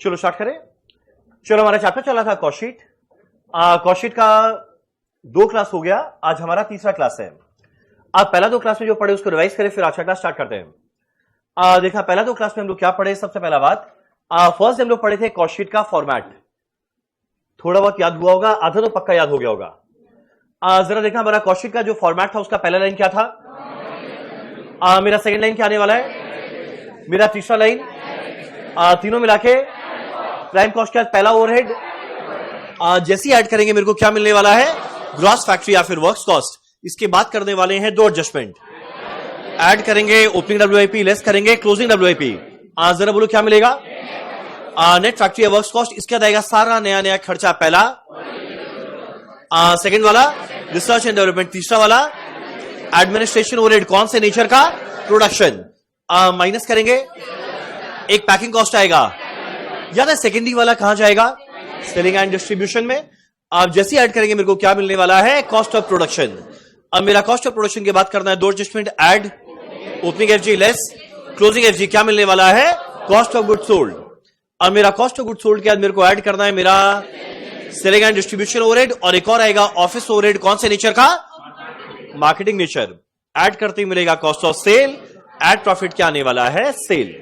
चलो स्टार्ट करें। चलो हमारा चैप्टर चला था कॉस्ट शीट का 2 क्लास हो गया, आज हमारा तीसरा क्लास है। आप पहला 2 क्लास में जो पढ़े उसको रिवाइज करें, फिर आज का क्लास स्टार्ट करते हैं। देखा पहला 2 क्लास में हम लोग क्या पढ़े। सबसे पहला बात, फर्स्ट हम लोग पढ़े थे कॉस्ट शीट का फॉर्मेट। थोड़ा बहुत याद हुआ होगा, आधा तो पक्का याद हो गया होगा। जरा देखा हमारा कॉस्ट शीट का जो फॉर्मेट था उसका पहला लाइन क्या था। मेरा सेकंड लाइन क्या आने वाला है, मेरा तीसरा लाइन, तीनों मिला के प्राइम कॉस्ट क्या, पहला ओवरहेड। जैसे ही ऐड करेंगे मेरे को क्या मिलने वाला है, ग्रॉस फैक्ट्री या फिर वर्क्स कॉस्ट। इसके बाद करने वाले हैं 2 एडजस्टमेंट, ऐड करेंगे ओपनिंग डब्ल्यूआईपी, लेस करेंगे क्लोजिंग डब्ल्यूआईपी। जरा बोलो क्या मिलेगा, नेट फैक्ट्री या वर्क्स कॉस्ट। इसके आएगा सारा नया नया खर्चा पहला, सेकंड वाला रिसर्च एंड डेवलपमेंट, तीसरा वाला एडमिनिस्ट्रेशन ओवरहेड कौन से नेचर का, प्रोडक्शन। माइनस करेंगे, एक पैकिंग कॉस्ट आएगा, याद है सेकेंडरी वाला कहां जाएगा, सेलिंग एंड डिस्ट्रीब्यूशन में। आप जैसे ऐड करेंगे मेरे को क्या मिलने वाला है, कॉस्ट ऑफ प्रोडक्शन। अब मेरा कॉस्ट ऑफ प्रोडक्शन के बाद करना है 2 adjustment, add opening FG less closing FG, क्या मिलने वाला है, कॉस्ट ऑफ गुड सोल्ड। अब मेरा कॉस्ट ऑफ गुड सोल्ड के बाद मेरे को ऐड करना है मेरा सेलिंग एंड डिस्ट्रीब्यूशन ओवरहेड, और एक और आएगा ऑफिस ओवरहेड कौन से नेचर का, मार्केटिंग नेचर। ऐड करते ही मिलेगा cost of sale, add profit क्या आने वाला है, सेल।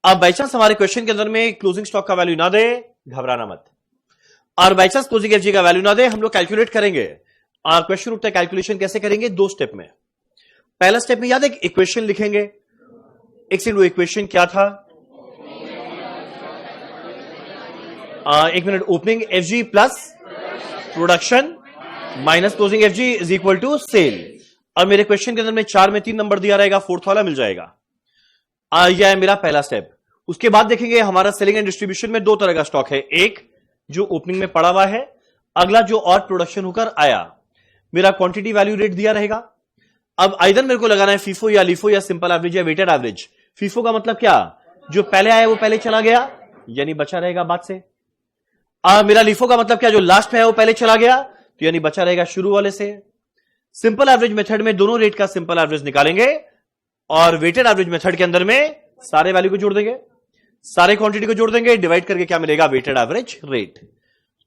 अब बाई चांस हमारे क्वेश्चन के अंदर में क्लोजिंग स्टॉक का वैल्यू ना दे, घबराना मत, और बाई चांस क्लोजिंग एफजी का वैल्यू ना दे, हम लोग कैलकुलेट करेंगे। क्वेश्चन उठता है कैलकुलेशन कैसे करेंगे, 2 स्टेप में। पहला स्टेप में याद है इक्वेशन लिखेंगे। एक सेकंड, वो इक्वेशन क्या था, एक minute, opening FG plus production minus closing FG is equal to sale. अब मेरे क्वेश्चन के अंदर में 4 में 3 नंबर दिया रहेगा, 4th वाला मिल जाएगा। यह है मेरा पहला स्टेप। उसके बाद देखेंगे हमारा सेलिंग एंड डिस्ट्रीब्यूशन में 2 तरह का स्टॉक है, एक जो ओपनिंग में पड़ा हुआ है, अगला जो और प्रोडक्शन होकर आया। मेरा क्वांटिटी वैल्यू रेट दिया रहेगा। अब आइदर मेरे को लगाना है फीफो या लीफो या सिंपल एवरेज या वेटेड एवरेज। फीफो का मतलब क्या, जो पहले आया वो पहले चला गया, यानी बचा रहेगा बाद से। मेरा लीफो का मतलब क्या, जो लास्ट में है वो पहले चला गया, तो यानी बचा रहेगा शुरू वाले से। सिंपल एवरेज मेथड में दोनों रेट का सिंपल एवरेज निकालेंगे, और वेटेड एवरेज मेथड के अंदर में सारे वैल्यू को जोड़ देंगे, सारे क्वांटिटी को जोड़ देंगे, डिवाइड करके क्या मिलेगा, वेटेड एवरेज रेट।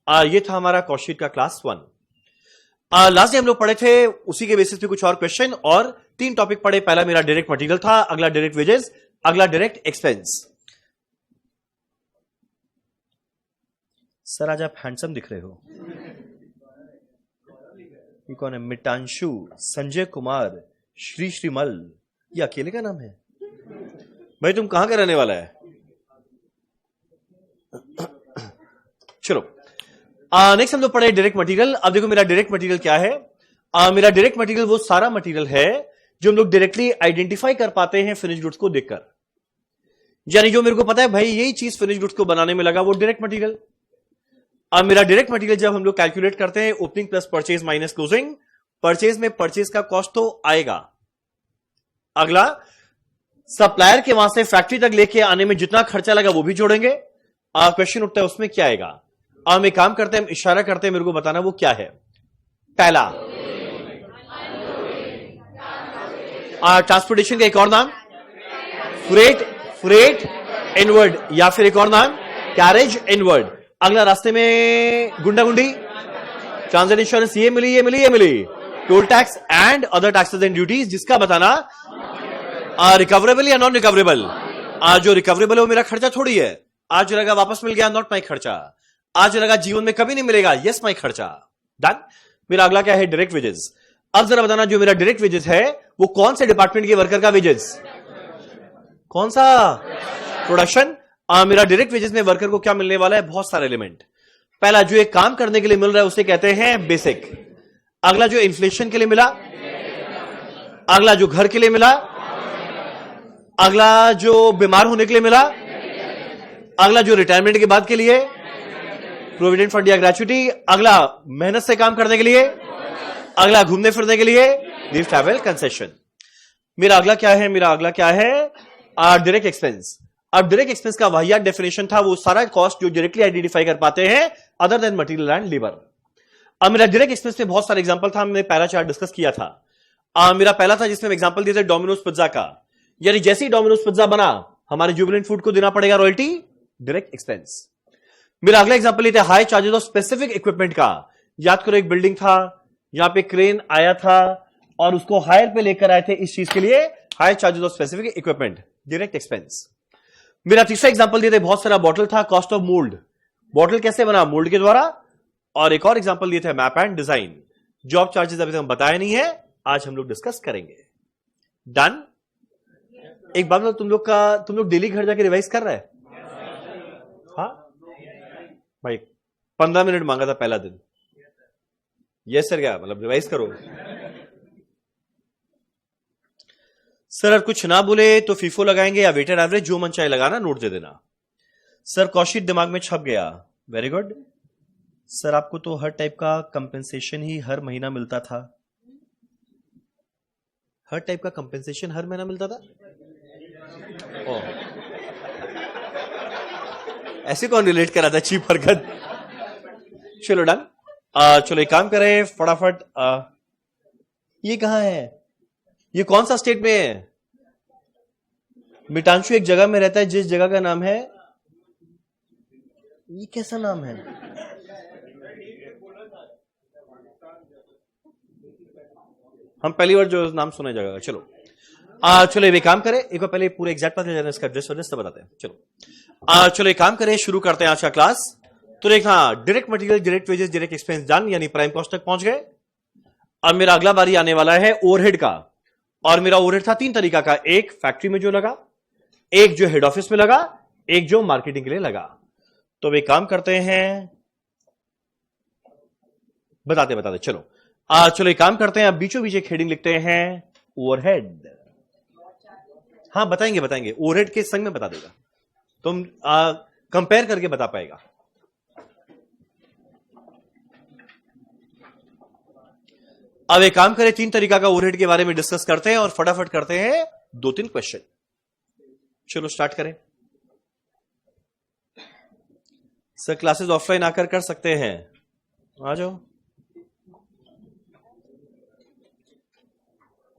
ये था हमारा कॉस्ट शीट का क्लास 1। लास्ट डे हम लोग पढ़े थे, उसी के बेसिस पे कुछ और क्वेश्चन और 3 टॉपिक पढ़े। पहला मेरा डायरेक्ट मटेरियल था, अगला डायरेक्ट वेजेस, अगला डायरेक्ट एक्सपेंस। सर आज आप हैंडसम दिख रहे हो। ये कौन है, मितांशु, संजय कुमार, श्री श्रीमल, ये अकेले का नाम है भाई, तुम कहां का रहने वाला है। चलो नेक्स्ट हम लोग पढ़े डायरेक्ट मटेरियल। अब देखो मेरा डायरेक्ट मटेरियल क्या है। मेरा डायरेक्ट मटेरियल वो सारा मटेरियल है जो हम लोग डायरेक्टली आइडेंटिफाई कर पाते हैं फिनिश गुड्स को देखकर, यानी जो मेरे को पता है भाई यही चीज फिनिश गुड्स को बनाने में लगा, वो डायरेक्ट मटेरियल। अब मेरा डायरेक्ट मटेरियल जब हम लोग कैलकुलेट करते हैं, opening plus purchase minus closing, purchase में परचेज का कॉस्ट तो आएगा, अगला सप्लायर के वहां से फैक्ट्री तक लेके आने में जितना खर्चा लगा वो भी जोड़ेंगे। क्वेश्चन उठता है उसमें क्या आएगा। हम एक काम करते हैं, इशारा करते हैं, मेरे को बताना वो क्या है। पहला ट्रांसपोर्टेशन का एक और नाम फ्रेट इनवर्ड, या फिर एक और नाम कैरेज इनवर्ड। अगला रास्ते में गुंडा गुंडी, ट्रांजिट इंश्योरेंस, ये मिली, toll tax and other taxes and duties, जिसका बताना रिकवरेबल या नॉन रिकवरेबल। जो रिकवरेबल है वो मेरा खर्चा थोड़ी है, आज लगा वापस मिल गया, नॉट माई खर्चा। आज लगा जीवन में कभी नहीं मिलेगा, यस माई खर्चा। डन। मेरा अगला क्या है, डायरेक्ट वेजेस। अब जरा बताना जो मेरा डायरेक्ट वेजेस है वो कौन से डिपार्टमेंट के वर्कर का वेजेस, कौन सा, प्रोडक्शन। मेरा डायरेक्ट वेजेस में वर्कर को क्या मिलने वाला है, बहुत सारे एलिमेंट। पहला जो एक काम करने के लिए मिल रहा है उसे कहते हैं बेसिक, अगला जो इन्फ्लेशन के लिए मिला, अगला जो घर के लिए मिला, अगला जो बीमार होने के लिए मिला, अगला जो रिटायरमेंट के बाद के लिए, प्रोविडेंट फंड या ग्रेचुटी, अगला मेहनत से काम करने के लिए, अगला घूमने फिरने के लिए, लीव ट्रैवल कंसेशन। मेरा अगला क्या है, मेरा अगला क्या है, डायरेक्ट एक्सपेंस। अब डायरेक्ट एक्सपेंस का वाहियात डेफिनेशन था वो सारा कॉस्ट जो डायरेक्टली आइडेंटिफाई कर पाते हैं other than material and labour. अब मेरा डायरेक्ट एक्सपेंस में बहुत सारे एग्जांपल था, हमने पहला चार्ट डिस्कस किया था। मेरा पहला था जिसमें एग्जांपल दिए थे डोमिनोज पिज्जा का, यानी जैसे ही डोमिनोज पिज्जा बना हमारे जुबिलेंट फूड को देना पड़ेगा रॉयल्टी, डायरेक्ट एक्सपेंस। मेरा अगला एग्जांपल लेते हैं high charges of specific equipment का। याद करो एक बिल्डिंग था, यहां पे क्रेन आया था और उसको हायर पे लेकर आए थे इस चीज के लिए, high charges of specific equipment, direct expense. मेरा तीसरा एग्जांपल दिए थे बहुत सारा बॉटल था, कॉस्ट ऑफ मोल्ड, बॉटल कैसे बना, मोल्ड के द्वारा। और एक और एग्जांपल दिए थे map and design. Job charges अभी तक हम बताया नहीं है, आज हम लोग डिस्कस करेंगे। डन। एक बात तुम लोग डेली घर जाके रिवाइज कर रहे हैं? हाँ भाई, 15 मिनट मांगा था पहला दिन। यस सर, क्या मतलब रिवाइज करो। सर अगर कुछ ना बोले तो फीफो लगाएंगे या वेटेड एवरेज, जो मन चाहे लगाना, नोट दे देना। सर कॉशीट दिमाग में छप गया, वेरी गुड। सर आपको तो हर टाइप का कंपेंसेशन ही हर महीना मिलता था। हर टाइप का कंपेंसेशन हर महीना मिलता था? ऐसे कौन रिलेट करा था चीप हरकत? चलो डन। चलो एक काम करें फटाफट। ये कहां है, ये कौन सा स्टेट में है? मितांशु एक जगह में रहता है जिस जगह का नाम है, ये कैसा नाम है? हम पहली बार जो नाम सुना जगह का। चलो चलो एक काम करें, एक बार पहले पूरे एग्जैक्ट पता जाना, इसका एड्रेस वड्रेस सब बताते हैं। चलो चलो एक काम करें, शुरू करते हैं आज का क्लास। तो देखा direct material, direct wages, direct expense जान, यानी प्राइम कॉस्ट तक पहुंच गए। अब मेरा अगला बारी आने वाला है ओवरहेड का। और मेरा ओवरहेड था 3 तरीका का, एक फैक्ट्री में जो लगा, एक जो हेड ऑफिस में लगा, एक जो मार्केटिंग के लिए लगा। तो वे काम करते हैं, बताते चलो चलो एक काम करते हैं, अब बीचों बीच एक हेडिंग लिखते हैं ओवरहेड। हाँ बताएंगे ओवरहेड के संग में बता देगा, तुम कंपेयर करके बता पाएगा। अब एक काम करें, 3 तरीका का ओवरहेड के बारे में डिस्कस करते हैं और फटाफट करते हैं 2-3 क्वेश्चन। चलो स्टार्ट करें। सर क्लासेस ऑफलाइन आकर कर सकते हैं, आ जाओ।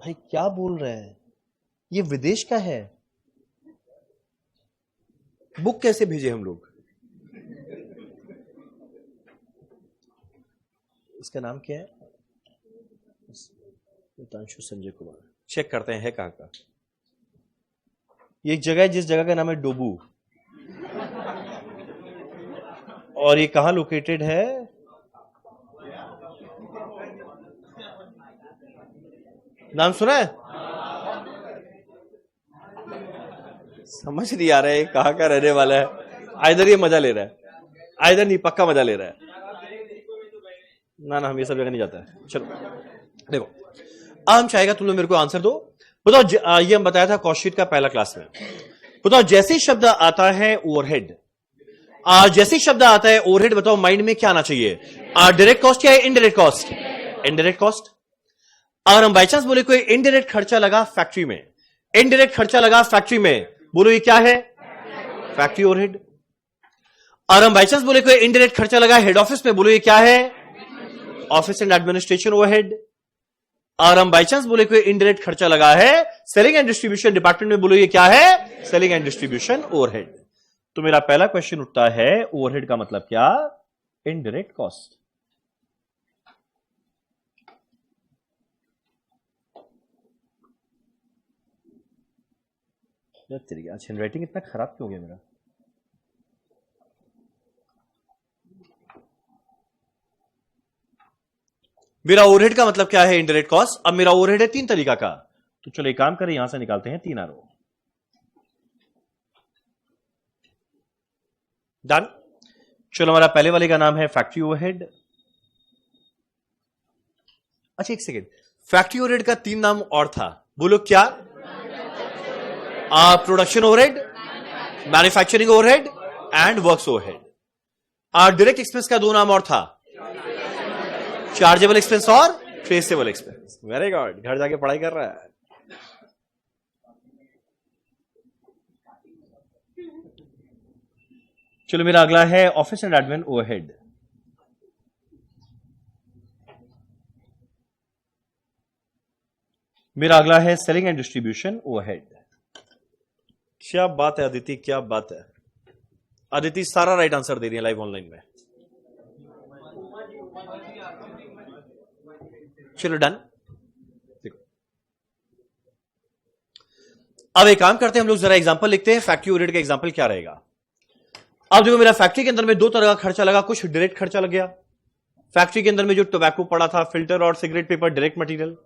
भाई क्या बोल रहे हैं, ये विदेश का है, बुक कैसे भेजे हम लोग? इसका नाम क्या है? मितांशु संजय कुमार। चेक करते हैं है कहां का। ये एक जगह है जिस जगह का नाम है डोबू, और ये कहां लोकेटेड है? नाम सुना है? समझ नहीं आ रहा है कहां का रहने वाला है। आइधर ये मजा ले रहा है, आइधर नहीं, पक्का मजा ले रहा है। ना हम ये सब जगह नहीं जाता है। चलो देखो, हम चाहेगा तुम लोग मेरे को आंसर दो। बताओ, ये हम बताया था कॉस्ट शीट का पहला क्लास में। बताओ जैसे ही शब्द आता है ओवरहेड, जैसे ही शब्द आता है ओवरहेड, बताओ माइंड में क्या आना चाहिए? डायरेक्ट कॉस्ट या इनडायरेक्ट कॉस्ट? Indirect cost. और हम बाई चांस बोले कोई इनडायरेक्ट खर्चा लगा फैक्ट्री में, इनडायरेक्ट खर्चा लगा फैक्ट्री में, बोलो ये क्या है? Factory overhead. और हम बाई चांस बोले कोई इनडायरेक्ट खर्चा लगा हेड ऑफिस में, बोलो ये क्या है? Office and administration overhead. और हम बाई चांस बोले कोई इनडायरेक्ट खर्चा लगा है सेलिंग एंड डिस्ट्रीब्यूशन डिपार्टमेंट में, बोलो ये क्या है? Selling and distribution overhead. तो मेरा पहला क्वेश्चन उठता है ओवरहेड का मतलब क्या? Indirect cost. आज हैंडराइटिंग इतना खराब क्यों हो गया मेरा? मेरा ओवरहेड का मतलब क्या है? Indirect cost. अब मेरा ओवरहेड है 3 तरीका का, तो चलो एक काम करें, यहां से निकालते हैं 3 आरो। डन। चलो हमारा पहले वाले का नाम है फैक्ट्री ओवरहेड। अच्छा एक सेकेंड, फैक्ट्री ओवरहेड का 3 नाम और था, बोलो क्या? Production overhead, manufacturing overhead and works overhead. Direct expense का 2 नाम और था, चार्जेबल एक्सपेंस और ट्रेसेबल एक्सपेंस। वेरी गुड, घर जाके पढ़ाई कर रहा है। चलो मेरा अगला है ऑफिस एंड एडमिन ओवरहेड। मेरा अगला है सेलिंग एंड डिस्ट्रीब्यूशन ओवरहेड। क्या बात है अदिति, क्या बात है। अदिति सारा राइट आंसर दे रही है लाइव ऑनलाइन में। चलो डन। अब एक काम करते हैं हम लोग, जरा एग्जांपल लिखते हैं फैक्ट्री ओरिएंटेड का एग्जांपल क्या रहेगा। अब देखो मेरा फैक्ट्री के अंदर में दो तरह का खर्चा लगा, कुछ डायरेक्ट खर्चा लग गया। फैक्ट्री के अंदर में जो टोबैको पड़ा था, फिल्टर और सिगरेट पेपर, डायरेक्ट मटेरियल।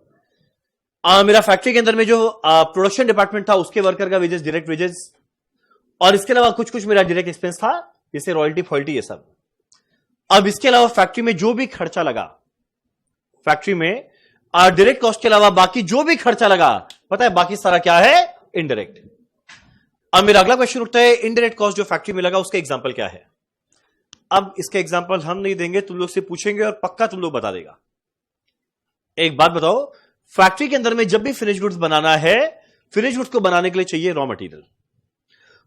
मेरा फैक्ट्री के अंदर में जो प्रोडक्शन डिपार्टमेंट था उसके वर्कर का वेजेस, डायरेक्ट वेजेस, और इसके अलावा कुछ कुछ मेरा डायरेक्ट एक्सपेंस था जैसे रॉयल्टी फॉयल्टी ये सब। अब इसके अलावा फैक्ट्री में जो भी खर्चा लगा, फैक्ट्री में डायरेक्ट कॉस्ट के अलावा बाकी जो भी खर्चा लगा, पता है बाकी सारा क्या है, इनडायरेक्ट। अब मेरा अगला क्वेश्चन उठता है इनडायरेक्ट कॉस्ट जो फैक्ट्री में लगा उसका एग्जांपल क्या है। अब इसका एग्जांपल हम नहीं देंगे, तुम लोग से पूछेंगे और पक्का तुम लोग बता देगा। एक बात बताओ, फैक्ट्री के अंदर में जब भी फिनिश गुड्स बनाना है, फिनिश गुड्स को बनाने के लिए चाहिए रॉ मटेरियल।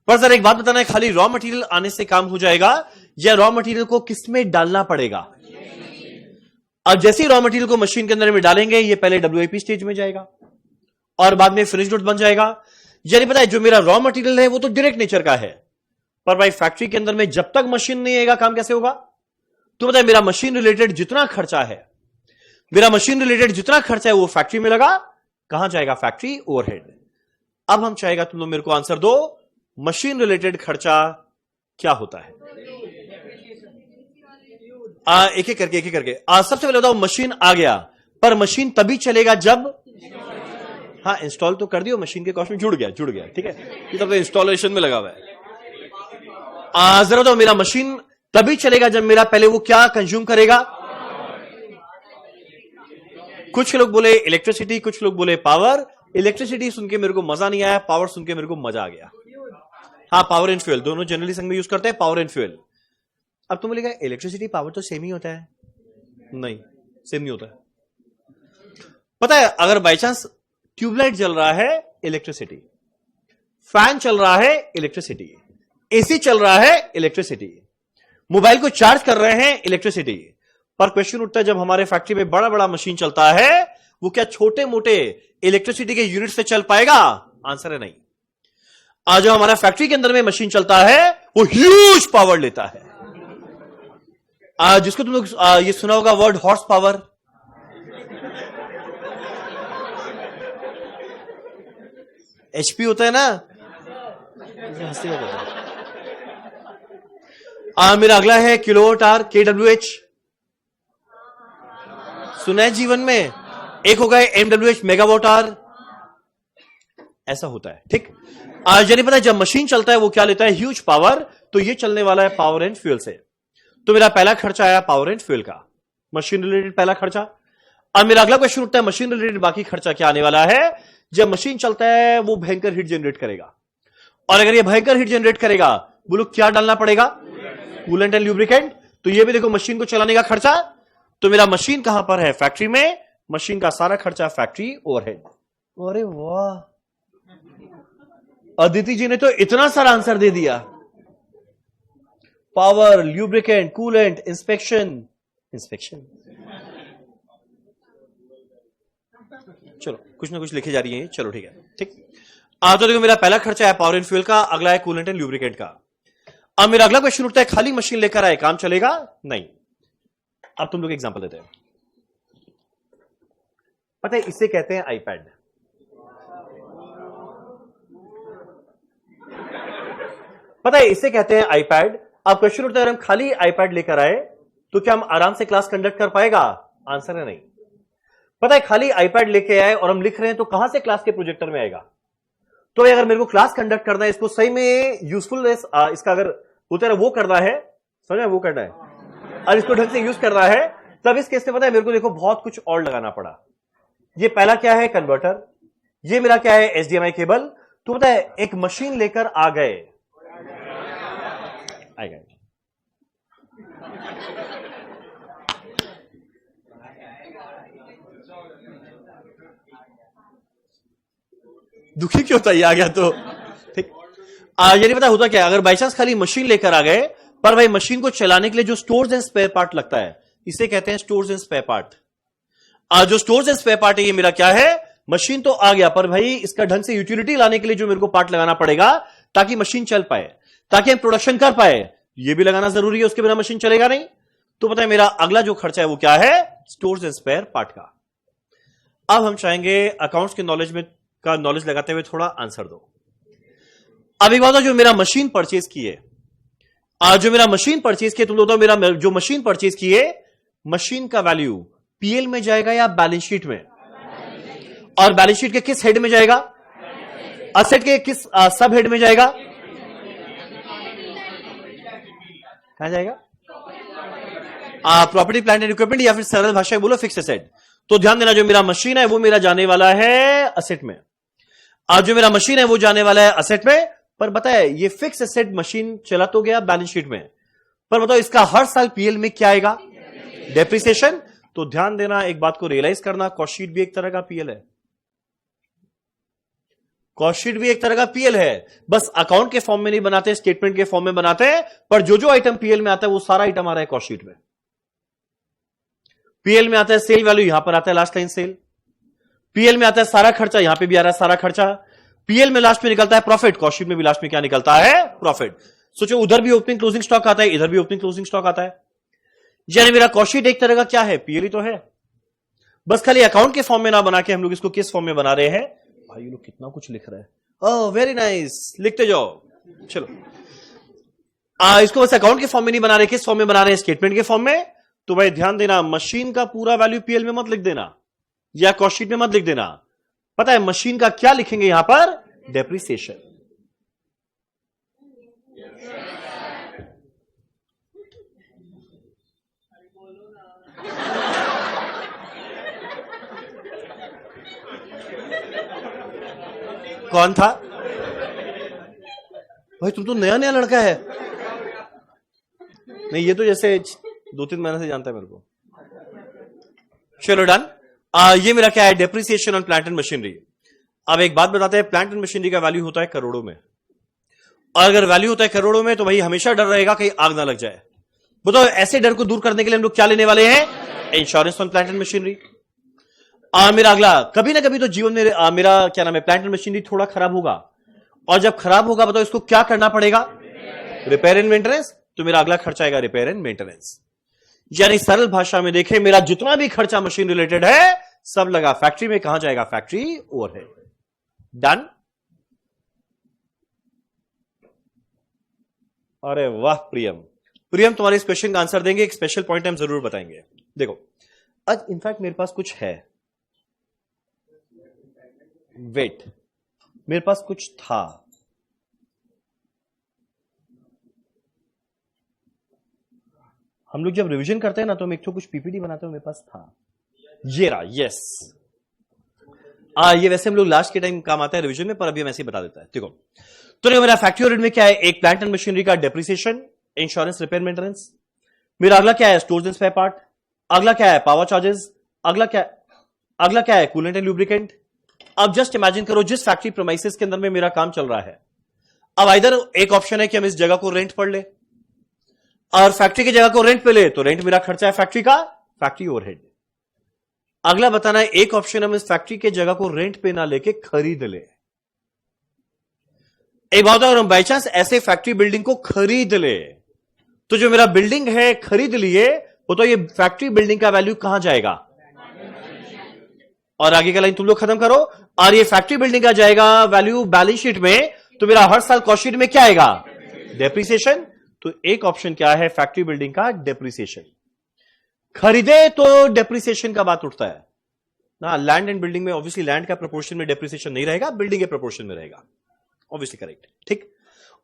पर सर एक बात बताना है, खाली रॉ मटेरियल आने से काम हो जाएगा या रॉ मटेरियल को किसमें डालना पड़ेगा? अब जैसे ही रॉ मटेरियल को मशीन के अंदर में डालेंगे, ये पहले WIP स्टेज में जाएगा और बाद में फिनिश गुड्स बन जाएगा। यानी पता है जो मेरा रॉ मटेरियल है वो तो डायरेक्ट नेचर का है, पर भाई फैक्ट्री के अंदर में जब तक मशीन नहीं आएगा काम कैसे होगा? तो पता है मेरा मशीन रिलेटेड जितना खर्चा है, मेरा मशीन रिलेटेड जितना खर्चा है वो फैक्ट्री में लगा, कहां जाएगा? Factory overhead. अब हम चाहेगा तुम लोग मेरे को आंसर दो, मशीन रिलेटेड खर्चा क्या होता है? एक एक करके सबसे पहले बताओ, मशीन आ गया, पर मशीन तभी चलेगा जब, हाँ इंस्टॉल तो कर दियो, मशीन के कॉस्ट में जुड़ गया, ठीक है, ये तो इंस्टॉलेशन में लगा हुआ है। जरा तो मेरा मशीन तभी चलेगा जब मेरा पहले वो क्या कंज्यूम करेगा? कुछ लोग बोले इलेक्ट्रिसिटी, कुछ लोग बोले पावर। इलेक्ट्रिसिटी सुन के मेरे को मजा नहीं आया, पावर सुन के मेरे को मजा आ गया। हाँ पावर एंड फ्यूल दोनों जनरली संग में यूज करते हैं, पावर एंड फ्यूल। अब तुम बोलेगा इलेक्ट्रिसिटी पावर तो सेम ही होता है, नहीं सेम नहीं होता है। पता है अगर बाई चांस ट्यूबलाइट जल रहा है इलेक्ट्रिसिटी, फैन चल रहा है इलेक्ट्रिसिटी, एसी चल रहा है इलेक्ट्रिसिटी, मोबाइल को चार्ज कर रहे हैं इलेक्ट्रिसिटी। पर क्वेश्चन उठता है जब हमारे फैक्ट्री में बड़ा बड़ा मशीन चलता है, वो क्या छोटे मोटे इलेक्ट्रिसिटी के यूनिट से चल पाएगा? आंसर है नहीं। आज जो हमारा फैक्ट्री के अंदर में मशीन चलता है वो ह्यूज पावर लेता है। जिसको तुम लोग ये सुना होगा वर्ड हॉर्स पावर। HP होता है ना, हंसी होता है। मेरा अगला है किलोवाट आवर, KWH सुना है जीवन में। एक होगा MWH मेगावाट आवर, ऐसा होता है, ठीक। यानी पता है जब मशीन चलता है वो क्या लेता है? Huge power. तो ये चलने वाला है पावर एंड फ्यूल से। तो मेरा पहला खर्चा आया पावर एंड फ्यूल का, मशीन रिलेटेड पहला खर्चा। अब मेरा अगला क्वेश्चन उठता है मशीन रिलेटेड बाकी खर्चा क्या आने वाला है? जब मशीन चलता है वो भयंकर हीट जनरेट करेगा, और अगर ये भयंकर हीट जनरेट करेगा, बोलो क्या डालना पड़ेगा? Coolant and lubricant. तो ये भी देखो मशीन को चलाने का खर्चा। तो मेरा मशीन कहां पर है? फैक्ट्री में। मशीन का सारा खर्चा फैक्ट्री ओवरहेड। अरे वाह, अदिति जी ने तो इतना सारा आंसर दे दिया। Power, lubricant, coolant, inspection. चलो कुछ ना कुछ लिखे जा रही है, चलो ठीक है, ठीक। तो देखो मेरा पहला खर्चा है पावर एंड फ्यूल का, अगला है कूलेंट एंड ल्यूब्रिकेंट का। अब मेरा अगला क्वेश्चन उठता है खाली मशीन लेकर आए काम चलेगा? नहीं। अब तुम लोग एग्जांपल देते हैं। पता है इसे कहते हैं आईपैड। पता है इसे कहते हैं आईपैड। अब क्वेश्चन उठता है हम खाली आईपैड लेकर आए तो क्या हम आराम से क्लास कंडक्ट कर पाएगा? आंसर है नहीं। पता है खाली आईपैड लेके आए और हम लिख रहे हैं तो कहां से क्लास के प्रोजेक्टर में आएगा? तो अगर मेरे को क्लास कंडक्ट करना है, इसको सही में यूजफुलनेस इसका अगर होता है वो करना है, समझे, वो करना है और इसको ढंग से यूज करना है, तब इस केस में पता है मेरे को देखो बहुत कुछ और लगाना पड़ा। ये पहला क्या है? कन्वर्टर। ये मेरा क्या है? HDMI cable. तो पता है एक मशीन लेकर आ गए, दुखी क्यों होता है? आ गया तो ठीक। ये नहीं पता होता क्या अगर बाई चांस खाली मशीन लेकर आ गए, पर भाई मशीन को चलाने के लिए जो स्टोर्स एंड स्पेयर पार्ट लगता है, इसे कहते हैं स्टोर्स एंड स्पेयर पार्ट। जो स्टोर्स एंड स्पेयर पार्ट है, ये मेरा क्या है? मशीन तो आ गया, पर भाई इसका ढंग से यूटिलिटी लाने के लिए जो मेरे को पार्ट लगाना पड़ेगा ताकि मशीन चल पाए। ताकि हम प्रोडक्शन कर पाए, ये भी लगाना जरूरी है, उसके बिना मशीन चलेगा नहीं। तो पता है मेरा अगला जो खर्चा है वो क्या है, स्टोर्स एंड स्पेयर पार्ट का। अब हम चाहेंगे अकाउंट्स के नॉलेज में का नॉलेज लगाते हुए थोड़ा आंसर दो। अब एक बात, जो मेरा मशीन परचेज की है, जो मेरा मशीन परचेज किए, तुम लोग बताओ मेरा जो मशीन परचेज की है, मशीन का वैल्यू पीएल में जाएगा या बैलेंस शीट में? और बैलेंस शीट के किस हेड में जाएगा? असेट के किस सब हेड में जाएगा? कहां जाएगा? प्रॉपर्टी प्लांट एंड इक्विपमेंट, या फिर सरल भाषा में बोलो फिक्स एसेट। तो ध्यान देना, जो मेरा मशीन है वो मेरा जाने वाला है असेट में, आज जो मेरा मशीन है वो जाने वाला है असेट में। पर बताए ये फिक्स एसेट मशीन चला तो गया बैलेंस शीट में, पर बताओ इसका हर साल पीएल में क्या आएगा? डेप्रिसिएशन। तो ध्यान देना, एक बात को रियलाइज करना, कॉस्ट शीट भी एक तरह का पीएल है, कॉस्ट शीट भी एक तरह का पीएल है, बस अकाउंट के फॉर्म में नहीं बनाते, स्टेटमेंट के फॉर्म में बनाते हैं। पर जो आइटम पीएल में आता है वो सारा आइटम आ रहा है कॉस्ट शीट में। पीएल में आता है सेल वैल्यू, यहां पर आता है लास्ट लाइन सेल। पीएल में आता है सारा खर्चा, यहां पे भी आ रहा है सारा खर्चा। पीएल में लास्ट में निकलता है प्रॉफिट, कॉस्ट शीट में भी लास्ट में क्या निकलता है? प्रॉफिट। सोचो, उधर भी ओपनिंग क्लोजिंग स्टॉक आता है, इधर भी ओपनिंग क्लोजिंग स्टॉक आता है। यानी मेरा कॉस्ट शीट एक तरह का क्या है? पीएल ही तो है, बस खाली अकाउंट के फॉर्म में ना बना के हम लोग इसको किस फॉर्म में बना रहे हैं? भाई लोग कितना कुछ लिख रहे हैं, ओह वेरी नाइस, लिखते जाओ। चलो, इसको बस अकाउंट के फॉर्म में नहीं बना रहे, किस फॉर्म में बना रहे हैं? स्टेटमेंट के फॉर्म में। तो भाई ध्यान देना, मशीन का पूरा वैल्यू पीएल में मत लिख देना या कॉस्ट शीट में मत लिख देना। पता है मशीन का क्या लिखेंगे यहां पर? डेप्रिसिएशन। कौन था भाई? तुम तो नया नया लड़का है। नहीं, ये तो जैसे 2-3 महीने से जानता है मेरे को। चलो डन। ये मेरा क्या है? Depreciation on plant and machinery. अब एक बात बताते हैं, प्लांट एंड मशीनरी का वैल्यू होता है करोड़ों में, और अगर वैल्यू होता है करोड़ों में तो भाई हमेशा डर रहेगा कहीं आग ना लग जाए। बताओ, ऐसे डर को दूर करने के लिए हम लोग क्या लेने वाले हैं? Insurance on plant and machinery. मेरा अगला, कभी ना कभी तो जीवन में मेरा क्या नाम है, प्लांट एंड मशीनरी थोड़ा खराब होगा, और जब खराब होगा बताओ इसको क्या करना पड़ेगा? Repair and maintenance. तो मेरा अगला खर्चा आएगा रिपेयर एंड मेंटेनेंस। यानी सरल भाषा में देखें, मेरा जितना भी खर्चा मशीन रिलेटेड है सब लगा फैक्ट्री में। कहां जाएगा? Factory overhead. डन। अरे वाह प्रियम, प्रियम तुम्हारे इस क्वेश्चन का आंसर देंगे, एक स्पेशल पॉइंट हम जरूर बताएंगे। देखो, आज इनफैक्ट मेरे पास कुछ है, वेट, मेरे पास कुछ था। हम लोग जब रिवीजन करते हैं ना तो हम एक तो कुछ पीपीटी बनाते हैं, मेरे पास था ये रहा। यस, ये वैसे हम लोग लास्ट के टाइम काम आता है रिवीजन में, पर अभी हम ऐसे ही बता देता है। देखो, तो मेरा फैक्ट्री ओवरहेड में क्या है? एक प्लांट एंड मशीनरी का डेप्रिसिएशन, इंश्योरेंस, रिपेयर, मेंटेनेंस। मेरा अगला क्या है? Stores and spare part. अगला क्या है? Power charges. अगला क्या है? Coolant and lubricant. अब जस्ट इमेजिन करो, जिस फैक्ट्री प्रीमाइसेस के अंदर में मेरा काम चल रहा है, अब इधर एक ऑप्शन है कि हम इस जगह को रेंट पर ले, और फैक्ट्री की जगह को रेंट पे ले, तो रेंट मेरा खर्चा है फैक्ट्री का, फैक्ट्री ओवरहेड। अगला बताना है, एक ऑप्शन हम इस फैक्ट्री की जगह को रेंट पे ना लेके खरीद ले। एक बात, अगर हम बाई चांस ऐसे फैक्ट्री बिल्डिंग को खरीद ले, तो जो मेरा बिल्डिंग है खरीद लिए, वो तो ये फैक्ट्री बिल्डिंग का वैल्यू कहां जाएगा? और आगे का लाइन तुम लोग खत्म करो। और ये फैक्ट्री बिल्डिंग का जाएगा वैल्यू बैलेंस शीट में, तो मेरा हर साल कॉस्ट शीट में क्या आएगा? डेप्रिसिएशन। तो एक ऑप्शन क्या है? फैक्ट्री बिल्डिंग का डेप्रिसिएशन। खरीदे तो डेप्रिसिएशन का बात उठता है ना। लैंड एंड बिल्डिंग में ऑब्वियसली लैंड का प्रोपोर्शन में डेप्रिसिएशन नहीं रहेगा, बिल्डिंग के प्रोपोर्शन में रहेगा, ऑब्वियसली करेक्ट, ठीक।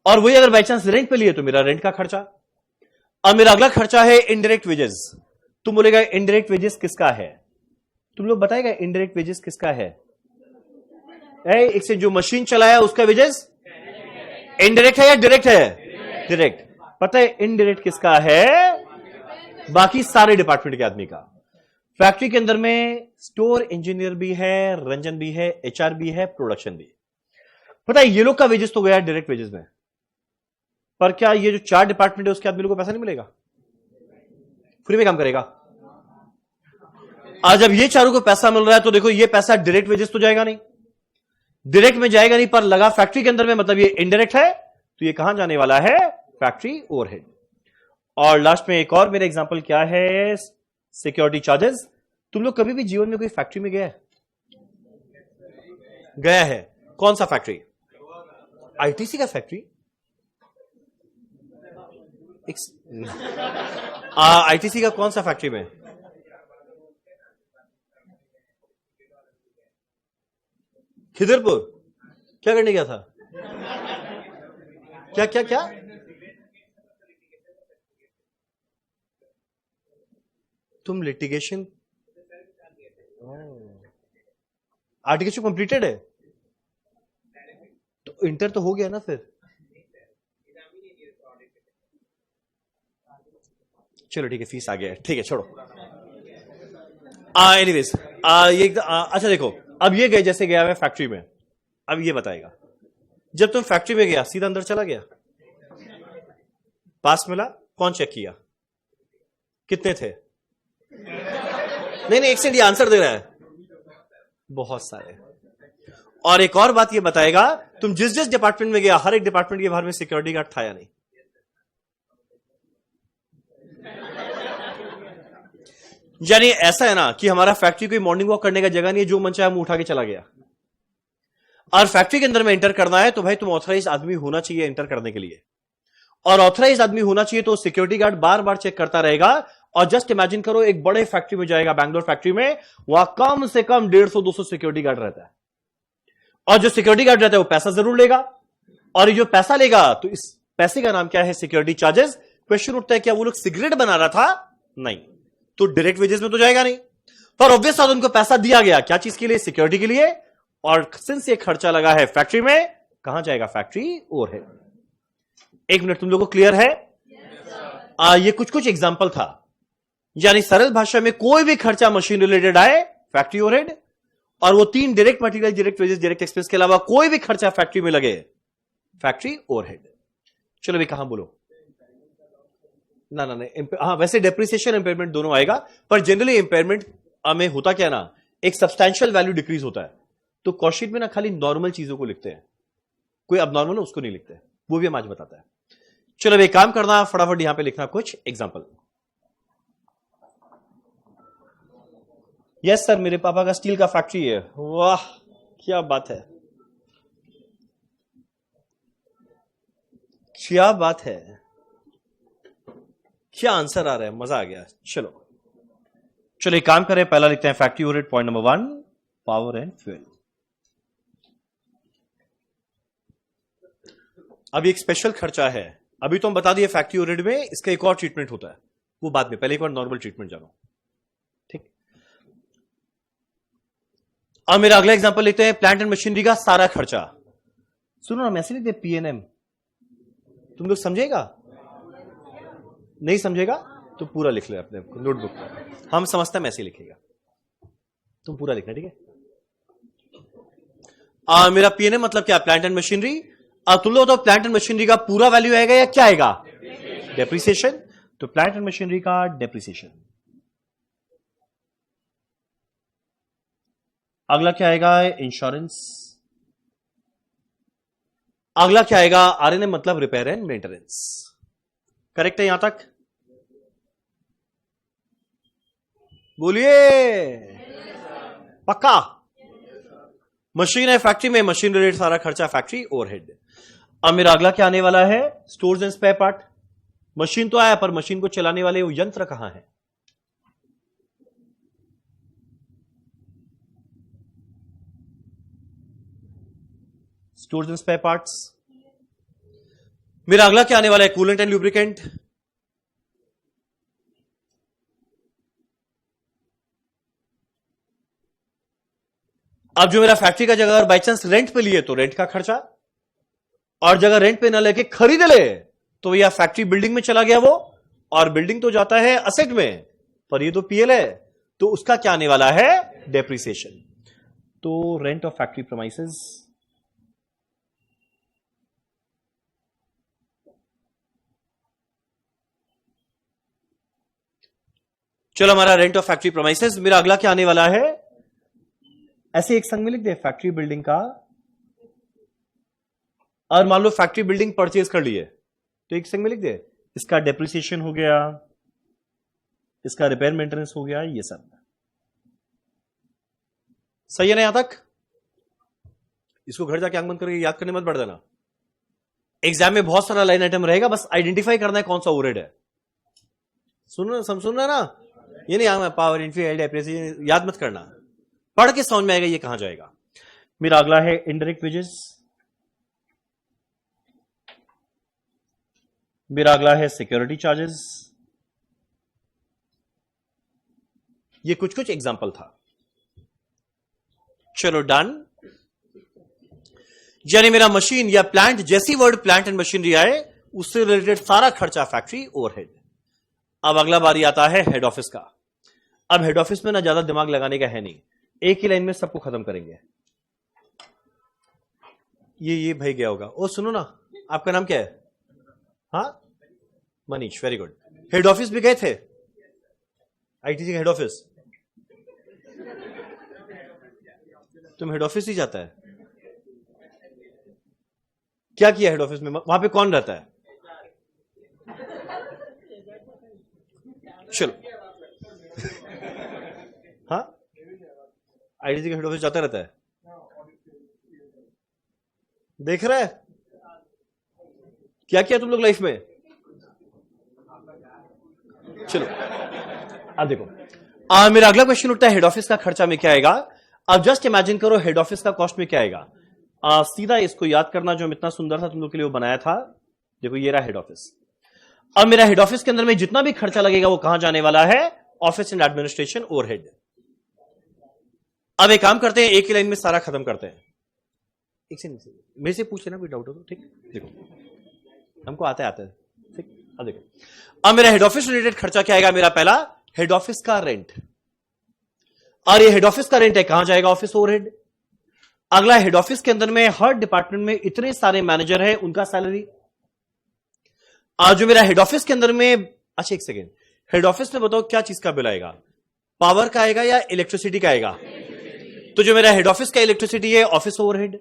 और वही अगर बाई चांस रेंट पे लिए तो मेरा रेंट का खर्चा। अब मेरा अगला खर्चा है इनडायरेक्ट वेजेस। तुम बोलेगा इनडायरेक्ट वेजेस किसका है? तुम लोग बताएगा इनडायरेक्ट वेजेस किसका है? एक से जो मशीन चलाया उसका वेजेस इनडायरेक्ट है या डायरेक्ट है? डायरेक्ट। पता है इनडायरेक्ट किसका है? बाकी सारे डिपार्टमेंट के आदमी का। फैक्ट्री के अंदर में स्टोर इंजीनियर भी है, रंजन भी है, एचआर भी है, प्रोडक्शन भी। पता है ये लोग का वेजेस तो गया डायरेक्ट वेजेस में, पर क्या ये जो 4 डिपार्टमेंट है उसके आदमी लोग को पैसा नहीं मिलेगा? फ्री में काम करेगा। आज जब ये चारों को पैसा मिल रहा है तो देखो ये पैसा डायरेक्ट वेजेस तो जाएगा नहीं, डायरेक्ट में जाएगा नहीं, पर लगा फैक्ट्री के अंदर में, मतलब ये इनडायरेक्ट है, तो ये कहां जाने वाला है? Factory overhead. और लास्ट में एक और मेरा एग्जांपल क्या है? Security charges. तुम लोग कभी भी जीवन में कोई फैक्ट्री में गया है? कौन सा फैक्ट्री? आईटीसी का फैक्ट्री? आईटीसी का कौन सा फैक्ट्री में? खिदरपुर। क्या करने गया था? क्या क्या क्या? तुम लिटिगेशन, आर्टिकल कंप्लीटेड है तो इंटर तो हो गया ना फिर। चलो ठीक है, फीस आ गया है, ठीक है छोड़ो। एनीवेज ये अच्छा देखो, अब ये गए जैसे गया है फैक्ट्री में, अब ये बताएगा जब तुम फैक्ट्री में गया सीधा अंदर चला गया, पास मिला, कौन चेक किया, कितने थे? नहीं एक सेकंड, ये आंसर दे रहा है, बहुत सारे। और एक और बात ये बताएगा, तुम जिस जिस डिपार्टमेंट में गया हर एक डिपार्टमेंट के बाहर में सिक्योरिटी गार्ड था या नहीं? यानी ऐसा है ना कि हमारा फैक्ट्री कोई मॉर्निंग वॉक करने का जगह नहीं है, जो मन चाहे मुंह उठा के चला गया। और फैक्ट्री के अंदर में एंटर करना है तो भाई तुम ऑथराइज आदमी होना चाहिए एंटर करने के लिए, और ऑथराइज आदमी होना चाहिए तो सिक्योरिटी गार्ड बार बार चेक करता रहेगा। और जस्ट इमेजिन करो एक बड़े फैक्ट्री में जाएगा, बैंगलोर फैक्ट्री में, वहां कम से कम 150-200 सिक्योरिटी गार्ड रहता है, और जो सिक्योरिटी गार्ड रहता है वो पैसा जरूर लेगा, और ये जो पैसा लेगा तो इस पैसे का नाम क्या है? Security charges. क्वेश्चन उठता है क्या वो लोग सिगरेट बना रहा था? नहीं, तो डायरेक्ट वेजेस में तो जाएगा नहीं, पर ऑब्वियस बात उनको पैसा दिया गया क्या चीज के लिए? सिक्योरिटी के लिए। और सिंस ये खर्चा लगा है फैक्ट्री में, कहां जाएगा? Factory overhead. एक मिनट, तुम लोगों को क्लियर है? ये कुछ एग्जांपल था, यानी सरल भाषा में कोई भी खर्चा मशीन रिलेटेड आए फैक्ट्री ओवरहेड, और वो 3 direct material, direct wages, direct expense के अलावा कोई भी खर्चा फैक्ट्री में लगे फैक्ट्री ओवरहेड। चलो भाई कहां बोलो? ना हाँ, वैसे डेप्रिसिएशन इंपेयरमेंट दोनों आएगा, पर जनरली इंपेयरमेंट में होता क्या ना, एक सब्सटैंशियल वैल्यू डिक्रीज होता है, तो कॉस्टशीट में ना खाली नॉर्मल चीजों को लिखते हैं, कोई अब नॉर्मल उसको नहीं लिखते, वो भी हम आज बताता है। चलो भाई काम करना, फटाफट यहां पे लिखना कुछ एग्जांपल। यस सर, मेरे पापा का स्टील का फैक्ट्री है। वाह क्या बात है, क्या बात है, क्या आंसर आ रहा है, मजा आ गया। चलो एक काम करें, पहला लिखते हैं factory overhead, point number 1, power and fuel. अभी एक स्पेशल खर्चा है, अभी तो हम बता दिए फैक्ट्री ओवरहेड में इसका एक और ट्रीटमेंट होता है, वो बाद में, पहले एक बार नॉर्मल ट्रीटमेंट जानो, ठीक। अब मेरा अगला एग्जांपल लेते हैं प्लांट एंड मशीनरी का सारा खर्चा। सुनो ना, मैसेज लिखते पीएनएम, तुम लोग समझेगा? नहीं समझेगा तो पूरा लिख ले अपने नोटबुक पर, हम समझते हैं मैसे लिखेगा, तुम पूरा लिखना, ठीक है। मेरा पीएनएम मतलब क्या? Plant and machinery. तुम लोग तो प्लांट एंड मशीनरी का पूरा वैल्यू आएगा या क्या आएगा? डेप्रिसिएशन। तो प्लांट एंड मशीनरी का डेप्रिसिएशन। अगला क्या आएगा? इंश्योरेंस। अगला क्या आएगा? आरएनएम मतलब रिपेयर एंड मेंटेनेंस। करेक्ट है यहां तक? बोलिए पक्का? मशीन है फैक्ट्री में, मशीन रिलेटेड सारा खर्चा फैक्ट्री ओवरहेड। अब मेरा अगला क्या आने वाला है? Stores and spare part. Machine तो आया, पर मशीन को चलाने वाले वो यंत्र कहां है? Stores and spare parts. मेरा अगला क्या आने वाला है? Coolant and lubricant. अब जो मेरा फैक्ट्री का जगह बाई चांस रेंट पे लिए तो रेंट का खर्चा, और जगह रेंट पे ना लेके खरीद ले तो या फैक्ट्री बिल्डिंग में चला गया वो, और बिल्डिंग तो जाता है असेट में, पर ये तो पीएल है, तो उसका क्या आने वाला है? डेप्रिसिएशन। तो रेंट ऑफ फैक्ट्री प्रीमाइसेस। चलो हमारा रेंट ऑफ फैक्ट्री प्रीमाइसेस। मेरा अगला क्या आने वाला है? ऐसे एक संग में लिख दे, फैक्ट्री बिल्डिंग का और मान लो फैक्ट्री बिल्डिंग परचेज कर ली है, तो एक संग में लिख दे, इसका डेप्रिसिएशन हो गया, इसका रिपेयर मेंटेनेंस हो गया, ये सब सही है ना यहां तक? इसको घर जाके आंख बंद करके याद करने मत बैठ देना, एग्जाम में बहुत सारा लाइन आइटम रहेगा, बस आइडेंटिफाई करना है कौन सा ओवरहेड है। सुन रहा ना, ये नहीं पावर इनफील्ड डेप्रिसिएशन याद मत करना, पढ़ के समझ में आएगा ये कहां जाएगा। मेरा अगला है इनडायरेक्ट वेजेस, मेरा अगला है सिक्योरिटी चार्जेस। ये कुछ एग्जांपल था, चलो डन। यानी मेरा मशीन या प्लांट, जैसी वर्ड प्लांट एंड मशीनरी आए उससे रिलेटेड सारा खर्चा फैक्ट्री ओवरहेड। अब अगला बारी आता है हेड ऑफिस का। अब हेड ऑफिस में ना ज्यादा दिमाग लगाने का है नहीं, एक ही लाइन में सबको खत्म करेंगे। ये भाई गया होगा। ओ सुनो ना, आपका नाम क्या है? हाँ Manish, very good. Head office भी गए थे, आईटीसी का हेड ऑफिस? तुम हेड ऑफिस ही जाता है? क्या किया हेड ऑफिस में? वहां पे कौन रहता है? चलो हाँ, आईटीसी का हेड ऑफिस जाता रहता है, देख रहा है क्या किया तुम लोग लाइफ में? चलो अब देखो, मेरा अगला क्वेश्चन उठता है हेड ऑफिस का खर्चा में क्या आएगा। अब जस्ट इमेजिन करो हेड ऑफिस का कॉस्ट में क्या आएगा। सीधा इसको याद करना, जो इतना सुंदर था तुम लोग के लिए वो बनाया था। देखो ये रहा हेड ऑफिस। अब मेरा हेड ऑफिस के अंदर में जितना भी खर्चा लगेगा वो कहां जाने वाला है? Office and administration overhead. अब एक काम करते हैं, एक ही लाइन में सारा खत्म करते हैं। एक से मेरे से पूछ लेना कोई डाउट हो तो, ठीक? देखो हमको आता है ठीक। अब देखो, अब मेरा हेड ऑफिस रिलेटेड खर्चा क्या आएगा? मेरा पहला हेड ऑफिस का रेंट, और ये हेड ऑफिस का रेंट है, कहां जाएगा? Office overhead. अगला हेड ऑफिस के अंदर में हर डिपार्टमेंट में इतने सारे मैनेजर हैं, उनका सैलरी। आज जो मेरा हेड ऑफिस के अंदर में, अच्छा एक सेकेंड, हेड ऑफिस में बताओ क्या चीज का बिल आएगा? पावर का आएगा या इलेक्ट्रिसिटी का आएगा? तो जो मेरा हेड ऑफिस का इलेक्ट्रिसिटी है, ऑफिस ओवरहेड।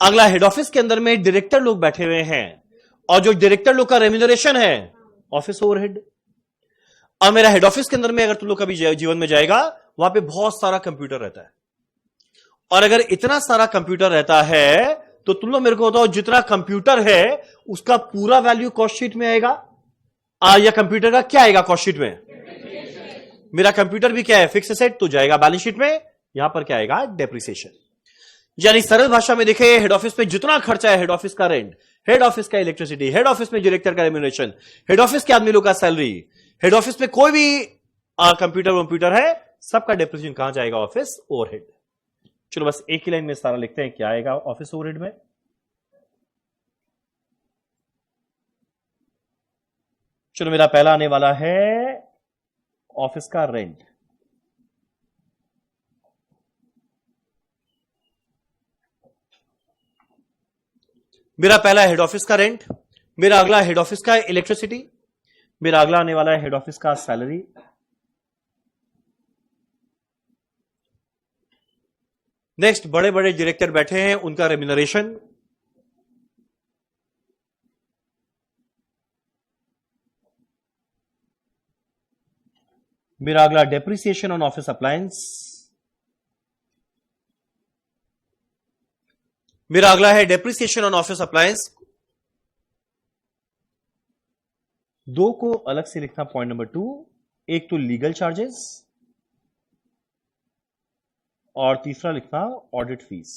अगला हेड ऑफिस के अंदर में डायरेक्टर लोग बैठे हुए हैं, और जो डायरेक्टर लोग का रेम्यूनरेशन है, ऑफिस ओवरहेड। अब मेरा हेड ऑफिस के अंदर में अगर तुम लोग कभी जीवन में जाएगा, वहां पे बहुत सारा कंप्यूटर रहता है, और अगर इतना सारा कंप्यूटर रहता है तो तुम लोग मेरे को बताओ, जितना कंप्यूटर है उसका पूरा वैल्यू कॉस्ट शीट में आएगा, या कंप्यूटर का क्या आएगा कॉस्ट शीट में? मेरा कंप्यूटर भी क्या है? फिक्स एसेट, तो जाएगा बैलेंस शीट में। यहां पर क्या आएगा? डेप्रिसिएशन। यानी सरल भाषा में देखे, हेड ऑफिस में जितना खर्चा है, हेड ऑफिस का रेंट, हेड ऑफिस का इलेक्ट्रिसिटी, हेड ऑफिस में डायरेक्टर का रेम्यूनरेशन, हेड ऑफिस के आदमी लोग का सैलरी, हेड ऑफिस में कोई भी कंप्यूटर है, सबका डेप्रिसिएशन कहां जाएगा? Office overhead. चलो बस एक ही लाइन में सारा लिखते हैं, क्या आएगा ऑफिस ओवरहेड में। चलो मेरा पहला आने वाला है ऑफिस का रेंट। मेरा पहला हेड ऑफिस का रेंट, मेरा अगला हेड ऑफिस का इलेक्ट्रिसिटी, मेरा अगला आने वाला है हेड ऑफिस का सैलरी, नेक्स्ट बड़े बड़े डायरेक्टर बैठे हैं, उनका रेम्यूनरेशन, मेरा अगला डेप्रिसिएशन ऑन ऑफिस अप्लायंस, मेरा अगला है डेप्रिसिएशन ऑन ऑफिस अप्लायंस। दो को अलग से लिखना, पॉइंट नंबर 2, एक तो लीगल चार्जेस और तीसरा लिखना ऑडिट फीस।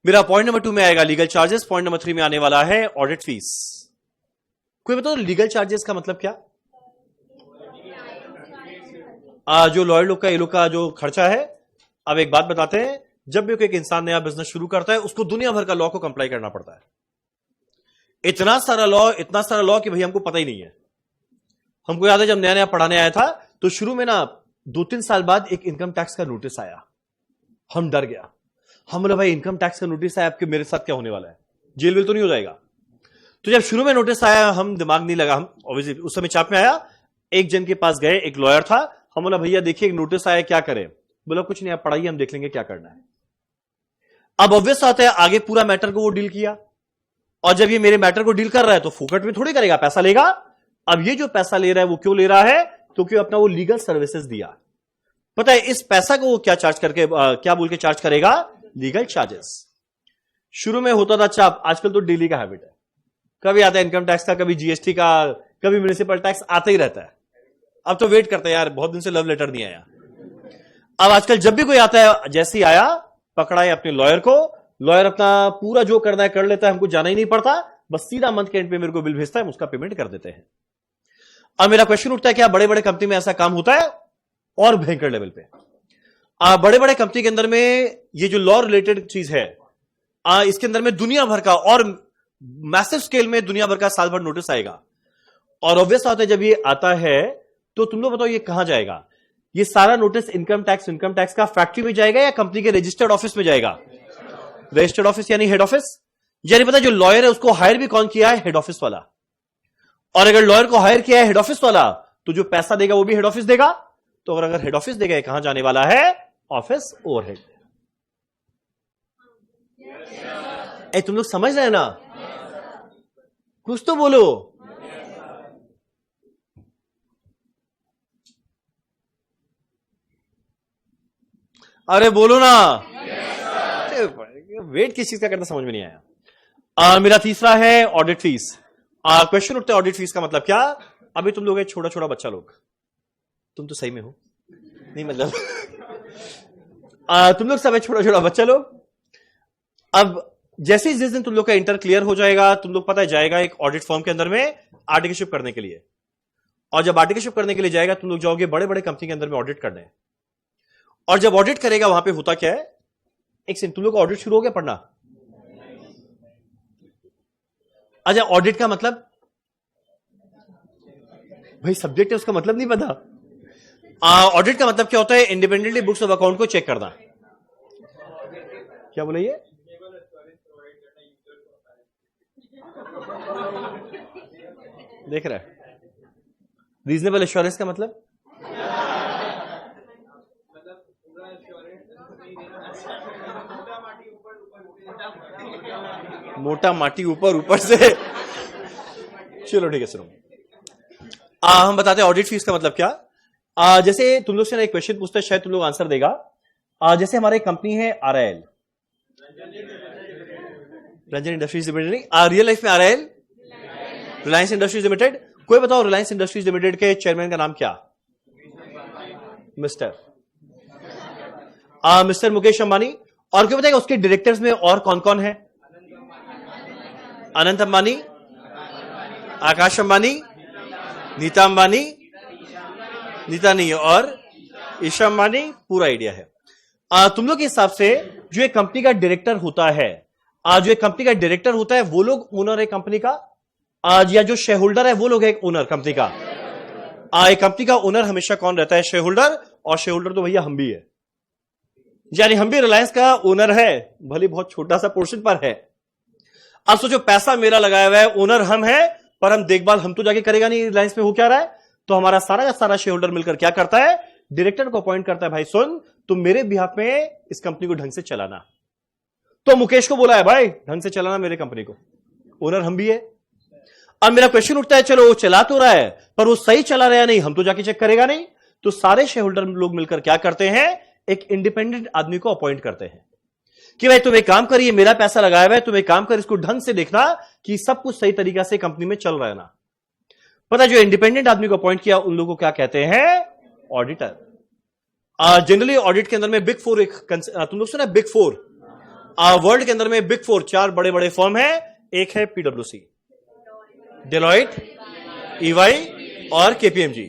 मेरा पॉइंट नंबर 2 में आएगा लीगल चार्जेस, पॉइंट नंबर 3 में आने वाला है ऑडिट फीस। कोई बताओ लीगल चार्जेस का मतलब क्या? जो लॉयर लोग का, ये लोग का जो खर्चा है। अब एक बात बताते हैं, जब भी कोई एक इंसान नया बिजनेस शुरू करता है, उसको दुनिया भर का लॉ को कंप्लाई करना पड़ता है। इतना सारा लॉ कि भाई हमको पता ही नहीं है। हमको याद है जब नया नया पढ़ाने आया था, तो शुरू में ना 2-3 साल बाद एक इनकम टैक्स का नोटिस आया, हम डर गया। हम बोले भाई इनकम टैक्स का नोटिस आया, आपके मेरे साथ क्या होने वाला है? जेल वेल तो नहीं हो जाएगा? तो जब शुरू में नोटिस आया, हम दिमाग नहीं लगा, हम ऑब्वियसली उस समय चाप में आया, एक जन के पास गए, एक लॉयर था। हम बोला भैया देखिए एक नोटिस आया, क्या करें? बोला कुछ नहीं, आप पढ़ाइए, हम देख लेंगे क्या करना है। अब ऑब्वियस बात है आगे पूरा मैटर को वो डील किया, और जब ये मेरे मैटर को डील कर रहा है तो फुकट में थोड़ी करेगा, पैसा लेगा। अब ये जो पैसा ले रहा है वो क्यों ले रहा है? क्योंकि अपना वो लीगल सर्विसेज दिया। पता है इस पैसा को वो क्या चार्ज करके क्या बोल के चार्ज करेगा? Legal charges. शुरू में होता था, अच्छा आजकल तो डेली का हैबिट है, कभी आता है इनकम टैक्स का, कभी जीएसटी का, कभी म्युनिसिपल टैक्स आता ही रहता है। अब तो वेट करते हैं यार, बहुत दिन से लव लेटर नहीं आया। अब आजकल जब भी कोई आता है, जैसे ही आया पकड़ाए अपने लॉयर को, लॉयर अपना पूरा जो करना है कर लेता है, हमको जाना ही नहीं पड़ता, बस सीधा मंथ के एंड पे मेरे को बिल भेजता है, हम उसका पेमेंट कर देते हैं। अब मेरा क्वेश्चन उठता है क्या बड़े बड़े कंपनी में ऐसा काम होता है? और भयंकर लेवल पे बड़े बड़े कंपनी के अंदर में ये जो लॉ रिलेटेड चीज है, इसके अंदर में दुनिया भर का और मैसिव स्केल में दुनिया भर का साल भर नोटिस आएगा। और ऑब्वियस बात है जब ये आता है तो तुम लोग बताओ ये कहां जाएगा? ये सारा नोटिस इनकम टैक्स का फैक्ट्री में जाएगा या कंपनी के रजिस्टर्ड ऑफिस में जाएगा? रजिस्टर्ड ऑफिस यानी हेड ऑफिस। यानी पता जो लॉयर है उसको हायर भी कौन किया है? हेड ऑफिस वाला। और अगर लॉयर को हायर किया है हेड ऑफिस वाला, तो जो पैसा देगा वो भी हेड ऑफिस देगा। तो अगर हेड ऑफिस देगा, कहां जाने वाला है? Office overhead. तुम लोग समझ रहे हैं ना? कुछ तो बोलो। अरे बोलो ना। वेट किस चीज का करना समझ में नहीं आया। मेरा तीसरा है ऑडिट फीस। क्वेश्चन उठता है ऑडिट फीस का मतलब क्या? अभी तुम लोग छोटा छोटा बच्चा लोग, तुम तो सही में हो नहीं मतलब तुम लोग सब छोटा छोटा बच्चा लोग। अब जैसे ही जिस दिन तुम लोग का इंटर क्लियर हो जाएगा, तुम लोग पता है जाएगा एक ऑडिट फर्म के अंदर में आर्टिकलशिप करने के लिए। और जब आर्टिकलशिप करने के लिए जाएगा तुम लोग जाओगे बड़े बड़े कंपनी के अंदर में ऑडिट करने। और जब ऑडिट करेगा वहां पे होता क्या है? एक सेकंड, तुम लोग ऑडिट शुरू हो गया पढ़ना? अच्छा ऑडिट का मतलब भाई सब्जेक्ट है उसका मतलब नहीं पता। ऑडिट का मतलब क्या होता है? इंडिपेंडेंटली बुक्स ऑफ अकाउंट को चेक करना। क्या बोले ये? देख रहा है रीजनेबल एश्योरेंस का मतलब? मोटा माटी ऊपर ऊपर से। चलो ठीक है सुनो। हम बताते हैं ऑडिट फीस का मतलब क्या। जैसे तुम लोग से ना एक क्वेश्चन पूछते हैं, शायद तुम लोग आंसर देगा। जैसे हमारी कंपनी है RIL, Ranjan industries limited. Real life में RIL रिलायंस इंडस्ट्रीज लिमिटेड। कोई बताओ रिलायंस इंडस्ट्रीज लिमिटेड के चेयरमैन का नाम क्या? मिस्टर मुकेश अंबानी। और क्यों बताएगा उसके डायरेक्टर्स में और कौन कौन है? अनंत अंबानी, आकाश अंबानी, नीता अंबानी, नीता नहीं है, और ईशा अंबानी। पूरा आइडिया है। तुम लोग के हिसाब से जो एक कंपनी का डायरेक्टर होता है, जो एक कंपनी का डायरेक्टर होता है वो लोग ओनर है कंपनी का, या जो शेयर होल्डर है वो लोग है ओनर कंपनी का? एक कंपनी का ओनर हमेशा कौन रहता है? Share holder. और शेयर होल्डर तो भैया हम भी है, यानी हम भी रिलायंस का ओनर है, भले बहुत छोटा सा पोर्शन पर है। अब सोचो पैसा मेरा लगाया हुआ है, ओनर हम है, पर हम देखभाल हम तो जाके करेगा नहीं रिलायंस में हो क्या रहा है। तो हमारा सारा का सारा शेयर होल्डर मिलकर क्या करता है? डायरेक्टर को अपॉइंट करता है, भाई सुन तुम मेरे बिहाफ में इस कंपनी को ढंग से चलाना। तो मुकेश को बोला है भाई ढंग से चलाना मेरे कंपनी को, ओनर हम भी है। अब मेरा क्वेश्चन उठता है चलो वो चला तो रहा है पर वो सही चला रहा है नहीं, हम तो जाके चेक करेगा नहीं। तो सारे शेयर होल्डर लोग मिलकर क्या करते हैं? एक इंडिपेंडेंट आदमी को अपॉइंट करते हैं कि भाई तुम एक काम करिए, मेरा पैसा लगाया हुआ है, तुम एक काम कर इसको ढंग से देखना कि सब कुछ सही तरीका से कंपनी में चल रहा है ना। पता जो इंडिपेंडेंट आदमी को अपॉइंट किया उन लोगों को क्या कहते हैं? ऑडिटर। जनरली ऑडिट के अंदर में बिग फोर, तुम लोग सुना बिग फोर? वर्ल्ड के अंदर में बिग फोर 4 बड़े बड़े फर्म है। एक है PwC, डेलॉइट, EY और KPMG।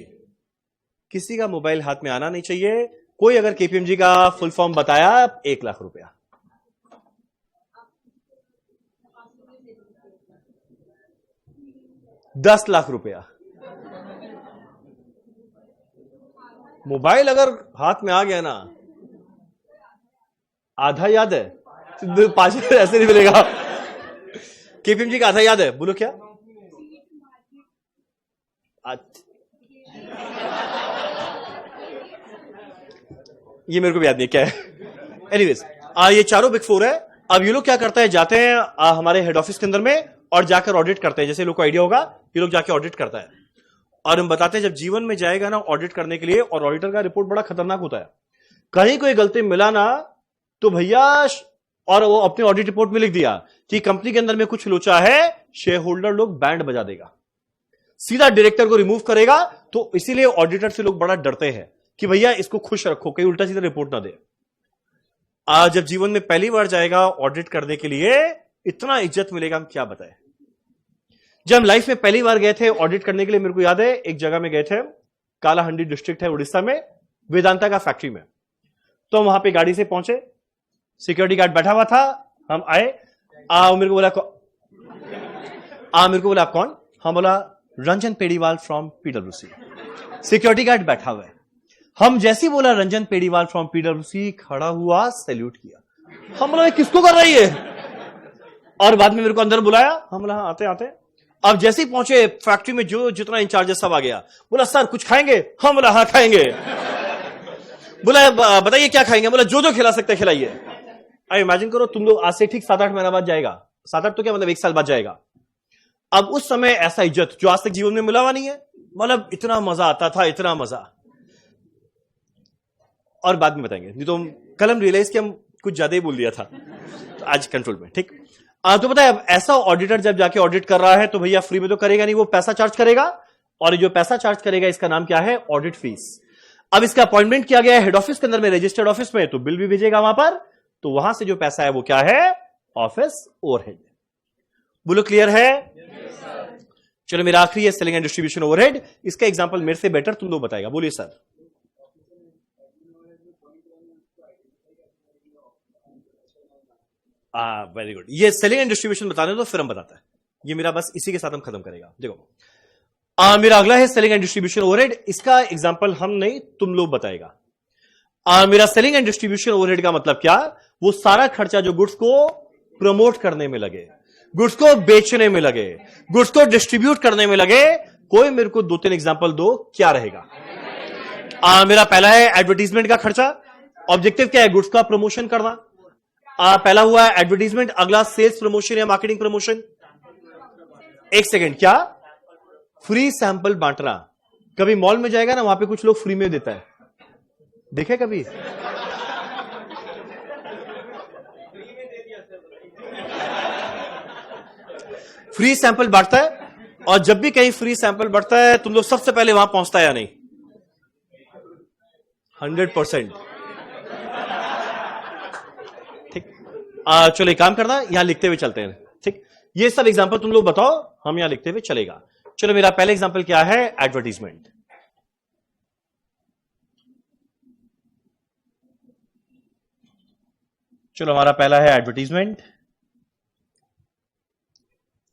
किसी का मोबाइल हाथ में आना नहीं चाहिए। कोई अगर KPMG का फुल फॉर्म बताया 1 लाख रुपया, $10 लाख रुपया। मोबाइल अगर हाथ में आ गया ना, आधा याद है, 5 ऐसे नहीं मिलेगा। KPMG का आधा याद है, बोलो क्या? ये मेरे को भी याद नहीं क्या है। एनीवेज, ये चारों बिग फोर है। अब ये लोग क्या करते हैं, जाते हैं हमारे हेड ऑफिस के अंदर में और जाकर ऑडिट करते हैं। जैसे लोग को आइडिया होगा, ये लोग जाके ऑडिट करता है और हम बताते हैं जब जीवन में जाएगा ना ऑडिट करने के लिए, और ऑडिटर का रिपोर्ट बड़ा खतरनाक होता है। कहीं कोई गलती मिला ना तो भैया, और वो अपने ऑडिट रिपोर्ट में लिख दिया कि कंपनी के अंदर में कुछ लोचा है, शेयर होल्डर लोग बैंड बजा देगा, सीधा डायरेक्टर को रिमूव करेगा। तो इसीलिए ऑडिटर से लोग बड़ा डरते हैं कि भैया इसको खुश रखो, कहीं उल्टा सीधा रिपोर्ट ना दे। आज जब जीवन में पहली बार जाएगा ऑडिट करने के लिए, इतना इज्जत मिलेगा, हम क्या बताएं। जब हम लाइफ में पहली बार गए थे ऑडिट करने के लिए, मेरे को याद है एक जगह में गए थे, कालाहंडी डिस्ट्रिक्ट है उड़ीसा में, वेदांता का फैक्ट्री में। तो वहां पे गाड़ी से पहुंचे, सिक्योरिटी गार्ड बैठा हुआ था, हम आए, मेरे को बोला आप कौन? हम बोला रंजन पेड़ीवाल फ्रॉम पीडब्ल्यूसी। सिक्योरिटी गार्ड बैठा हुआ है। हम जैसी बोला रंजन पेड़ीवाल फ्रॉम पीडब्ल्यूसी, खड़ा हुआ, सैल्यूट किया। हम बोला किसको कर रही है? और बाद में मेरे को अंदर बुलाया, हम बोला आते आते। अब जैसे ही पहुंचे फैक्ट्री में, जो जितना इंचार्ज सब आ गया, बोला सर कुछ खाएंगे? हम बोला हाँ खाएंगे। बोला बताइए क्या खाएंगे? बोला जो जो खिला सकते खिलाइए। अब इमेजिन करो तुम लोग, आज से ठीक 7-8 महीना बाद जाएगा, 7-8 तो क्या मतलब 1 साल बाद जाएगा। अब उस समय ऐसा इज्जत जो आज तक जीवन में मिला हुआ नहीं है, मतलब इतना मजा आता था, इतना मजा। और बाद में बताएंगे, नहीं तो कल हम रियलाइज कि हम कुछ ज्यादा ही बोल दिया था, तो आज कंट्रोल में। ठीक, तो पता है अब ऐसा ऑडिटर जब जाके ऑडिट कर रहा है तो भैया फ्री में तो करेगा नहीं, वो पैसा चार्ज करेगा। और जो पैसा चार्ज करेगा इसका नाम क्या है? Audit fees. अब इसका अपॉइंटमेंट किया गया है हेड ऑफिस के अंदर में, रजिस्टर्ड ऑफिस में, तो बिल भी भेजेगा वहां पर। तो वहां से जो पैसा है वो क्या है? Office overhead. बोलो क्लियर है? चलो मेरा आखिरी है सेलिंग एंड डिस्ट्रीब्यूशन ओवरहेड। इसका एग्जांपल मेरे से बेटर तुम लोग बताएगा। बोलिए सर। Very good. ये सेलिंग एंड डिस्ट्रीब्यूशन बताने दो, फिर हम बताते हैं। ये मेरा बस इसी के साथ हम खत्म करेगा। देखो, मेरा अगला है सेलिंग एंड डिस्ट्रीब्यूशन ओवरहेड। इसका एग्जांपल हम नहीं, तुम लोग बताएगा। मेरा सेलिंग एंड डिस्ट्रीब्यूशन ओवरहेड का मतलब क्या? वो सारा खर्चा जो गुड्स को प्रमोट करने में लगे, गुड्स को बेचने में लगे, गुड्स को डिस्ट्रीब्यूट करने में लगे। कोई मेरे को 2-3 एग्जांपल दो, क्या रहेगा? मेरा पहला है एडवर्टीजमेंट का खर्चा। ऑब्जेक्टिव क्या है? गुड्स का प्रमोशन करना। पहला हुआ है एडवर्टीजमेंट, अगला सेल्स प्रमोशन या मार्केटिंग प्रमोशन। एक सेकेंड, क्या? फ्री सैंपल बांटना। कभी मॉल में जाएगा ना, वहां पे कुछ लोग फ्री में देता है, देखे कभी? फ्री सैंपल बांटता है। और जब भी कहीं फ्री सैंपल बढ़ता है, तुम लोग सबसे पहले वहां पहुंचता है या नहीं? 100%। ठीक, चलो एक काम करना, यहां लिखते हुए चलते हैं। ठीक, ये सब एग्जांपल तुम लोग बताओ, हम यहां लिखते हुए चलेगा। चलो मेरा पहला एग्जांपल क्या है? एडवर्टीजमेंट। चलो हमारा पहला है एडवर्टीजमेंट।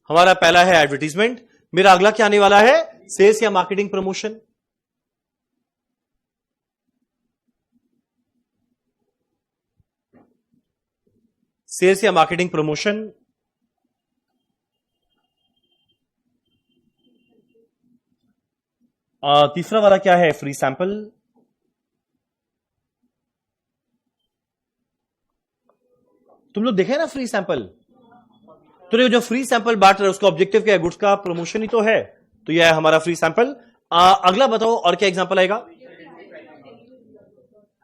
हमारा पहला है एडवर्टीजमेंट। मेरा अगला क्या आने वाला है? सेल्स या मार्केटिंग प्रमोशन। सेल्स या मार्केटिंग प्रमोशन। तीसरा वाला क्या है? Free sample. तुम लोग देखे ना फ्री सैंपल? तो जो फ्री सैंपल बांट रहे हैं उसका ऑब्जेक्टिव क्या है? गुड्स का प्रमोशन ही तो है। तो यह है हमारा फ्री सैंपल। अगला बताओ और क्या एग्जांपल आएगा?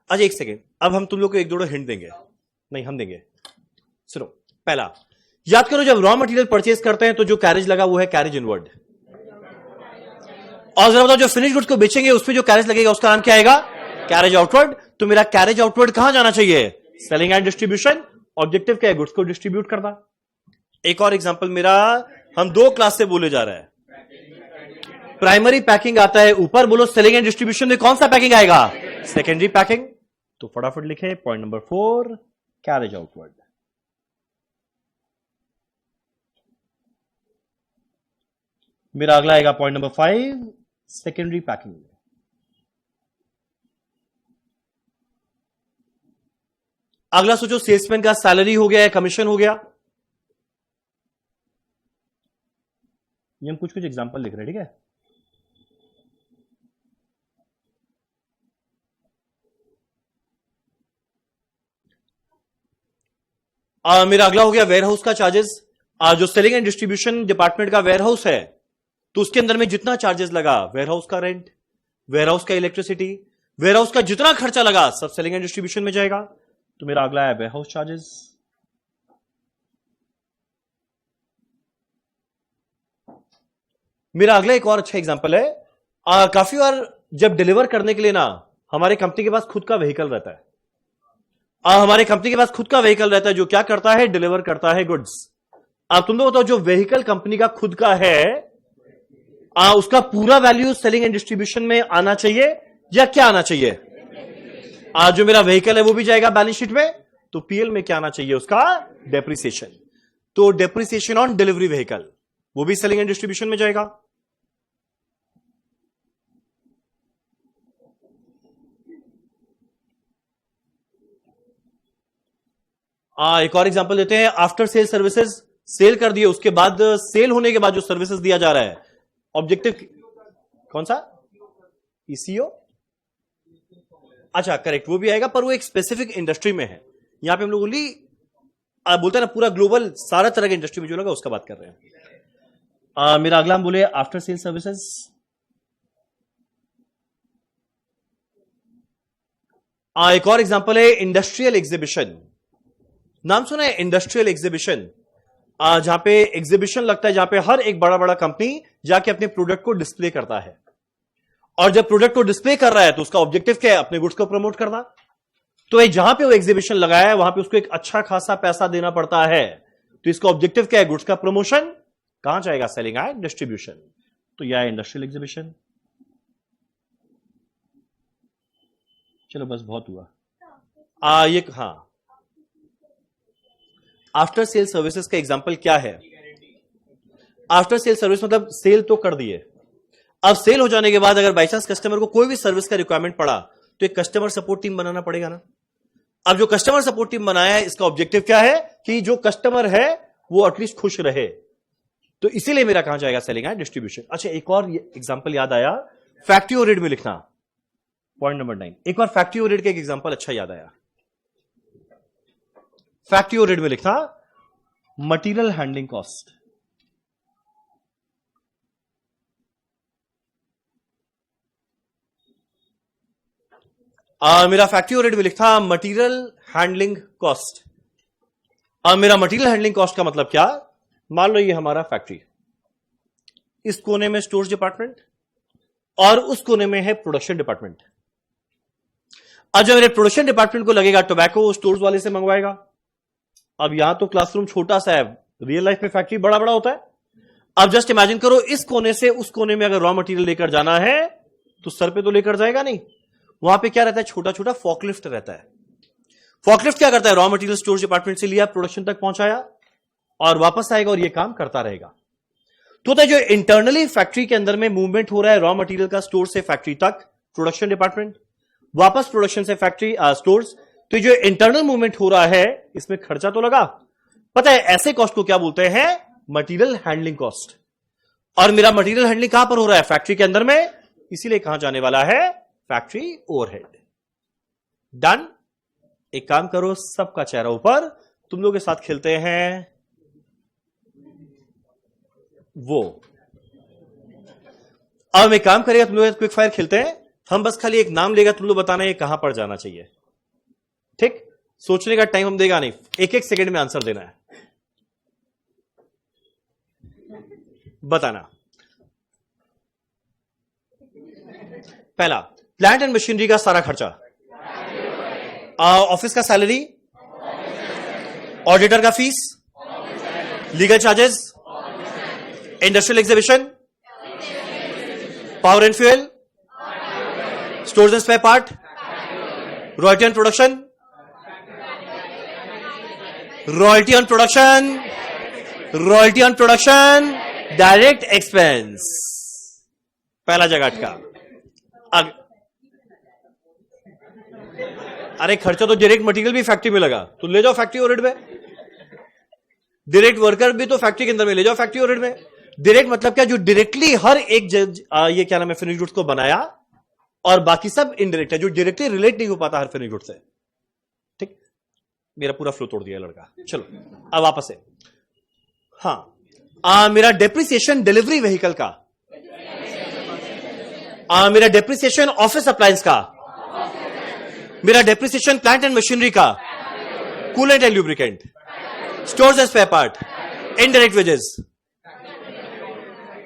अच्छा एक सेकेंड, अब हम तुम लोग को एक दो हिंट देंगे। नहीं हम देंगे, सुनो। पहला याद करो, जब रॉ मटेरियल परचेज करते हैं तो जो कैरेज लगा वो है कैरेज इनवर्ड। और जरा बताओ, जो फिनिश गुड्स को बेचेंगे उस पर जो कैरेज लगेगा उसका नाम क्या आएगा? Carriage outward. तो मेरा कैरेज आउटवर्ड कहां जाना चाहिए? Selling and distribution. ऑब्जेक्टिव क्या है? गुड्स को डिस्ट्रीब्यूट करना। एक और एग्जांपल मेरा, हम 2 क्लास से बोले जा रहे हैं। प्राइमरी पैकिंग आता है ऊपर, बोलो सेलिंग एंड डिस्ट्रीब्यूशन में कौन सा पैकिंग आएगा? Secondary packing. तो फटाफट लिखे पॉइंट नंबर 4, कैरेज आउटवर्ड। मेरा अगला आएगा पॉइंट नंबर 5, सेकेंडरी पैकिंग। अगला सोचो, सेल्समैन का सैलरी हो गया है, कमीशन हो गया। ये हम कुछ कुछ एग्जांपल लिख रहे हैं, ठीक है? मेरा अगला हो गया वेयर हाउस का चार्जेस। जो सेलिंग एंड डिस्ट्रीब्यूशन डिपार्टमेंट का वेयर हाउस है तो उसके अंदर में जितना चार्जेस लगा, वेयर हाउस का रेंट, वेयर हाउस का इलेक्ट्रिसिटी, वेयर हाउस का जितना खर्चा लगा सब सेलिंग एंड डिस्ट्रीब्यूशन में जाएगा। तो मेरा अगला है वेयर हाउस चार्जेस। मेरा अगला एक और अच्छा एग्जांपल है, काफी बार जब डिलीवर करने के लिए ना हमारे कंपनी के पास खुद का व्हीकल रहता है, हमारे कंपनी के पास खुद का व्हीकल रहता है जो क्या करता है, डिलीवर करता है गुड्स। तुम लोग बताओ, जो व्हीकल कंपनी का खुद का है उसका पूरा वैल्यू सेलिंग एंड डिस्ट्रीब्यूशन में आना चाहिए या क्या आना चाहिए? जो मेरा व्हीकल है वो भी जाएगा बैलेंस शीट में, तो पीएल में क्या आना चाहिए उसका? डेप्रिसिएशन। तो डेप्रिसिएशन ऑन डिलीवरी व्हीकल वो भी सेलिंग एंड डिस्ट्रीब्यूशन में जाएगा। एक और एग्जांपल देते हैं, आफ्टर सेल सर्विसेज। सेल कर दिए, उसके बाद सेल होने के बाद जो सर्विसेज दिया जा रहा है, ऑब्जेक्टिव कौन सा? ईसीओ। अच्छा करेक्ट, वो भी आएगा, पर वो एक स्पेसिफिक इंडस्ट्री में है। यहां पे हम लोग ओनली बोलते हैं ना पूरा ग्लोबल सारा तरह के इंडस्ट्री में जो लगा उसका बात कर रहे हैं। मेरा अगला हम बोले आफ्टर सेल सर्विसेज। एक और एग्जांपल है इंडस्ट्रियल एग्जीबिशन। नाम सुना है इंडस्ट्रियल एग्जीबिशन? जहां पे एग्जीबिशन लगता है, जहां पे हर एक बड़ा बड़ा कंपनी जाके अपने प्रोडक्ट को डिस्प्ले करता है, और जब प्रोडक्ट को डिस्प्ले कर रहा है तो उसका ऑब्जेक्टिव क्या है? अपने गुड्स को प्रमोट करना। तो जहां पे वो एग्जीबिशन लगाया है वहां पे उसको एक अच्छा खासा पैसा देना पड़ता है, तो इसका ऑब्जेक्टिव क्या है? गुड्स का प्रमोशन। कहां जाएगा? Selling and distribution. तो यह है इंडस्ट्रियल एग्जीबिशन। चलो बस बहुत हुआ। ये हाँ, आफ्टर सेल सर्विसेज का एग्जांपल क्या है? आफ्टर सेल सर्विस मतलब सेल तो कर दिए, अब सेल हो जाने के बाद अगर बाई चांस कस्टमर को कोई भी सर्विस का रिक्वायरमेंट पड़ा तो एक कस्टमर सपोर्ट टीम बनाना पड़ेगा ना। अब जो कस्टमर सपोर्ट टीम बनाया है इसका ऑब्जेक्टिव क्या है? कि जो कस्टमर है वो एटलीस्ट खुश रहे, तो इसीलिए मेरा कहां जाएगा? Selling and distribution. अच्छा एक और एग्जांपल याद आया, फैक्ट्री ओवरहेड में लिखना, पॉइंट नंबर 9। एक और फैक्ट्री ओवरहेड का एक एग्जांपल अच्छा याद आया, फैक्ट्री ओवरहेड में लिखना मटेरियल हैंडलिंग कॉस्ट। मेरा फैक्ट्री ओवरहेड में लिखा मटेरियल हैंडलिंग कॉस्ट। मेरा मटेरियल हैंडलिंग कॉस्ट का मतलब क्या? मान लो ये हमारा फैक्ट्री, इस कोने में स्टोर्स डिपार्टमेंट और उस कोने में है प्रोडक्शन डिपार्टमेंट। अब जब मेरे प्रोडक्शन डिपार्टमेंट को लगेगा टोबैको स्टोर्स वाले से मंगवाएगा। अब यहां तो क्लासरूम छोटा सा है, रियल लाइफ में फैक्ट्री बड़ा बड़ा होता है। अब जस्ट इमेजिन करो, इस कोने से उस कोने में अगर रॉ मटेरियल लेकर जाना है तो सर पे तो लेकर जाएगा नहीं, वहां पे क्या रहता है? छोटा छोटा फॉकलिफ्ट रहता है। फॉकलिफ्ट क्या करता है? रॉ मटेरियल स्टोर डिपार्टमेंट से लिया, प्रोडक्शन तक पहुंचाया और वापस आएगा और ये काम करता रहेगा। तो जो इंटरनली फैक्ट्री के अंदर में मूवमेंट हो रहा है रॉ मटेरियल का स्टोर से फैक्ट्री तक, प्रोडक्शन डिपार्टमेंट, वापस प्रोडक्शन से फैक्ट्री स्टोर्स, तो जो इंटरनल मूवमेंट हो रहा है इसमें खर्चा तो लगा। पता है ऐसे कॉस्ट को क्या बोलते हैं? Material handling cost. और मेरा मटेरियल हैंडलिंग कहां पर हो रहा है? फैक्ट्री के अंदर में, इसीलिए कहां जाने वाला है? Factory overhead. डन। एक काम करो, सबका चेहरा ऊपर, तुम लोग के साथ खेलते हैं वो। अब हम एक काम करेगा, तुम लोग क्विक फायर खेलते हैं, हम बस खाली एक नाम लेगा, तुम लोग बताना ये कहां पर जाना चाहिए। ठीक, सोचने का टाइम हम देगा नहीं, एक एक सेकंड में आंसर देना है। बताना। पहला, प्लांट एंड मशीनरी का सारा खर्चा, ऑफिस का सैलरी, ऑडिटर का fees, legal charges, industrial exhibition, power and fuel, stores and spare part, royalty on production, royalty on production, royalty on production, direct expense. पहला जगह अटका। अरे खर्चा तो डायरेक्ट मटेरियल भी फैक्ट्री में लगा, तो ले जाओ फैक्ट्री ओवरहेड में। डायरेक्ट वर्कर भी तो फैक्ट्री के अंदर में ले जाओ फैक्ट्री ओवरहेड में। डायरेक्ट मतलब क्या? जो डायरेक्टली हर एक ये क्या नाम है फिनिश गुड्स को बनाया, और बाकी सब इनडायरेक्ट है जो डायरेक्टली रिलेट नहीं हो पाता हर फिनिश गुड से। ठीक, मेरा पूरा फ्लो तोड़ दिया लड़का। चलो अब वापस से। हाँ, मेरा डेप्रिसिएशन डिलीवरी व्हीकल का, मेरा डेप्रिसिएशन ऑफिस अप्लायंस का, मेरा डेप्रिसिएशन प्लांट एंड मशीनरी का, coolant and lubricant, stores and spare part, indirect wages,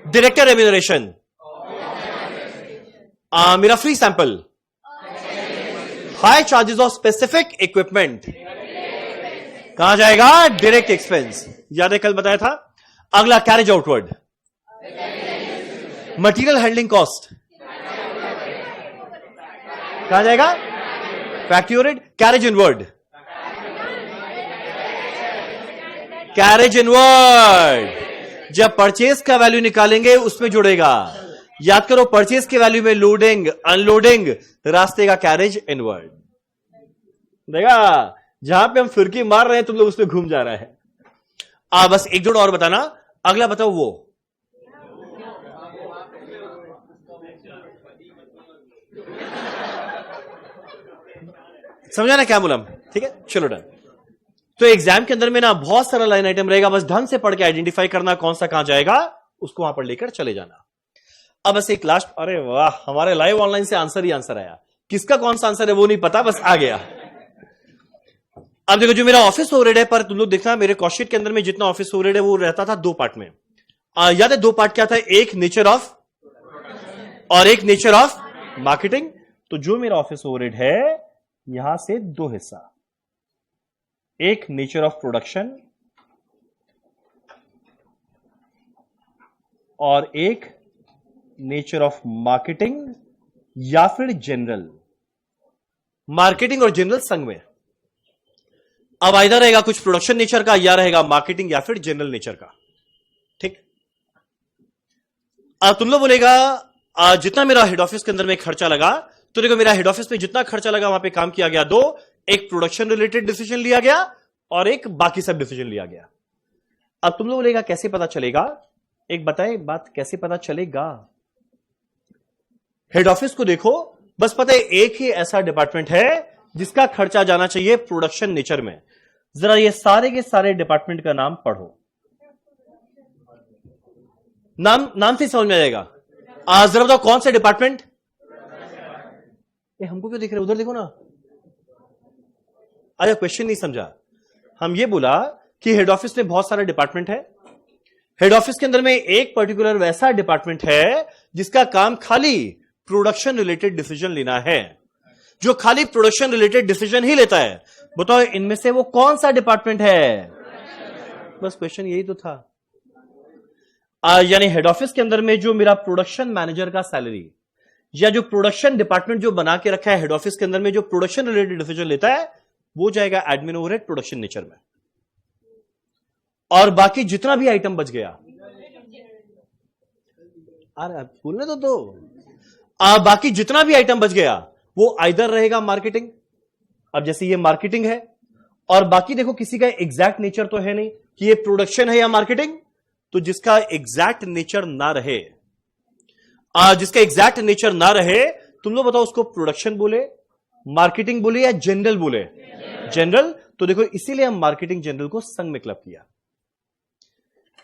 director remuneration, मेरा free sample, high charges of specific equipment, कहां जाएगा? Direct expense. याद है कल बताया था। अगला carriage outward, material handling cost, कहां जाएगा? Factory overhead. Carriage inward, carriage inward जब परचेज का वैल्यू निकालेंगे उसमें जुड़ेगा। याद करो, परचेज के वैल्यू में लोडिंग अनलोडिंग, रास्ते का कैरेज इनवर्ड। देखा, जहां पे हम फिरकी मार रहे हैं तुम लोग उसमें घूम जा रहे हैं। बस एक जोड़ और बताना। अगला बताओ वो समझा ना क्या मुलम? ठीक है, चलो डन। तो एग्जाम के अंदर में ना बहुत सारा लाइन आइटम रहेगा, बस ढंग से पढ़ के आइडेंटिफाई करना कौन सा कहां जाएगा, उसको वहां पर लेकर चले जाना। अब बस एक लास्ट, अरे वाह, हमारे लाइव ऑनलाइन से आंसर ही आंसर आया। किसका कौन सा आंसर है वो नहीं पता, बस आ गया। अब देखो, जो मेरा ऑफिस ओवरहेड है, पर तुम लोग देखना मेरे कॉस्ट के अंदर में जितना ऑफिस ओवरहेड है वो रहता था दो पार्ट में। याद है दो पार्ट क्या था? एक नेचर ऑफ और एक नेचर ऑफ मार्केटिंग। तो जो मेरा ऑफिस ओवरहेड है यहां से दो हिस्सा, एक नेचर ऑफ प्रोडक्शन और एक नेचर ऑफ मार्केटिंग या फिर जनरल। मार्केटिंग और जनरल संग में। अब आइदर रहेगा कुछ प्रोडक्शन नेचर का या रहेगा मार्केटिंग या फिर जनरल नेचर का। ठीक। अब तुम लोग बोलेगा जितना मेरा हेड ऑफिस के अंदर में खर्चा लगा, तो देखो मेरा हेड ऑफिस में जितना खर्चा लगा वहां पे काम किया गया दो, एक प्रोडक्शन रिलेटेड डिसीजन लिया गया और एक बाकी सब डिसीजन लिया गया। अब तुम लोग बोलेगा कैसे पता चलेगा? एक बताए बात, कैसे पता चलेगा? हेड ऑफिस को देखो, बस पता है एक ही ऐसा डिपार्टमेंट है जिसका खर्चा जाना चाहिए प्रोडक्शन नेचर में। जरा ये सारे के सारे डिपार्टमेंट का नाम पढ़ो, नाम से समझ में आ जाएगा। जरा बताओ कौन से डिपार्टमेंट? हमको क्यों दिख रहे? उधर देखो ना। अरे क्वेश्चन नहीं समझा। हम ये बोला कि हेड ऑफिस में बहुत सारा डिपार्टमेंट है। हेड ऑफिस के अंदर में एक पर्टिकुलर वैसा डिपार्टमेंट है जिसका काम खाली प्रोडक्शन रिलेटेड डिसीजन लेना है, जो खाली प्रोडक्शन रिलेटेड डिसीजन ही लेता है। बताओ इनमें से वो कौन सा डिपार्टमेंट है? बस क्वेश्चन यही तो था। यानी हेड ऑफिस के अंदर में जो मेरा प्रोडक्शन मैनेजर का सैलरी या जो प्रोडक्शन डिपार्टमेंट जो बना के रखा है हेड ऑफिस के अंदर में, जो प्रोडक्शन रिलेटेड डिसीजन लेता है, वो जाएगा एडमिन ओवरहेड प्रोडक्शन नेचर में। और बाकी जितना भी आइटम बच गया, अरे बोलने तो बाकी जितना भी आइटम बच गया वो आइदर रहेगा मार्केटिंग। अब जैसे ये मार्केटिंग है और बाकी देखो किसी का एग्जैक्ट नेचर तो है नहीं कि ये प्रोडक्शन है या मार्केटिंग, तो जिसका एग्जैक्ट नेचर ना रहे, जिसका एग्जैक्ट नेचर ना रहे, तुम लोग बताओ उसको प्रोडक्शन बोले, मार्केटिंग बोले या जनरल बोले? जनरल। तो देखो इसीलिए हम मार्केटिंग जनरल को संग में क्लब किया।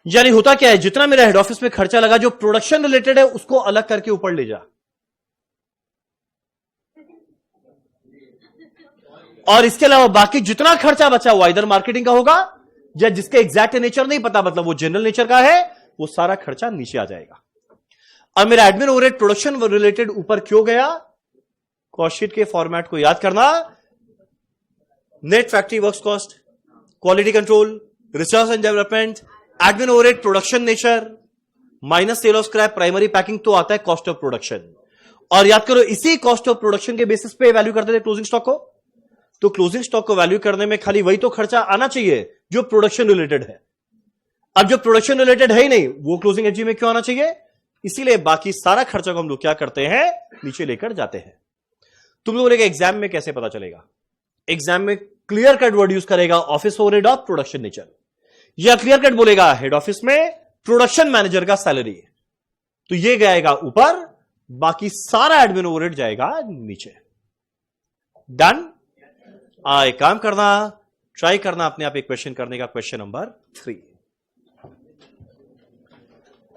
यानी होता क्या है, जितना मेरा हेड ऑफिस में खर्चा लगा जो प्रोडक्शन रिलेटेड है उसको अलग करके ऊपर ले जा, और इसके अलावा बाकी जितना खर्चा बचा हुआ इधर मार्केटिंग का होगा, या जिसके एग्जैक्ट नेचर नहीं पता, मतलब वो जनरल नेचर का है, वो सारा खर्चा नीचे आ जाएगा। अब मेरा एडमिन ओवरहेड प्रोडक्शन रिलेटेड ऊपर क्यों गया? कॉस्ट शीट के फॉर्मेट को याद करना। Net factory works cost, quality control, research and development, admin overhead production nature minus cell of scrap, primary packing, तो आता है कॉस्ट ऑफ प्रोडक्शन। और याद करो इसी कॉस्ट ऑफ प्रोडक्शन के बेसिस पे वैल्यू करते थे क्लोजिंग स्टॉक को। तो क्लोजिंग स्टॉक को वैल्यू करने में खाली वही तो खर्चा आना चाहिए जो प्रोडक्शन रिलेटेड है। अब जो प्रोडक्शन रिलेटेड है ही नहीं, वो क्लोजिंग एफजी में क्यों आना चाहिए? इसीलिए बाकी सारा खर्चा को हम लोग क्या करते हैं, नीचे लेकर जाते हैं। तुम लोगों ने एग्जाम में कैसे पता चलेगा? एग्जाम में क्लियर कट वर्ड यूज करेगा office overhead of production nature, या क्लियर कट बोलेगा हेड ऑफिस में प्रोडक्शन मैनेजर का सैलरी, तो ये जाएगा ऊपर, बाकी सारा एडमिन ओवरहेड जाएगा नीचे। डन। एक काम करना, ट्राई करना अपने आप एक क्वेश्चन करने का। Question number 3।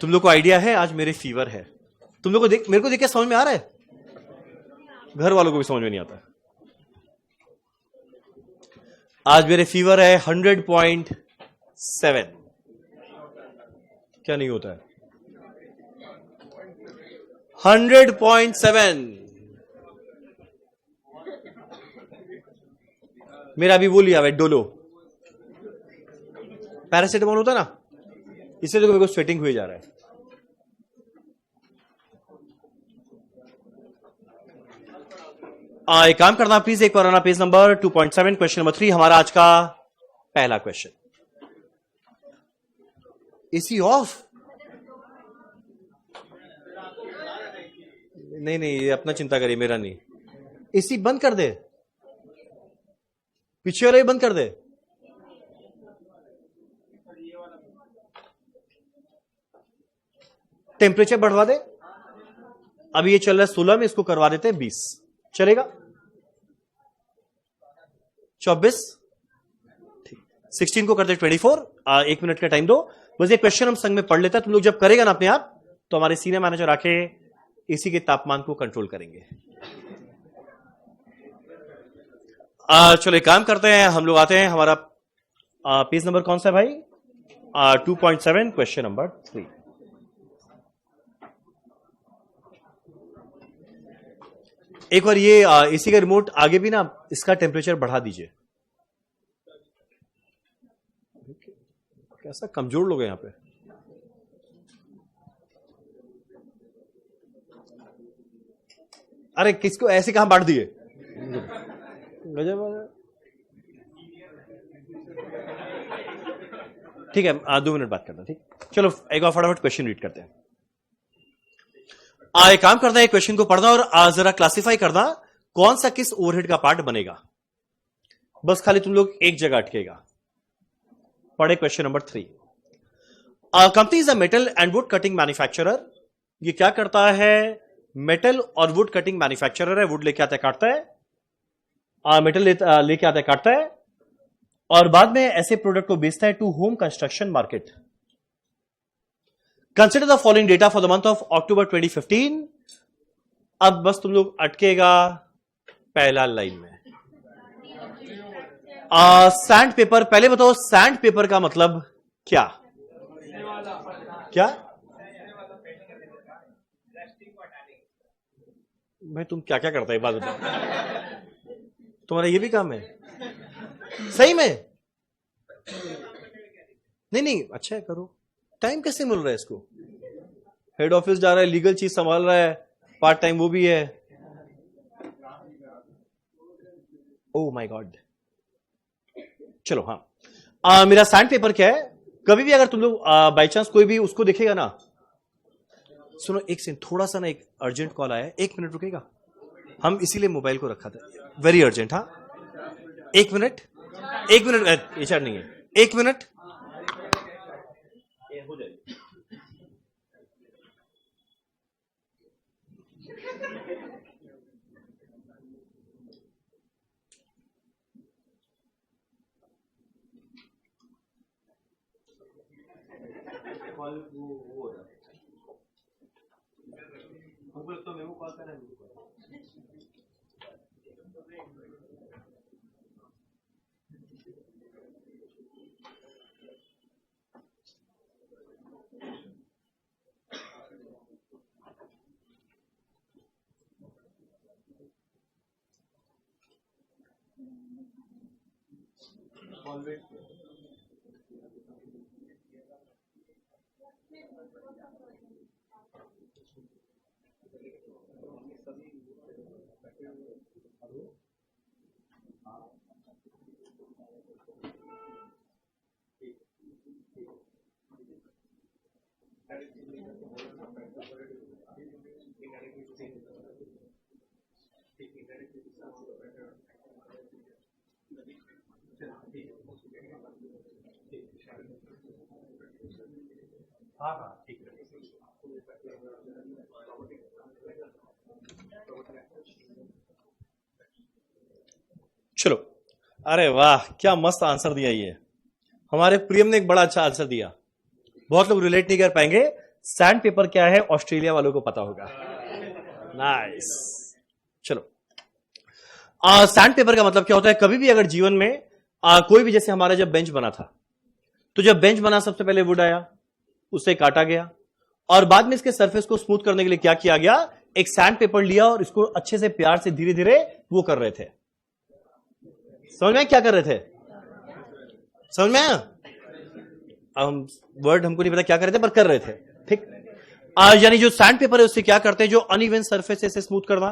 तुम लोग को आइडिया है आज मेरे फीवर है? तुम लोग को मेरे को देख के समझ में आ रहा है? घर वालों को भी समझ में नहीं आता। आज मेरे फीवर है 100.7। क्या नहीं होता है? 100.7। मेरा अभी वो लिया हुआ डोलो, पैरासिटामोल होता ना, इससे तो मेरे को स्वेटिंग हुए जा रहा है। एक काम करना प्लीज, एक बार आना पेज नंबर 2.7, क्वेश्चन नंबर 3, हमारा आज का पहला क्वेश्चन। AC of? नहीं नहीं, ये अपना चिंता करिए, मेरा नहीं। एसी बंद कर दे, पीछे वाला ही बंद कर दे। टेम्परेचर बढ़वा दे। अभी ये चल रहा है 16 में, इसको करवा देते हैं 20। चलेगा? 24, ठीक। 16 को करते 24। 1 मिनट का टाइम दो, बस ये क्वेश्चन हम संग में पढ़ लेते हैं। तुम लोग जब करेगा ना अपने आप, तो हमारे सीनियर मैनेजर आके एसी के तापमान को कंट्रोल करेंगे। चलो एक काम करते हैं, हम लोग आते हैं। हमारा पेज नंबर कौन सा है भाई? 2.7, क्वेश्चन नंबर 3। एक बार ये एसी का रिमोट आगे भी ना इसका टेम्परेचर बढ़ा दीजिए। कैसा कमजोर लोग हैं यहां पे। अरे किसको ऐसे कहां बांट दिए? गजब। ठीक है, 2 मिनट बात करना। ठीक, चलो एक बार फटाफट क्वेश्चन रीड करते हैं। एक काम करना है, क्वेश्चन को पढ़ना और जरा क्लासिफाई करना कौन सा किस ओवरहेड का पार्ट बनेगा। बस खाली तुम लोग एक जगह अटकेगा। पढ़े question number 3। Company is a metal and would cutting manufacturer. ये क्या करता है? मेटल और वुड कटिंग मैन्युफैक्चरर है। वुड लेके आता है, काटता है, मेटल लेके आता है, काटता है, और बाद में ऐसे प्रोडक्ट को बेचता है to home construction market. Consider the following data for the month of October 2015। अब बस तुम लोग अटकेगा पहला लाइन में। Sand paper. पहले बताओ सैंड पेपर का मतलब क्या? क्या भाई, तुम क्या क्या करता है बात बताओ। तुम्हारा ये भी काम है सही में? नहीं नहीं, अच्छा है, करो। टाइम कैसे मिल रहा है इसको? हेड ऑफिस जा रहा है, लीगल चीज संभाल रहा है, पार्ट टाइम वो भी है। Oh my God. चलो हाँ, मेरा सैंड पेपर क्या है? कभी भी अगर तुम लोग बाई चांस कोई भी उसको देखेगा ना, सुनो एक सेकंड, थोड़ा सा ना एक अर्जेंट कॉल आया है, 1 मिनट रुकेगा? हम इसीलिए मोबाइल को रखा था, वेरी अर्जेंट। हाँ 1 मिनट, 1 मिनट, एचआर नहीं है, 1 मिनट हो जाएगी। कॉल वो हो रहा है, हमको तो मेमो कॉल करना है। हाँ हाँ ठीक है। चलो अरे वाह, क्या मस्त आंसर दिया ये। हमारे प्रियम ने एक बड़ा अच्छा आंसर दिया। बहुत लोग रिलेट नहीं कर पाएंगे। सैंड पेपर क्या है ऑस्ट्रेलिया वालों को पता होगा। नाइस। चलो, सैंड पेपर का मतलब क्या होता है? कभी भी अगर जीवन में कोई भी, जैसे हमारा जब बेंच बना था, तो जब बेंच बना सबसे पहले वुड आया, उसे काटा गया और बाद में इसके सरफेस को स्मूथ करने के लिए क्या किया गया? एक सैंड पेपर लिया और इसको अच्छे से प्यार से धीरे धीरे वो कर रहे थे। समझ में क्या कर रहे थे? समझ में आया? वर्ड हमको नहीं पता क्या कर रहे थे, पर कर रहे थे। ठीक। यानी जो सैंड पेपर है उससे क्या करते हैं? जो अनइवन सरफेस है इसे स्मूथ करना।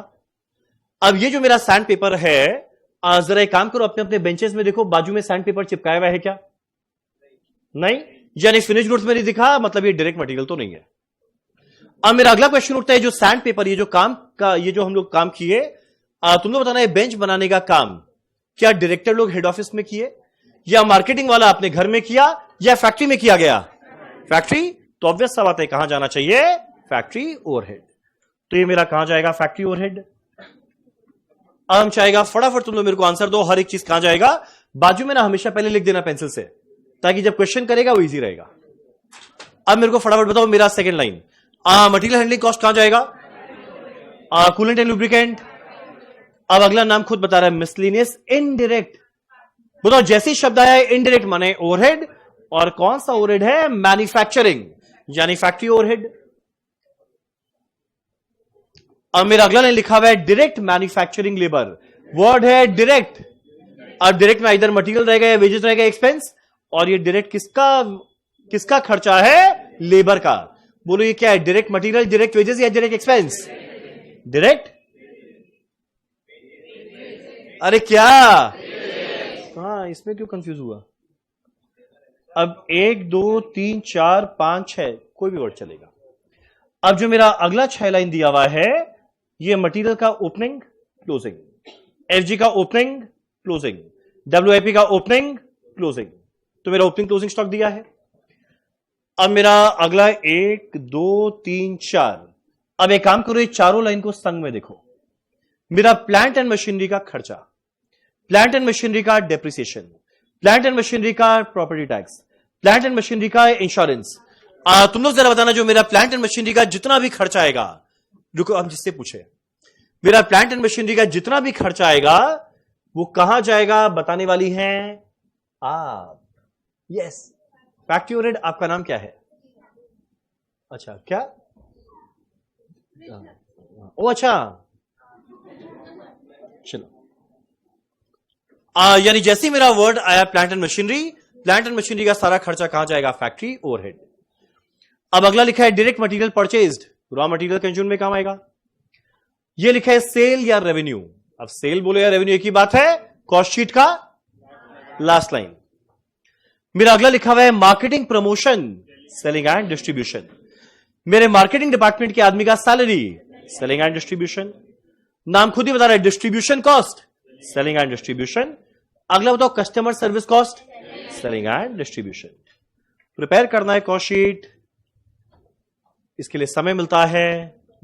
अब ये जो मेरा सैंड पेपर है, जरा एक काम करो, अपने अपने बेंचेस में देखो, बाजू में सैंड पेपर चिपकाया हुआ है क्या? नहीं। यानी फिनिश गुड्स में नहीं दिखा, मतलब ये डायरेक्ट मटेरियल तो नहीं है। अब मेरा अगला क्वेश्चन उठता है, जो सैंड पेपर, ये जो काम का, ये जो हम लोग काम किए, तुम लोग बताना है बेंच बनाने का काम क्या डायरेक्टर लोग हेड ऑफिस में किए, या मार्केटिंग वाला अपने घर में किया, या फैक्ट्री में किया गया? फैक्ट्री। तो ऑब्वियस सा बात है, कहां जाना चाहिए? Factory overhead. तो ये मेरा कहां जाएगा? Factory overhead. अब हम चाहेगा फटाफट तुम लोग मेरे को आंसर दो, हर एक चीज कहां जाएगा। बाजू में ना हमेशा पहले लिख देना पेंसिल से, ताकि जब क्वेश्चन करेगा वो इजी रहेगा। अब मेरे को फटाफट बताओ, मेरा second line, material handling cost कहां जाएगा? Coolant and lubricant. अब अगला नाम खुद बता रहा है, मिसलिनियस इनडायरेक्ट। बताओ, जैसी शब्द आया है इनडायरेक्ट माने ओवरहेड, और कौन सा ओवरहेड है? मैन्युफैक्चरिंग, यानी फैक्ट्री ओवरहेड। अब मेरा अगला लाइन लिखा हुआ है डायरेक्ट मैन्युफैक्चरिंग लेबर। वर्ड है डायरेक्ट। अब डायरेक्ट में इधर मटेरियल रहेगा या वेजेस रहेगा, एक्सपेंस। और ये डायरेक्ट किसका खर्चा है? लेबर का। बोलो ये क्या है? डायरेक्ट मटेरियल, डायरेक्ट वेजेस या डायरेक्ट एक्सपेंस? डायरेक्ट। अरे क्या? हाँ, इसमें क्यों कंफ्यूज हुआ? अब 1 2 3 4 5 6 कोई भी वर्ड चलेगा। अब जो मेरा अगला 6 लाइन दिया हुआ है, ये मटेरियल का ओपनिंग क्लोजिंग, एफजी का ओपनिंग क्लोजिंग, डब्ल्यूआईपी का ओपनिंग क्लोजिंग। तो मेरा ओपनिंग क्लोजिंग स्टॉक दिया है। अब मेरा अगला 1 2 3 4। अब एक काम करो, ये चारों लाइन को संग में देखो। मेरा प्लांट एंड मशीनरी का खर्चा, प्लांट एंड मशीनरी का डेप्रिसिएशन, प्लांट एंड मशीनरी का property tax, plant and machinery का इंश्योरेंस। तुम लोग जरा बताना, जो मेरा प्लांट एंड मशीनरी का जितना भी खर्चा आएगा, रुको हम जिससे पूछे, मेरा प्लांट एंड मशीनरी का जितना भी खर्चा आएगा वो कहां जाएगा? बताने वाली हैं आप। Yes, factory overhead. आपका नाम क्या है? अच्छा, क्या? ओ अच्छा, चलो। यानी जैसे ही मेरा वर्ड आया plant and machinery, plant and machinery का सारा खर्चा कहां जाएगा? Factory overhead. अब अगला लिखा है direct material purchased, raw material consume में काम आएगा। ये लिखा है सेल या रेवेन्यू। अब सेल बोले या रेवेन्यू एक ही बात है, कॉस्ट शीट का लास्ट लाइन। मेरा अगला लिखा हुआ है marketing promotion, selling and distribution. मेरे मार्केटिंग डिपार्टमेंट के आदमी का सैलरी, सेलिंग एंड डिस्ट्रीब्यूशन। नाम खुद ही बता रहा है, distribution cost, selling and distribution. अगला बताओ customer service cost, selling and distribution. Prepare करना है कॉस्ट शीट, इसके लिए समय मिलता है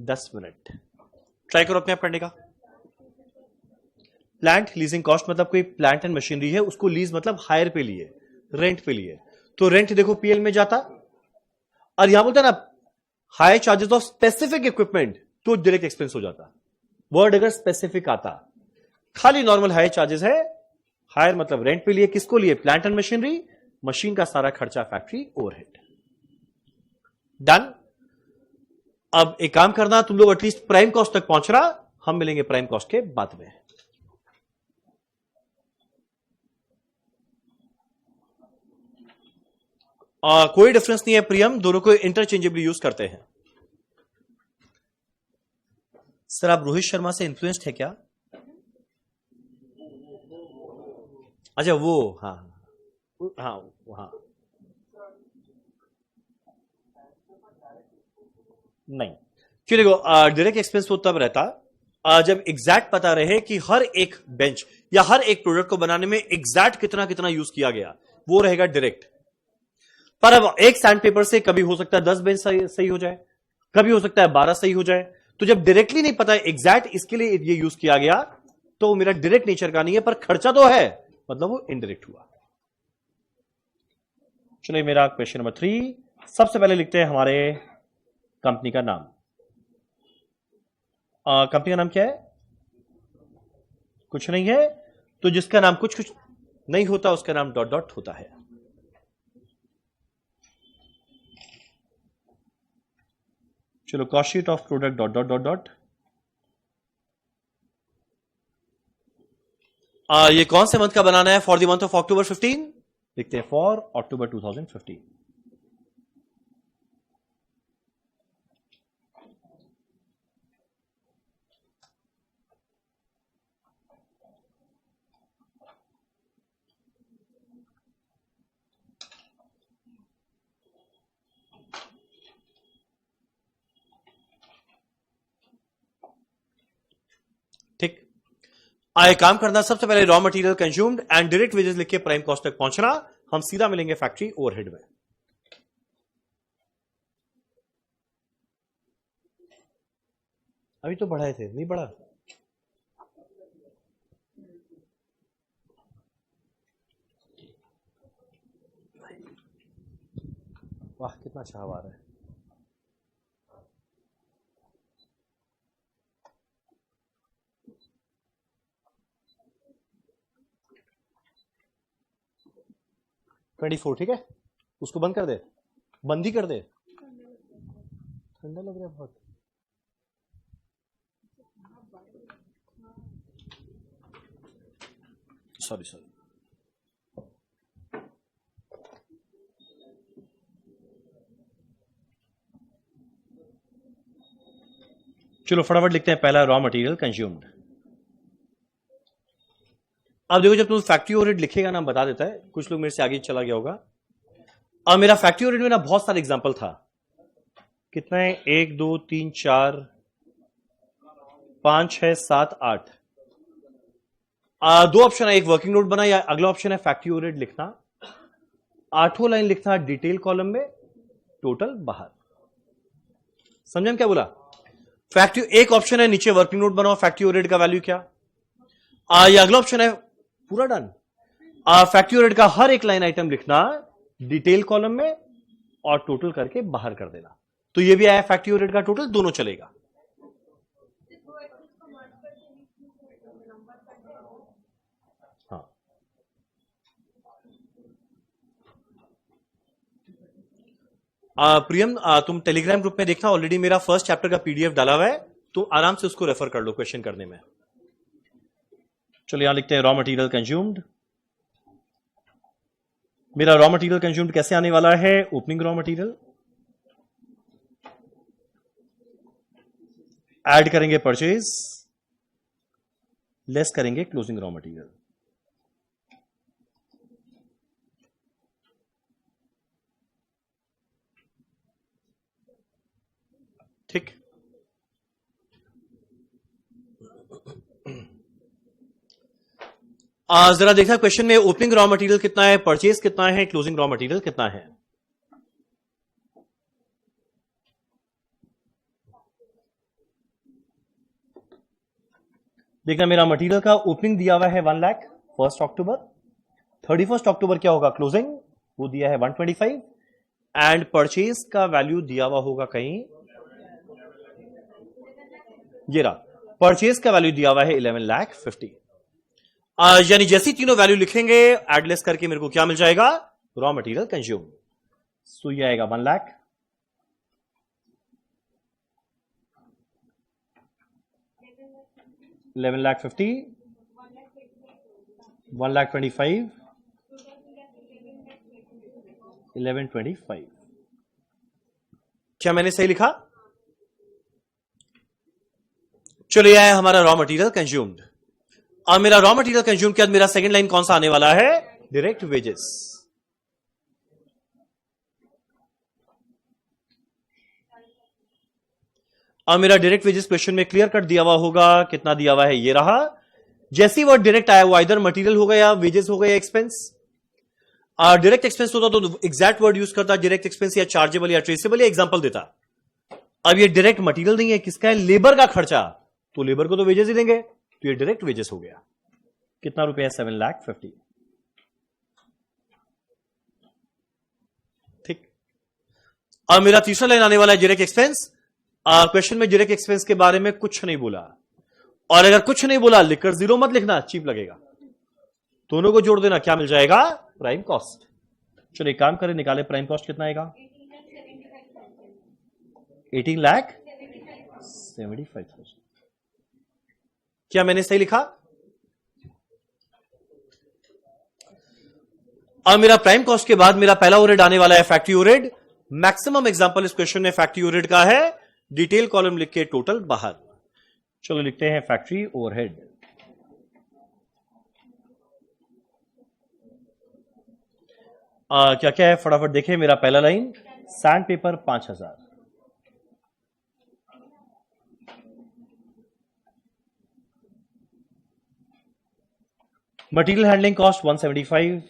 10 मिनट। ट्राई करो अपने आप करने का। प्लांट लीजिंग कॉस्ट मतलब कोई प्लांट एंड मशीनरी है, उसको लीज मतलब हायर पे लिए, रेंट पे लिए। तो रेंट देखो पीएल में जाता, और यहां बोलता ना higher charges of specific equipment, तो डायरेक्ट एक्सपेंस हो जाता। वर्ड अगर स्पेसिफिक आता, खाली नॉर्मल हायर चार्जेस है, हायर मतलब रेंट पे लिए, किसको लिए? प्लांट एंड मशीनरी, मशीन का सारा खर्चा फैक्ट्री ओवरहेड। डन। अब एक काम करना, तुम लोग एटलीस्ट प्राइम कॉस्ट तक पहुंच रहा, हम मिलेंगे प्राइम कॉस्ट के बाद में। कोई डिफरेंस नहीं है प्रियम, दोनों को इंटरचेंजेबली यूज करते हैं। सर आप रोहित शर्मा से इन्फ्लुएंस्ड है क्या? अच्छा वो, हाँ हाँ हाँ, नहीं क्यों? देखो डायरेक्ट एक्सपेंस तो तब रहता जब एग्जैक्ट पता रहे कि हर एक बेंच या हर एक प्रोडक्ट को बनाने में एग्जैक्ट कितना कितना यूज किया गया, वो रहेगा डायरेक्ट। पर अब एक सैंड पेपर से कभी हो सकता है 10 बेंच सही हो जाए, कभी हो सकता है 12 सही हो जाए। तो जब डायरेक्टली नहीं पता है एग्जैक्ट इसके लिए ये यूज किया गया, तो मेरा डायरेक्ट नेचर का नहीं है, पर खर्चा तो है, मतलब वो इनडायरेक्ट हुआ। चलिए मेरा क्वेश्चन नंबर 3, सबसे पहले लिखते हैं हमारे कंपनी का नाम। कंपनी का नाम क्या है? कुछ नहीं है, तो जिसका नाम कुछ कुछ नहीं होता उसका नाम डॉट डॉट होता है। चलो cost sheet of product dot dot dot dot. ये कौन से मंथ का बनाना है? फॉर द मंथ ऑफ अक्टूबर 15 लिखते हैं फॉर अक्टूबर 2015। ठीक, आए काम करना, सबसे पहले raw material consumed and direct wages लिख के प्राइम कॉस्ट तक पहुंचना। हम सीधा मिलेंगे फैक्ट्री ओवरहेड में। अभी तो बढ़ाए थे, नहीं बढ़ा? वाह कितना अच्छा हवा आ रहा है। ट्वेंटी 24 ठीक है, उसको बंद कर दे, बंद ही कर दे, ठंडा लग रहा है बहुत। Sorry sorry. चलो फटाफट लिखते हैं पहला रॉ मटेरियल कंज्यूम्ड। अब देखो जब तुम फैक्ट्री ओवरहेड लिखेगा ना बता देता है, कुछ लोग मेरे से आगे चला गया होगा। अब मेरा फैक्ट्री ओवरहेड में ना बहुत सारे एग्जांपल था। कितना है? 1 2 3 4 5 6 7 8। दो ऑप्शन है, एक वर्किंग नोट बना या अगला ऑप्शन है फैक्ट्री ओवरहेड लिखना, 8 लाइन लिखना डिटेल कॉलम में, टोटल बाहर। समझे हम क्या बोला? फैक्ट्री एक ऑप्शन है नीचे वर्किंग नोट बनाओ फैक्ट्री ओवरहेड का वैल्यू क्या, या अगला ऑप्शन है पूरा डन फैक्ट्री ओवरहेड का हर एक लाइन आइटम लिखना डिटेल कॉलम में और टोटल करके बाहर कर देना। तो ये भी आया फैक्ट्री ओवरहेड का टोटल, दोनों चलेगा। प्रियम तुम टेलीग्राम ग्रुप में देखना, ऑलरेडी मेरा फर्स्ट चैप्टर का पीडीएफ डाला हुआ है, तो आराम से उसको रेफर कर लो क्वेश्चन करने में। चलो यहां लिखते हैं रॉ मटेरियल कंज्यूम्ड। मेरा रॉ मटेरियल कंज्यूम्ड कैसे आने वाला है? ओपनिंग रॉ मटेरियल, ऐड करेंगे परचेज, लेस करेंगे क्लोजिंग रॉ मटेरियल। ठीक, जरा देखा क्वेश्चन में ओपनिंग रॉ मटेरियल कितना है, परचेज कितना है, क्लोजिंग रॉ मटेरियल कितना है। देखना मेरा मटेरियल का ओपनिंग दिया हुआ है 1 लाख 1 अक्टूबर, 31 अक्टूबर क्या होगा क्लोजिंग, वो दिया है 125, एंड परचेज का वैल्यू दिया हुआ होगा कहीं, ये रहा, परचेज का वैल्यू दिया हुआ है 11,50,000। यानी जैसी तीनों वैल्यू लिखेंगे एडलेस करके मेरे को क्या मिल जाएगा? Raw material consume. सो ये आएगा 1 लाख, 11,50,000, 1,25,000, 1125। क्या मैंने सही लिखा? चलो यह है हमारा रॉ मटेरियल कंज्यूम्ड। अब मेरा रॉ मटेरियल कंज्यूम के बाद मेरा सेकंड लाइन कौन सा आने वाला है? Direct wages. अब मेरा डायरेक्ट वेजेस क्वेश्चन में क्लियर कट दिया हुआ होगा, कितना दिया हुआ है ये रहा। जैसी वर्ड डायरेक्ट आया वो इधर मटेरियल होगा या वेजेस होगा या एक्सपेंस। डायरेक्ट एक्सपेंस होता तो एग्जैक्ट वर्ड यूज करता, डायरेक्ट एक्सपेंस या चार्जेबल या ट्रेसेबल या एग्जांपल देता। अब ये डायरेक्ट मटेरियल नहीं है, किसका है? लेबर का खर्चा, तो लेबर को तो वेजेस ही देंगे, तो ये डायरेक्ट वेजेस हो गया। कितना रुपया है? 7,50,000। अब मेरा तीसरा लाइन आने वाला है डायरेक्ट एक्सपेंस। क्वेश्चन में डायरेक्ट एक्सपेंस के बारे में कुछ नहीं बोला, और अगर कुछ नहीं बोला लिखकर जीरो मत लिखना, चीप लगेगा। दोनों को जोड़ देना, क्या मिल जाएगा? Prime cost. चलो एक काम करें, निकाले प्राइम कॉस्ट कितना आएगा? 18,75,000। क्या मैंने सही लिखा? अब मेरा प्राइम कॉस्ट के बाद मेरा पहला ओवरहेड आने वाला है फैक्ट्री ओवरहेड। मैक्सिमम एग्जांपल इस क्वेश्चन में फैक्ट्री ओवरहेड का है। डिटेल कॉलम लिख के टोटल बाहर। चलो लिखते हैं फैक्ट्री ओवरहेड। क्या क्या है फटाफट देखें। मेरा पहला line sand paper 5,000, material handling cost 175,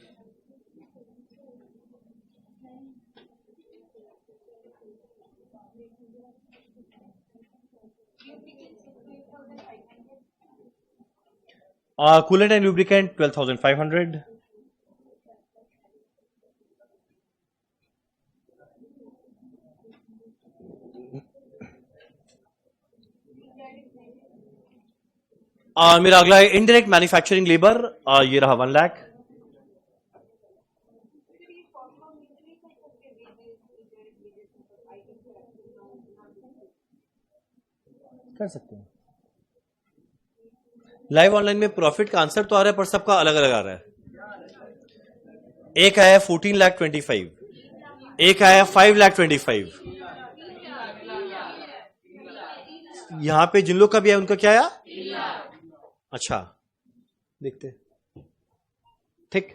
coolant and lubricant 12,500, मेरा अगला है इनडायरेक्ट मैन्युफैक्चरिंग लेबर, ये रहा 1 लाख। कर सकते हैं लाइव ऑनलाइन में। प्रॉफिट का आंसर तो आ रहा है पर सबका अलग अलग आ रहा है। एक आया 14,25,000, एक आया 5,25,000। यहां पे जिन लोग का भी है उनका क्या आया? अच्छा देखते ठीक।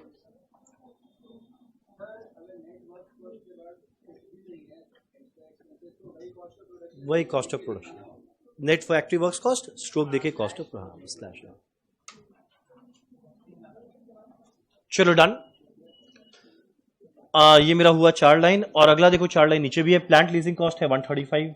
वही cost of production, net factory works cost stroke देके कॉस्ट ऑफ स्लैश। चलो डन। ये मेरा हुआ 4 लाइन, और अगला देखो 4 लाइन नीचे भी है। प्लांट लीजिंग कॉस्ट है 135,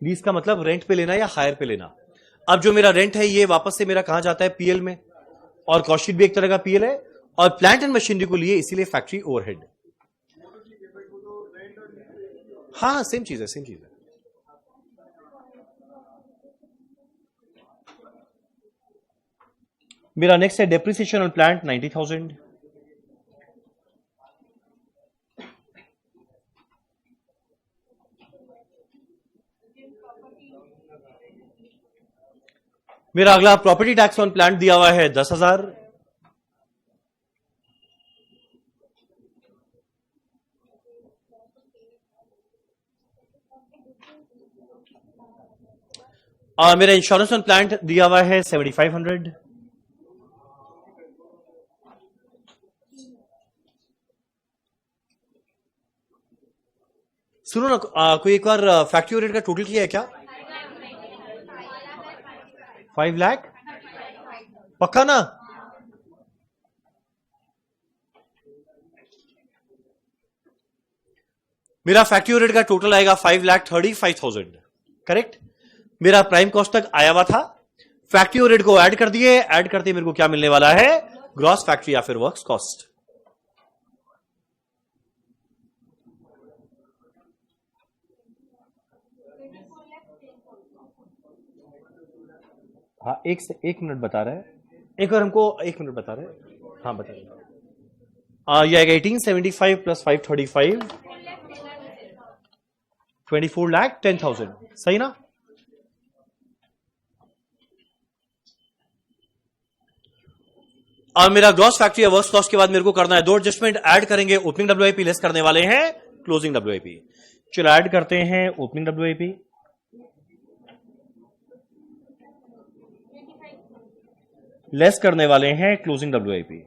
लीज का मतलब रेंट पे लेना या हायर पे लेना। अब जो मेरा रेंट है ये वापस से मेरा कहां जाता है? पीएल में, और कॉस्ट शीट भी एक तरह का पीएल है, और प्लांट एंड मशीनरी को लिए इसीलिए फैक्ट्री ओवरहेड। हाँ सेम चीज है, सेम चीज है। मेरा नेक्स्ट है डेप्रिसिएशन ऑन प्लांट 90,000, मेरा अगला प्रॉपर्टी टैक्स ऑन प्लांट दिया हुआ है 10,000, मेरा इंश्योरेंस ऑन प्लांट दिया हुआ है 7,500, सुनो ना, कोई एक बार फैक्ट्री ओवरहेड का टोटल किया है क्या? 5 लाख पक्का ना? मेरा फैक्ट्री ओवरहेड का टोटल आएगा 5,35,000, करेक्ट। मेरा प्राइम कॉस्ट तक आया हुआ था, फैक्ट्री ओवरहेड को ऐड कर दिए, ऐड करते मेरे को क्या मिलने वाला है? ग्रॉस फैक्ट्री या फिर वर्क्स कॉस्ट। हाँ एक मिनट बता रहा है, एक बार हमको 1 मिनट बता रहे हैं। हाँ बताइए। ये आएगा 1875 प्लस 535 24,10,000, सही ना? अब मेरा ग्रॉस फैक्ट्री या वर्क्स कॉस्ट के बाद मेरे को करना है 2 एडजस्टमेंट ऐड करेंगे। ओपनिंग डब्ल्यूआईपी लेस करने वाले हैं क्लोजिंग डब्ल्यूआईपी। चलो ऐड करते हैं ओपनिंग डब्ल्यूआईपी, लेस करने वाले हैं क्लोजिंग डब्ल्यूआईपी।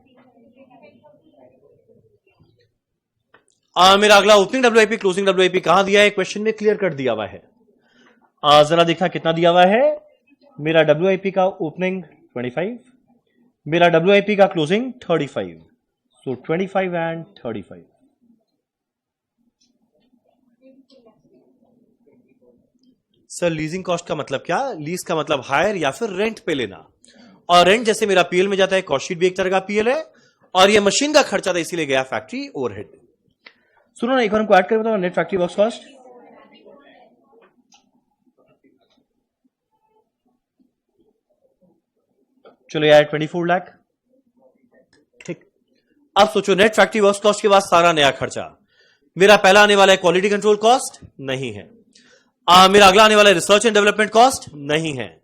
मेरा अगला ओपनिंग डब्ल्यूआईपी क्लोजिंग डब्ल्यूआईपी कहां दिया है? क्वेश्चन में क्लियर कट दिया हुआ है। जरा देखना कितना दिया हुआ है। मेरा डब्ल्यूआईपी का ओपनिंग 25, मेरा डब्ल्यूआईपी का closing 35, so 25 and 35। Sir leasing cost का मतलब क्या? लीज का मतलब हायर या फिर रेंट पे लेना, और रेंट जैसे मेरा पीएल में जाता है, कॉस्ट शीट भी एक तरह का पीएल है, और ये मशीन का खर्चा था इसीलिए गया फैक्ट्री ओवरहेड। सुनो ना, एक बार हमको ऐड कर बताओ नेट फैक्ट्री वर्क्स कॉस्ट। चलो यार 24 लाख। ठीक, अब सोचो नेट फैक्ट्री वर्क्स कॉस्ट के बाद सारा नया खर्चा। मेरा पहला आने वाला है क्वालिटी कंट्रोल कॉस्ट, नहीं है। मेरा अगला आने वाला है रिसर्च एंड डेवलपमेंट कॉस्ट, नहीं है।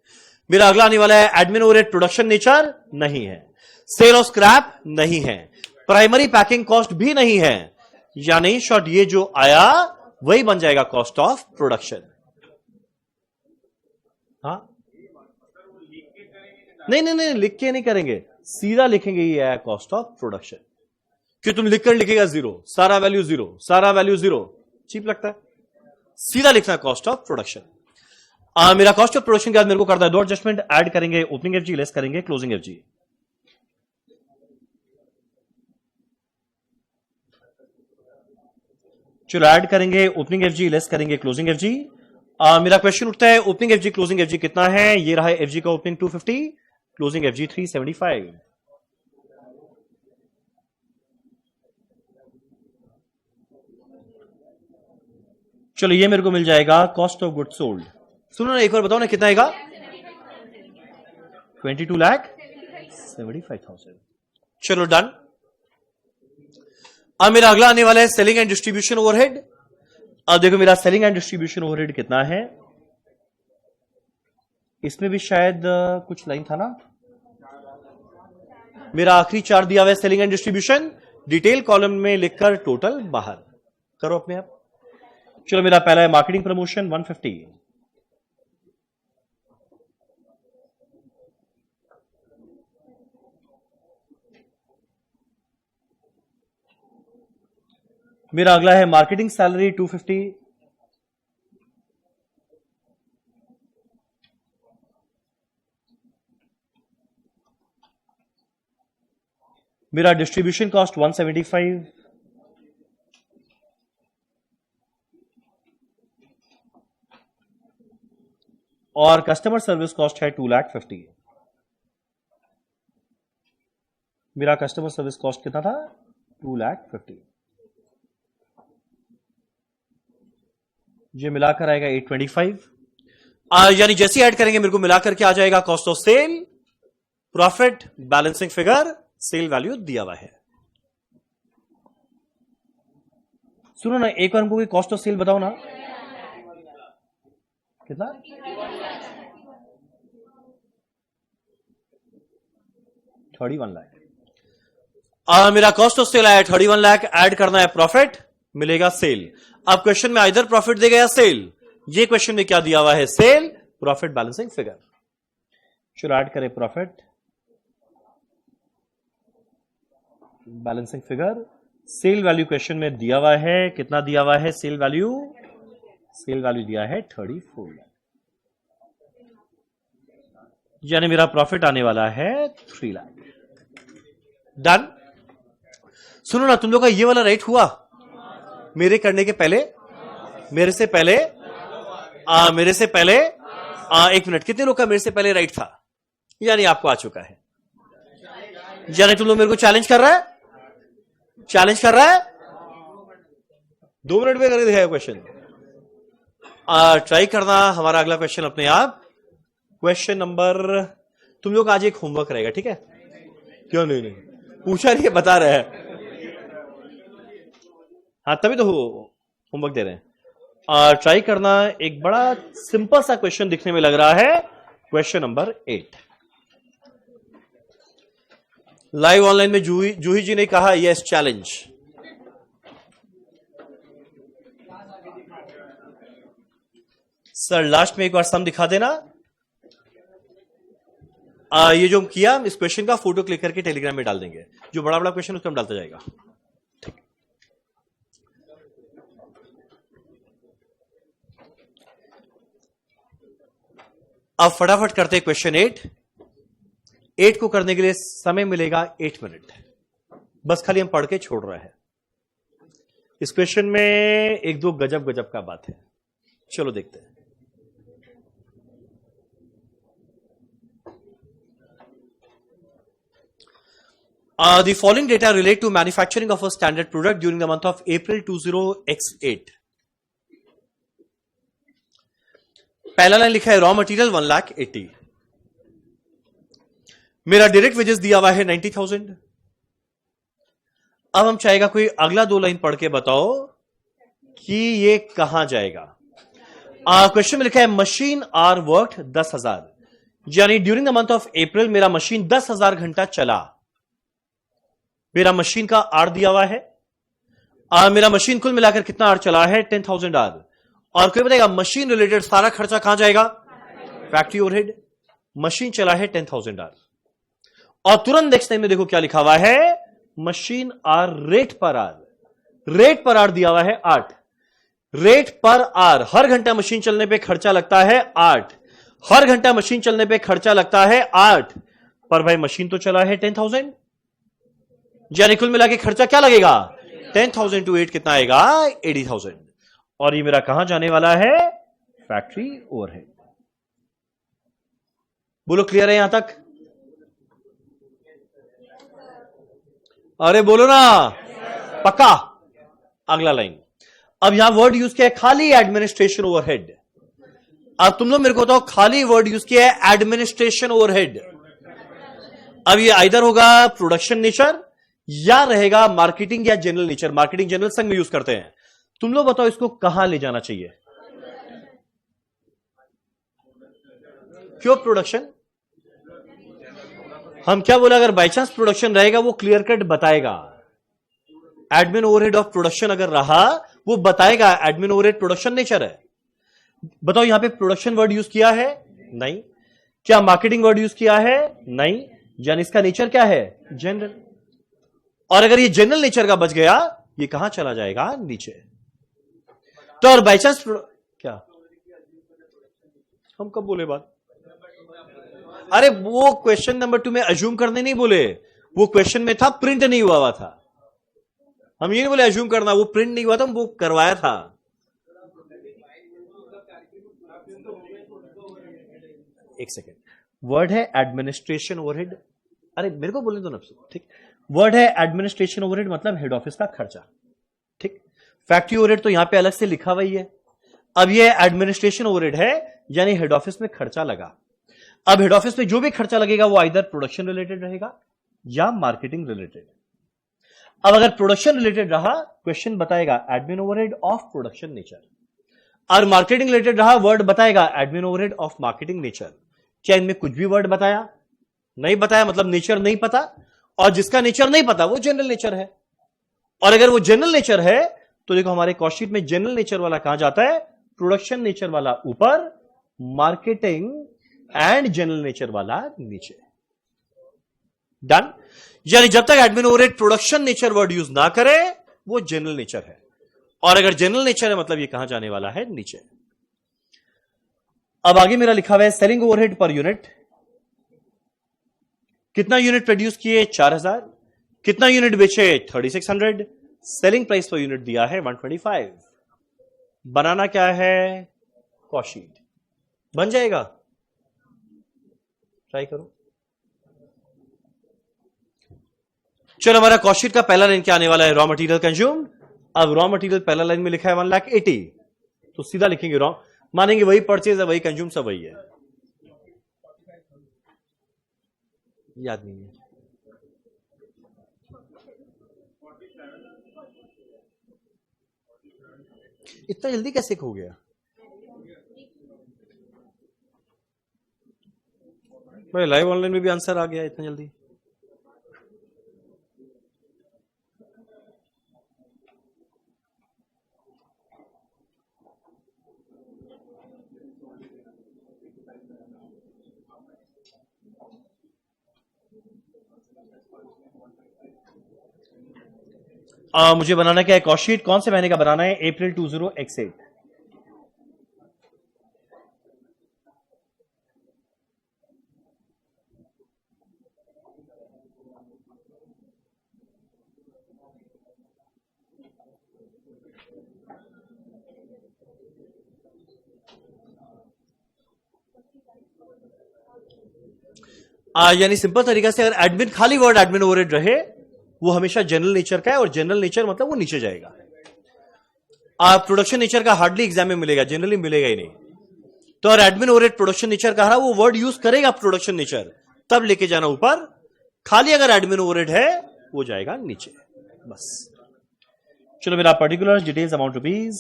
मेरा अगला आने वाला है एडमिन ओवरहेड प्रोडक्शन नेचर, नहीं है। सेल ऑफ स्क्रैप, नहीं है। प्राइमरी पैकिंग कॉस्ट भी नहीं है। यानी शॉर्ट ये जो आया वही बन जाएगा कॉस्ट ऑफ प्रोडक्शन। हाँ नहीं, लिख के नहीं करेंगे, सीधा लिखेंगे ये है कॉस्ट ऑफ प्रोडक्शन। कि तुम लिखकर लिखेगा जीरो, सारा वैल्यू जीरो, सारा वैल्यू जीरो, चीप लगता है। सीधा लिखना है कॉस्ट ऑफ प्रोडक्शन। मेरा कॉस्ट ऑफ प्रोडक्शन के बाद मेरे को करता है दो एडजस्टमेंट, ऐड करेंगे ओपनिंग एफजी, लेस करेंगे क्लोजिंग एफजी। चलो ऐड करेंगे ओपनिंग एफजी, लेस करेंगे क्लोजिंग एफजी। मेरा क्वेश्चन उठता है ओपनिंग एफजी क्लोजिंग एफजी कितना है। ये रहा एफजी का ओपनिंग 250, क्लोजिंग एफजी 375। चलो ये मेरे को मिल जाएगा कॉस्ट ऑफ गुड्स सोल्ड। सुनो ना, एक बार बताओ ना कितना आएगा। 22,75,000। चलो डन। अब मेरा अगला आने वाला है सेलिंग एंड डिस्ट्रीब्यूशन ओवरहेड। अब देखो मेरा सेलिंग एंड डिस्ट्रीब्यूशन ओवरहेड कितना है। इसमें भी शायद कुछ लाइन था ना। मेरा आखिरी चार दिया हुआ है selling and distribution, detail column में लिखकर टोटल बाहर करो अपने आप। चलो मेरा पहला है मार्केटिंग प्रमोशन 150। मेरा अगला है मार्केटिंग सैलरी 250। मेरा डिस्ट्रीब्यूशन कॉस्ट 175। और कस्टमर सर्विस कॉस्ट है 2,50,000। मेरा कस्टमर सर्विस कॉस्ट कितना था, 2,50,000। ये मिलाकर आएगा 825। यानी जैसे ऐड करेंगे मेरे को मिलाकर के आ जाएगा cost of sale, profit, balancing figure, sale value दिया हुआ है। सुनो ना, एक बार हमको कॉस्ट ऑफ सेल बताओ ना कितना। 31 लाख। मेरा कॉस्ट ऑफ सेल आया 31 लाख, ऐड करना है प्रॉफिट, मिलेगा सेल। अब क्वेश्चन में आइदर प्रॉफिट देगा या सेल। ये क्वेश्चन में क्या दिया हुआ है, सेल, प्रॉफिट, बैलेंसिंग फिगर। चलो ऐड करें profit, balancing figure, sale value question में दिया हुआ है। कितना दिया हुआ है सेल वैल्यू? सेल वैल्यू दिया है 34 लाख। यानी मेरा प्रॉफिट आने वाला है 3 लाख। डन। सुनो ना, तुम लोग का ये वाला राइट हुआ मेरे करने के पहले, मेरे से पहले एक मिनट, कितने लोग का मेरे से पहले राइट था? यानी आपको आ चुका है। यानी तुम लोग मेरे को चैलेंज कर रहा है, 2 मिनट में करके दिखाया क्वेश्चन। ट्राई करना हमारा अगला क्वेश्चन अपने आप। क्वेश्चन नंबर, तुम लोग आज एक होमवर्क रहेगा, ठीक है? क्यों नहीं पूछा नहीं, बता रहे हैं। हाँ तभी तो होमवर्क दे रहे हैं। ट्राई करना। एक बड़ा सिंपल सा क्वेश्चन दिखने में लग रहा है। Question number 8। लाइव ऑनलाइन में जूही जी ने कहा यस चैलेंज। सर लास्ट में एक बार सम दिखा देना। ये जो किया इस क्वेश्चन का फोटो क्लिक करके टेलीग्राम में डाल देंगे। जो बड़ा बड़ा क्वेश्चन उसमें डालता जाएगा। ठीक। अब फटाफट करते हैं क्वेश्चन 8 को करने के लिए समय मिलेगा 8 मिनट। बस खाली हम पढ़ के छोड़ रहे हैं। इस क्वेश्चन में एक दो गजब का बात है। चलो देखते हैं। The following data relate to manufacturing of a standard product during the month of April 20x8. पहला लाइन लिखा है रॉ मटेरियल 1,80,000, मेरा डायरेक्ट वेजेस दिया हुआ है 90,000। अब हम चाहेगा कोई अगला दो लाइन पढ़ के बताओ कि ये कहां जाएगा। क्वेश्चन में लिखा है मशीन आर वर्क 10,000, यानी during the month of April मेरा मशीन 10,000 घंटा चला। मेरा मशीन का आर दिया हुआ है, मेरा मशीन कुल मिलाकर कितना आर चला है 10,000 आर। और कोई बताएगा मशीन रिलेटेड सारा खर्चा कहां जाएगा, फैक्ट्री ओवरहेड। मशीन चला है 10,000 आर, और तुरंत नेक्स्ट टाइम में देखो क्या लिखा हुआ है, मशीन आर रेट पर आर। रेट पर आर दिया हुआ है 8। रेट पर आर, हर घंटा मशीन चलने पे खर्चा लगता है 8। हर घंटा मशीन चलने पे खर्चा लगता है 8, पर भाई मशीन तो चला है 10,000, यानी कुल मिला के खर्चा क्या लगेगा 10,000 टू 8 कितना आएगा 80,000। और ये मेरा कहां जाने वाला है, फैक्ट्री ओवरहेड। बोलो क्लियर है यहां तक? अरे बोलो ना, पक्का। अगला लाइन, अब यहां वर्ड यूज किया है खाली एडमिनिस्ट्रेशन ओवरहेड। अब तुम लोग मेरे को बताओ, खाली वर्ड यूज किया है एडमिनिस्ट्रेशन ओवरहेड। अब ये आइदर होगा प्रोडक्शन नेचर या रहेगा मार्केटिंग या जनरल नेचर। मार्केटिंग जनरल संग में यूज करते हैं। तुम लोग बताओ इसको कहां ले जाना चाहिए, क्यों प्रोडक्शन? हम क्या बोला, अगर बाई चांस प्रोडक्शन रहेगा वो क्लियर कट बताएगा। एडमिन ओवरहेड ऑफ प्रोडक्शन अगर रहा वो बताएगा एडमिन ओवरहेड प्रोडक्शन नेचर है। बताओ यहां पे प्रोडक्शन वर्ड यूज किया है नहीं, क्या मार्केटिंग वर्ड यूज किया है नहीं, यानी इसका नेचर क्या है जनरल। और अगर ये जनरल नेचर का बच गया, ये कहां चला जाएगा नीचे। तो और बाई चांस क्या हम कब बोले बात, अरे वो क्वेश्चन नंबर 2 में अज्यूम करने नहीं बोले, वो क्वेश्चन में था प्रिंट नहीं हुआ था। हम ये नहीं बोले अज्यूम करना, वो प्रिंट नहीं हुआ था, वो करवाया था। एक सेकेंड, वर्ड है एडमिनिस्ट्रेशन ओवरहेड। अरे मेरे को बोलने दो ना, ठीक। वर्ड है एडमिनिस्ट्रेशन ओवरहेड, मतलब हेड ऑफिस का खर्चा, ठीक। फैक्ट्री ओवरहेड तो यहां पे अलग से लिखा हुआ ही है। अब ये एडमिनिस्ट्रेशन ओवरहेड है, यानी हेड ऑफिस में खर्चा लगा। अब हेड ऑफिस में जो भी खर्चा लगेगा वो आइदर प्रोडक्शन रिलेटेड रहेगा या मार्केटिंग रिलेटेड। अब अगर प्रोडक्शन रिलेटेड रहा, क्वेश्चन बताएगा admin overhead of production nature, और मार्केटिंग रिलेटेड रहा, वर्ड बताएगा admin overhead of marketing nature. क्या इनमें कुछ भी वर्ड बताया? नहीं बताया, मतलब नेचर नहीं पता। और जिसका नेचर नहीं पता वो जनरल नेचर है। और अगर वो जनरल नेचर है तो देखो हमारे कॉस्टशीट में जनरल नेचर वाला कहां जाता है, प्रोडक्शन नेचर वाला ऊपर, मार्केटिंग एंड जनरल नेचर वाला नीचे। डन। यानी जब तक admin overhead production nature word use ना करे वो जनरल नेचर है, और अगर जनरल नेचर है मतलब ये कहां जाने वाला है, नीचे। अब आगे मेरा लिखा हुआ है सेलिंग ओवरहेड पर यूनिट। कितना यूनिट प्रोड्यूस किए 4,000, कितना यूनिट बेचे 3,600, सेलिंग प्राइस पर यूनिट दिया है 125। बनाना क्या है, कॉस्टशीट। बन जाएगा, ट्राई करो। चलो हमारा कॉस्टशीट का पहला लाइन क्या आने वाला है, रॉ मटेरियल कंज्यूम। अब रॉ मटेरियल पहला लाइन में लिखा है 1,80,000, तो सीधा लिखेंगे रॉ, मानेंगे वही परचेज है, वही कंज्यूम, सब वही है। याद नहीं है, इतना जल्दी कैसे खो गया भाई, लाइव ऑनलाइन में भी आंसर आ गया इतना जल्दी। मुझे बनाना क्या है, कॉस्टशीट। कौन से महीने का बनाना है, अप्रैल 20x8। यानी सिंपल तरीका से अगर एडमिन खाली वर्ड एडमिन ओवरहेड रहे वो हमेशा जनरल नेचर का है, और जनरल नेचर मतलब वो नीचे जाएगा। प्रोडक्शन नेचर का हार्डली एग्जाम में मिलेगा, जनरली मिलेगा ही नहीं। तो अगर एडमिन ओवरहेड प्रोडक्शन नेचर का रहा वो वर्ड यूज करेगा प्रोडक्शन नेचर, तब लेके जाना ऊपर। खाली अगर एडमिन ओवरहेड है वो जाएगा नीचे, बस। चलो मेरा पर्टिकुलर डिटेल्स अमाउंट रुपीज,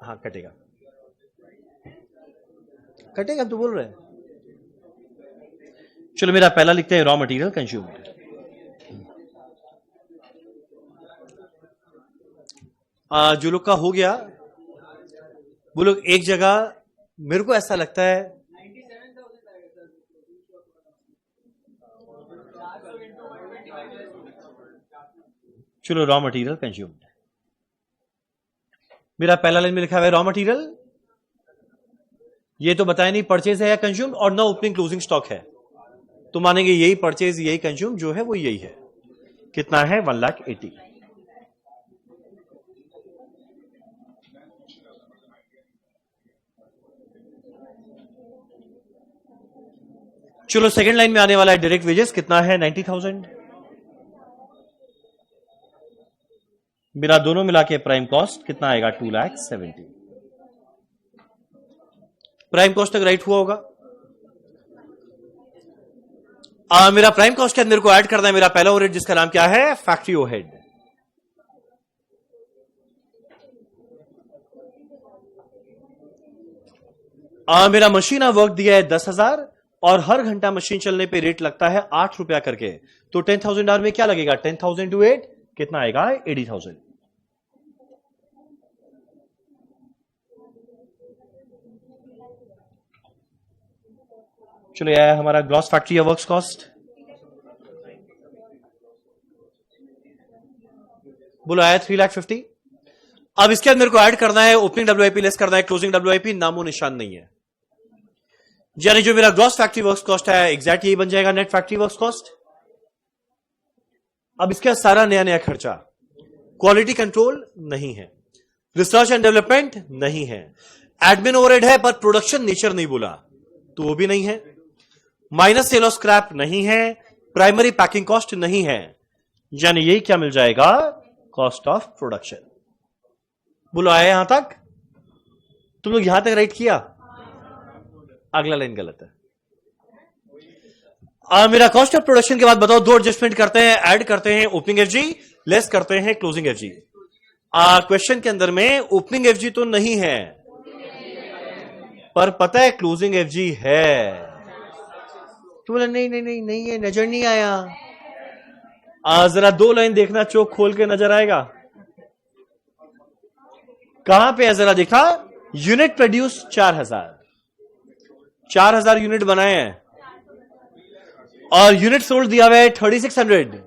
हाँ कटेगा कटेगा तो बोल रहे हैं। चलो मेरा पहला लिखते हैं रॉ मटेरियल कंज्यूम्ड। जो लोग का हो गया वो लोग एक जगह, मेरे को ऐसा लगता है चलो रॉ मटेरियल कंज्यूम्ड, मेरा पहला लाइन में लिखा हुआ है रॉ मटेरियल, ये तो बताया नहीं परचेज है या कंज्यूम, और ना ओपनिंग क्लोजिंग स्टॉक है, तो मानेंगे यही परचेज यही कंज्यूम, जो है वो यही है। कितना है 1,80,000। चलो सेकंड लाइन में आने वाला है डायरेक्ट वेजेस, कितना है 90,000। मेरा दोनों मिला के प्राइम कॉस्ट कितना आएगा 2,70,000। प्राइम कॉस्ट तक राइट हुआ होगा। मेरा प्राइम कॉस्ट के अंदर मेरे को ऐड करना है मेरा पहला ओवरहेड जिसका नाम क्या है फैक्ट्री ओवरहेड। मेरा मशीन वर्क दिया है 10,000 और हर घंटा मशीन चलने पे रेट लगता है 8 रुपया करके, तो 10,000 आवर में क्या लगेगा 10,000 to 8 कितना आएगा 80,000। चलो यह है हमारा ग्रॉस फैक्ट्री या वर्क्स कॉस्ट। बोलो आया 3,50,000। अब इसके अंदर मेरे को ऐड करना है ओपनिंग डब्ल्यूआईपी लेस करना है क्लोजिंग डब्ल्यूआईपी, नामो निशान नहीं है। यानी जो मेरा ग्रॉस फैक्ट्री वर्क्स कॉस्ट है एग्जैक्ट यही बन जाएगा नेट फैक्ट्री वर्क्स कॉस्ट। अब इसका सारा नया नया खर्चा, क्वालिटी कंट्रोल नहीं है, रिसर्च एंड डेवलपमेंट नहीं है, एडमिन ओवरहेड है पर प्रोडक्शन नेचर नहीं बोला तो वो भी नहीं है, माइनस सेल ऑफ स्क्रैप नहीं है, प्राइमरी पैकिंग कॉस्ट नहीं है, यानी यही क्या मिल जाएगा कॉस्ट ऑफ प्रोडक्शन। बोलो आया यहां तक? तुम लोग यहां तक राइट किया? अगला लाइन गलत है। मेरा कॉस्ट ऑफ प्रोडक्शन के बाद बताओ दो एडजस्टमेंट करते हैं, ऐड करते हैं ओपनिंग एफजी लेस करते हैं क्लोजिंग एफजी। क्वेश्चन के अंदर में ओपनिंग एफजी तो नहीं है पर पता है क्लोजिंग एफजी है। तो बोला नहीं नहीं नहीं नहीं है, नजर नहीं आया। जरा दो लाइन देखना, चौक खोल के नजर आएगा कहां पे है जरा देखा। यूनिट प्रोड्यूस 4,000 यूनिट बनाए हैं और यूनिट सोल्ड दिया हुआ है 3,600,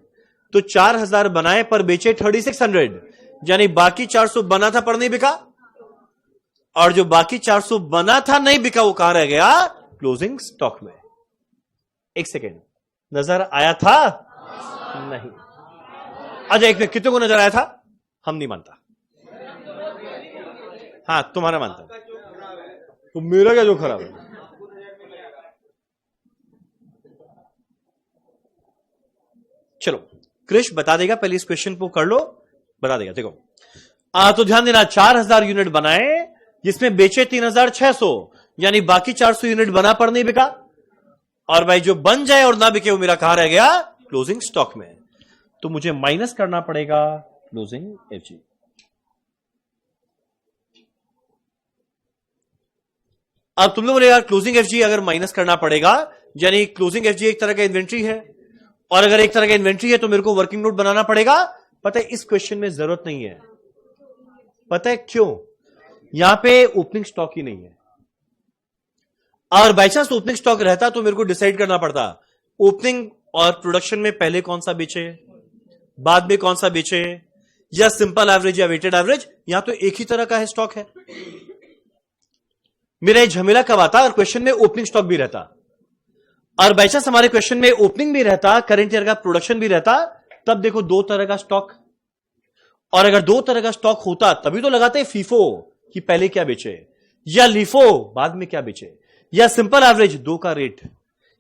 तो 4,000 बनाए पर बेचे 3,600, यानी बाकी 400 बना था पर नहीं बिका, और जो बाकी 400 बना था नहीं बिका वो कहां रह गया क्लोजिंग स्टॉक में। एक सेकेंड, नजर आया था? नहीं। अच्छा एक मिनट, कितने को नजर आया था? हम नहीं मानता। हाँ तुम्हारा मानता, तो मेरा क्या जो खराब है। चलो क्रिश बता देगा, पहले इस क्वेश्चन को कर लो, बता देगा। देखो तो ध्यान देना 4,000 यूनिट बनाए जिसमें बेचे 3,600, यानी बाकी 400 यूनिट बना पर नहीं बिका, और भाई जो बन जाए और ना बिके वो मेरा कहां रह गया क्लोजिंग स्टॉक में, तो मुझे माइनस करना पड़ेगा क्लोजिंग एफजी। अब तुम लोग बोले यार क्लोजिंग एफजी अगर माइनस करना पड़ेगा, यानी क्लोजिंग एफजी एक तरह का इन्वेंट्री है, और अगर एक तरह का इन्वेंट्री है तो मेरे को वर्किंग नोट बनाना पड़ेगा। पता है इस क्वेश्चन में जरूरत नहीं है, पता है क्यों? यहां पे ओपनिंग स्टॉक ही नहीं है, और बाई चांस ओपनिंग स्टॉक रहता तो मेरे को डिसाइड करना पड़ता ओपनिंग और प्रोडक्शन में पहले कौन सा बेचे बाद में कौन सा बेचे, या सिंपल एवरेज या वेटेड एवरेज। यहां तो एक ही तरह का है स्टॉक है। मेरा ये झमेला कब आता और क्वेश्चन में ओपनिंग स्टॉक भी रहता, और बाई चांस हमारे क्वेश्चन में ओपनिंग भी रहता, करंट ईयर का प्रोडक्शन भी रहता, तब देखो दो तरह का स्टॉक, और अगर दो तरह का स्टॉक होता तभी तो लगाते फीफो कि पहले क्या बेचे, या लीफो बाद में क्या बेचे, या सिंपल एवरेज दो का रेट,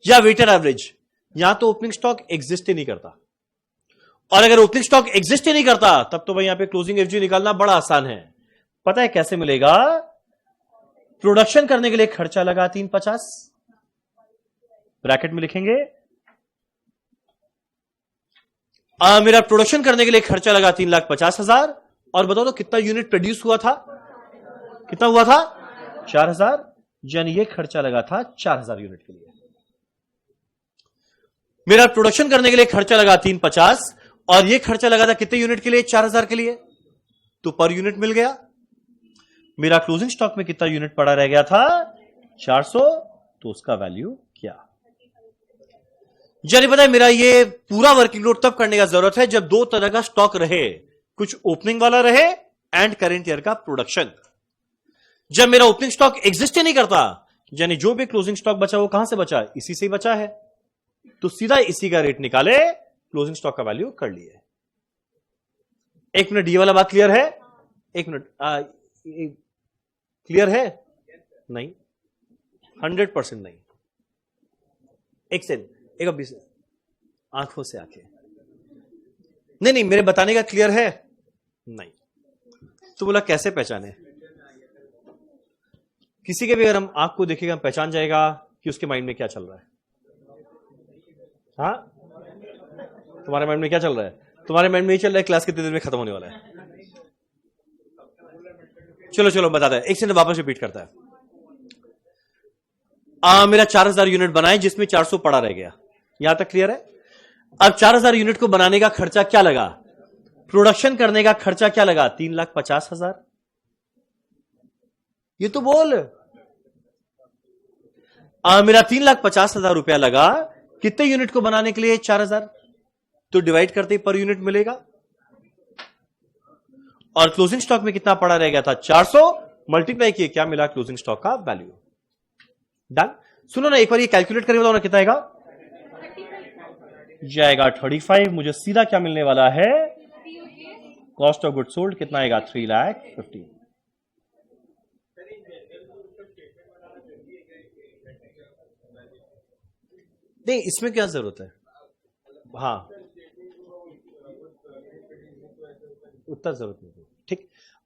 या वेटेड एवरेज। यहां तो ओपनिंग स्टॉक एग्जिस्ट ही नहीं करता, और अगर ओपनिंग स्टॉक एग्जिस्ट ही नहीं करता तब तो भाई यहां पे क्लोजिंग एफजी निकालना बड़ा आसान है। पता है कैसे मिलेगा? प्रोडक्शन करने के लिए खर्चा लगा 350, ब्रैकेट में लिखेंगे मेरा प्रोडक्शन करने के लिए खर्चा लगा 3,50,000, और बताओ तो कितना यूनिट प्रोड्यूस हुआ था? कितना हुआ था? 4,000, यानी ये खर्चा लगा था 4,000 यूनिट के लिए। मेरा प्रोडक्शन करने के लिए खर्चा लगा 350, और ये खर्चा लगा था कितने यूनिट के लिए? 4,000 के लिए, तो पर यूनिट मिल गया। मेरा क्लोजिंग स्टॉक में कितना यूनिट पड़ा रह गया था? 400, तो उसका वैल्यू क्या? यानी पता है मेरा ये पूरा वर्किंग लोड तब करने का जरूरत है जब दो तरह का स्टॉक रहे, कुछ ओपनिंग वाला रहे एंड करेंट ईयर का प्रोडक्शन। जब मेरा ओपनिंग स्टॉक एग्जिस्ट ही नहीं करता, यानी जो भी क्लोजिंग स्टॉक बचा वो कहां से बचा? इसी से ही बचा है, तो सीधा इसी का रेट निकाले, क्लोजिंग स्टॉक का वैल्यू कर लिए। एक मिनट, ये वाला बात क्लियर है? एक मिनट, क्लियर है? नहीं, 100% नहीं। एक सेकंड, एक अभी से आंखों से आंखें, नहीं, मेरे बताने का क्लियर है? नहीं। तो बोला कैसे पहचाने? किसी के भी अगर हम आंख को देखेगा पहचान जाएगा कि उसके माइंड में क्या चल रहा है। हाँ, तुम्हारे माइंड में क्या चल रहा है? तुम्हारे माइंड में ये चल रहा है क्लास कितने दिन में खत्म होने वाला है। चलो बताता है, एक सेकंड वापस रिपीट करता है। मेरा 4,000 यूनिट बनाए जिसमें 400 पड़ा रह गया, यहां तक क्लियर है? अब 4,000 यूनिट को बनाने का खर्चा क्या लगा? प्रोडक्शन करने का खर्चा क्या लगा? 3,50,000। ये तो बोल, मेरा 3,50,000 रुपया लगा कितने यूनिट को बनाने के लिए? 4,000, तो डिवाइड करते ही पर यूनिट मिलेगा। और क्लोजिंग स्टॉक में कितना पड़ा रह गया था? 400, मल्टीप्लाई किए, क्या मिला? क्लोजिंग स्टॉक का वैल्यू। डन। सुनो ना, एक बार ये कैलकुलेट करके बताओ ना कितना आएगा? जाएगा 35। मुझे सीधा क्या मिलने वाला है? कॉस्ट ऑफ गुड सोल्ड कितना आएगा? 3,50,000। नहीं, इसमें क्या जरूरत है? हाँ, उतना जरूरत नहीं, ठीक।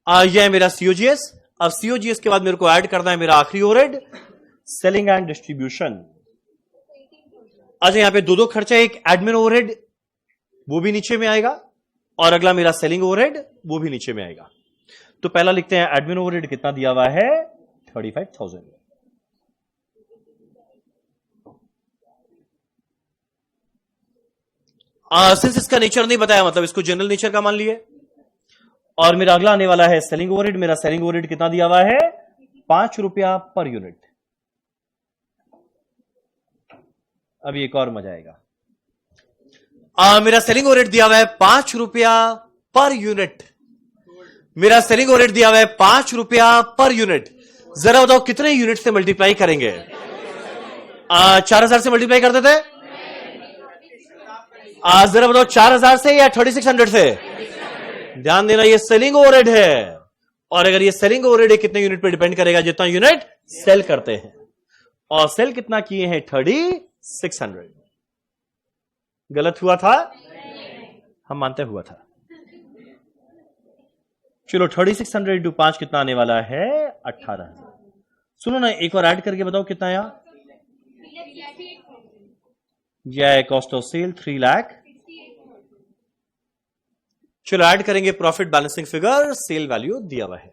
यह है मेरा सीओजीएस। अब सीओजीएस के बाद मेरे को ऐड करना है मेरा आखिरी ओवरहेड, सेलिंग एंड डिस्ट्रीब्यूशन। अच्छा, यहां पे दो खर्चा, एक एडमिन ओवरहेड वो भी नीचे में आएगा, और अगला मेरा सेलिंग ओवरहेड वो भी नीचे में आएगा। तो पहला लिखते हैं एडमिन ओवरहेड कितना दिया हुआ है? 35,000। सिंस इसका नेचर नहीं बताया, मतलब इसको जनरल नेचर का मान लिए। और मेरा अगला आने वाला है सेलिंग ओवरहेड। मेरा सेलिंग ओवरहेड कितना दिया हुआ है? 5 रुपया पर यूनिट। अभी एक और मजा आएगा। मेरा सेलिंग ओवरहेड दिया हुआ है 5 रुपया पर यूनिट। मेरा सेलिंग ओवरहेड दिया हुआ है 5 रुपया पर यूनिट। जरा बताओ कितने यूनिट से मल्टीप्लाई करेंगे? 4,000 से मल्टीप्लाई कर देते? जरा बताओ 4,000 से या 3,600 से? ध्यान देना, ये सेलिंग ओवरहेड है, और अगर ये सेलिंग ओवरहेड है कितने यूनिट पे डिपेंड करेगा? जितना यूनिट सेल करते हैं, और सेल कितना किए हैं? 3,600। गलत हुआ था? हम मानते हुआ था। चलो 3,600 इंटू 5 कितना आने वाला है? 18,000। सुनो ना, एक और ऐड करके बताओ कितना आया? यह कॉस्ट ऑफ सेल 3 लाख। चलो ऐड करेंगे profit balancing figure, sale value दिया हुआ है।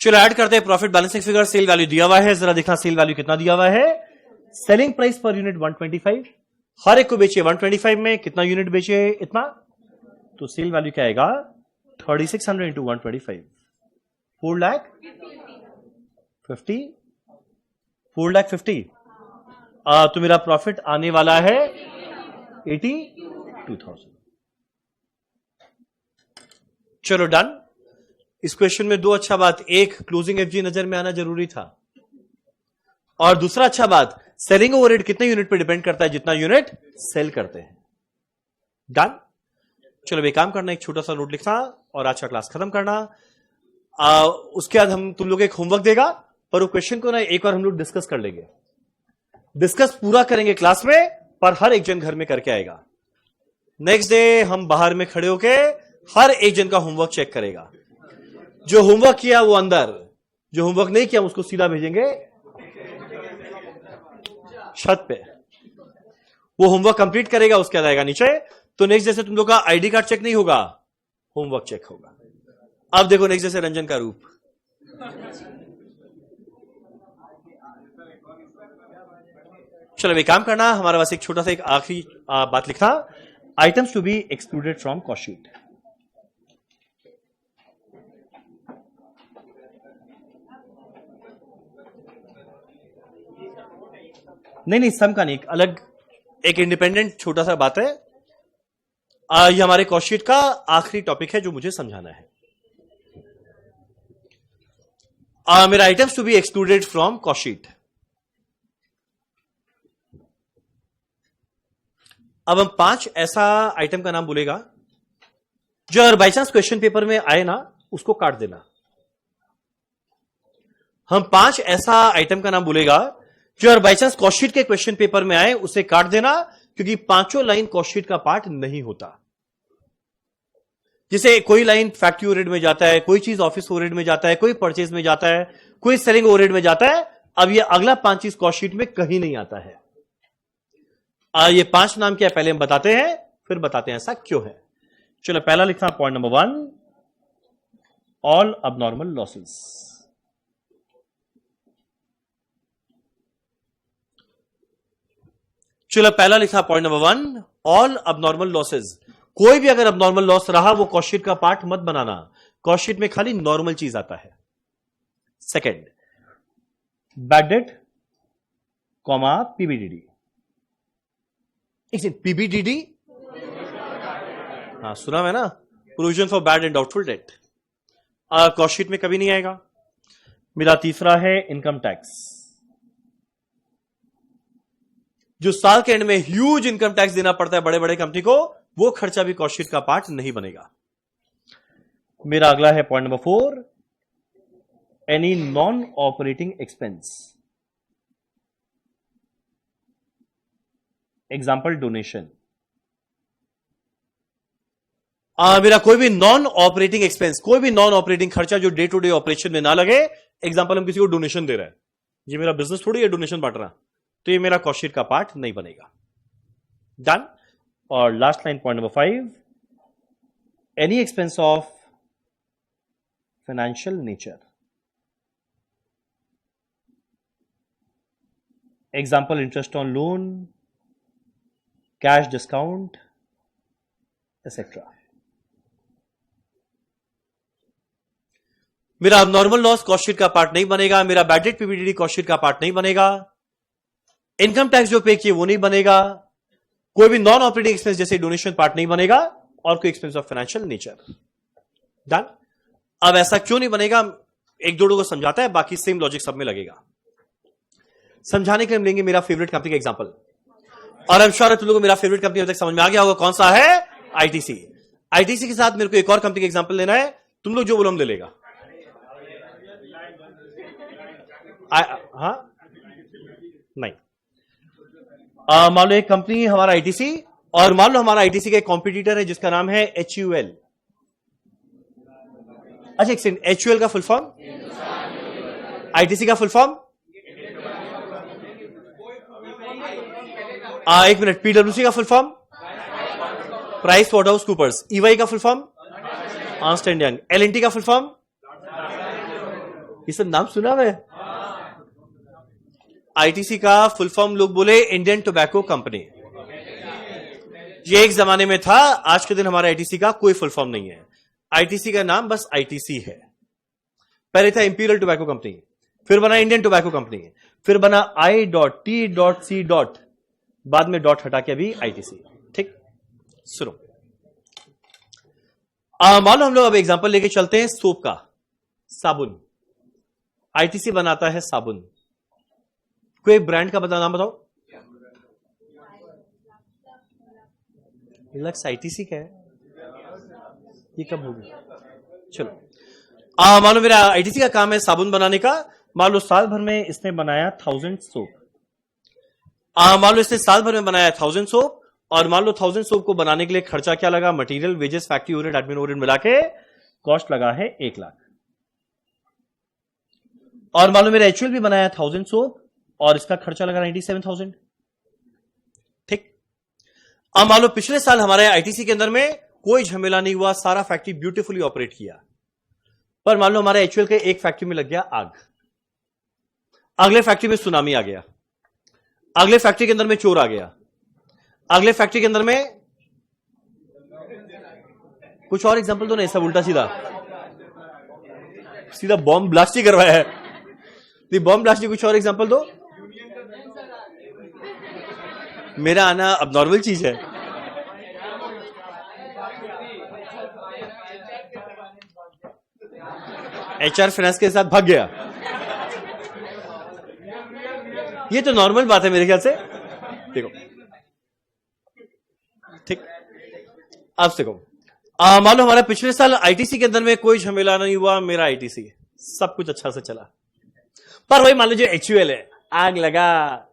चलो ऐड करते हैं profit balancing figure, sale value दिया हुआ है। जरा देखना सेल वैल्यू कितना दिया हुआ है? सेलिंग प्राइस पर यूनिट 125, हर एक को बेचे 125 में, कितना यूनिट बेचे? इतना। तो सेल वैल्यू क्या आएगा? 3,600 इंटू 125, 4,50,000। 4,50,000। तो मेरा प्रॉफिट आने वाला है 82,000। चलो डन। इस क्वेश्चन में दो अच्छा बात, एक क्लोजिंग एफजी नजर में आना जरूरी था, और दूसरा अच्छा बात, सेलिंग ओवरहेड कितने यूनिट पे डिपेंड करता है? जितना यूनिट सेल करते हैं। डन। चलो एक काम करना, एक छोटा सा नोट लिखना और आज का क्लास खत्म करना। उसके बाद हम तुम लोग एक होमवर्क देगा, पर वो क्वेश्चन को ना एक बार हम लोग डिस्कस कर लेंगे। डिस्कस पूरा करेंगे क्लास में, पर हर एक जन घर में करके आएगा। नेक्स्ट डे हम बाहर में खड़े होके हर एक जन का होमवर्क चेक करेगा। जो होमवर्क किया वो अंदर, जो होमवर्क नहीं किया उसको सीधा भेजेंगे छत पे। वो होमवर्क कंप्लीट करेगा, उसके बाद आएगा नीचे। तो नेक्स्ट डे से तुम लोग का आईडी कार्ड चेक नहीं होगा, होमवर्क चेक होगा। अब देखो नेक्स्ट डे से रंजन का रूप। चलो एक काम करना, हमारे पास एक छोटा सा एक आखिरी बात लिखना, items to be excluded from cost sheet. नहीं सम का नहीं, एक अलग एक इंडिपेंडेंट छोटा सा बात है। ये हमारे कॉस्ट शीट का आखिरी टॉपिक है जो मुझे समझाना है। मेरा items to be excluded from cost sheet. अब हम 5 ऐसा आइटम का नाम बोलेगा जो अगर बाई चांस क्वेश्चन पेपर में आए ना, उसको काट देना। हम 5 ऐसा आइटम का नाम बोलेगा जो अगर बाई चांस कॉस्ट शीट के क्वेश्चन पेपर में आए, उसे काट देना, क्योंकि 5 लाइन कॉस्ट शीट का पार्ट नहीं होता। जिसे कोई लाइन फैक्ट्री ओवरहेड में जाता है, कोई चीज ऑफिस ओवरहेड में जाता है, कोई परचेज में जाता है, कोई सेलिंग ओवरहेड में जाता है। अब ये अगला 5 चीज कॉस्ट शीट में कहीं नहीं आता है। ये 5 नाम क्या है पहले हम बताते हैं, फिर बताते हैं ऐसा क्यों है। चलो पहला लिखना point number 1, all abnormal losses. चलो पहला लिखा point number 1, all abnormal losses. कोई भी अगर अबनॉर्मल लॉस रहा वो कॉस्ट शीट का पार्ट मत बनाना, कॉस्ट शीट में खाली नॉर्मल चीज आता है। Second, bad debt comma PBDD. PBDD हाँ सुना है ना, provision for bad and doubtful debt, cost sheet में कभी नहीं आएगा। मेरा तीसरा है इनकम टैक्स। जो साल के एंड में ह्यूज इनकम टैक्स देना पड़ता है बड़े बड़े कंपनी को, वो खर्चा भी कॉस्ट शीट का पार्ट नहीं बनेगा। मेरा अगला है point number 4, any non operating expense. Example donation. मेरा कोई भी नॉन ऑपरेटिंग एक्सपेंस, कोई भी नॉन ऑपरेटिंग खर्चा जो डे टू डे ऑपरेशन में ना लगे। एग्जाम्पल हम किसी को डोनेशन दे रहे हैं, ये मेरा बिजनेस थोड़ी है डोनेशन बांट रहा, तो ये मेरा कॉस्ट शीट का पार्ट नहीं बनेगा। डन। और last line point number 5, any expense of financial nature. Example interest on loan, cash discount etcetera. मेरा नॉर्मल लॉस कॉस्ट शीट का पार्ट नहीं बनेगा। मेरा बैड डेट पीबीडीडी कॉस्ट शीट का पार्ट नहीं बनेगा। इनकम टैक्स जो पे किए वो नहीं बनेगा। कोई भी नॉन ऑपरेटिंग एक्सपेंस जैसे डोनेशन पार्ट नहीं बनेगा, और कोई expense of financial nature. Done. अब ऐसा क्यों नहीं बनेगा, एक दो को समझाता है, बाकी सेम लॉजिक सब में लगेगा। समझाने के लिए हम लेंगे मेरा फेवरेट कंपनी का एग्जांपल, और आई एम श्योर तुम लोगों को मेरा फेवरेट कंपनी अभी तक समझ में आ गया होगा। कौन सा है? आईटीसी। आईटीसी के साथ मेरे को एक और कंपनी का एग्जांपल लेना है, तुम लोग जो बोलो हम ले लेगा। हाँ नहीं, मान लो एक कंपनी हमारा आईटीसी, और मान लो हमारा आईटीसी का एक कॉम्पिटिटर है जिसका नाम है एचयूएल। अच्छा एक सेकंड, एचयूएल का फुल फॉर्म? आईटीसी का फुल फॉर्म? एक मिनट, पीडब्ल्यूसी का full form? Price Waterhouse coopers. EY का full form? Ernst and young. LNT का फुल फॉर्म? ये सब नाम सुना है। आईटीसी का फुल फॉर्म लोग बोले इंडियन टोबैको कंपनी। ये एक जमाने में था, आज के दिन हमारा आईटीसी का कोई फुल फॉर्म नहीं है। आईटीसी का नाम बस आईटीसी है। पहले था इंपीरियल टोबैको कंपनी, फिर बना इंडियन टोबैको कंपनी, फिर बना I.T.C. बाद में डॉट हटा के अभी आईटीसी। ठीक, सुनो। मान लो हम लोग अब एग्जांपल लेके चलते हैं सोप का, साबुन। आईटीसी बनाता है साबुन, कोई ब्रांड का नाम बताओ। लक्स आईटीसी का है, ये कब होगी? चलो मान लो मेरा आईटीसी का काम है साबुन बनाने का। मान लो साल भर में इसने बनाया 1000 सोप। मान लो इसने साल भर में बनाया 1000 सोप, और मान लो 1000 सोप को बनाने के लिए खर्चा क्या लगा? Material, wages, factory overhead, admin overhead मिला के कॉस्ट लगा है 1 लाख। और मान लो मेरा एचयूएल भी बनाया 1000 सोप और इसका खर्चा लगा 97,000। ठीक। अब मान लो पिछले साल हमारे आईटीसी के अंदर में कोई झमेला नहीं हुआ, सारा फैक्ट्री ब्यूटीफुली ऑपरेट किया, पर मान लो हमारे एचयूएल के एक फैक्ट्री में लग गया आग, अगले फैक्ट्री में सुनामी आ गया, अगले फैक्ट्री के अंदर में चोर आ गया, अगले फैक्ट्री के अंदर में कुछ और एग्जांपल तो नहीं, सब उल्टा सीधा सीधा बॉम्ब ब्लास्ट ही करवाया है। बॉम्ब ब्लास्ट, कुछ और एग्जांपल दो। मेरा आना अब नॉर्मल चीज है। एचआर फाइनेंस के साथ भाग गया, ये तो नॉर्मल बात है मेरे ख्याल से। देखो ठीक, अब देखो मान लो हमारा पिछले साल आईटीसी के अंदर में कोई झमेला नहीं हुआ, मेरा आईटीसी सब कुछ अच्छा से चला, पर वही मान लो जो एचयूएल है, आग लगा,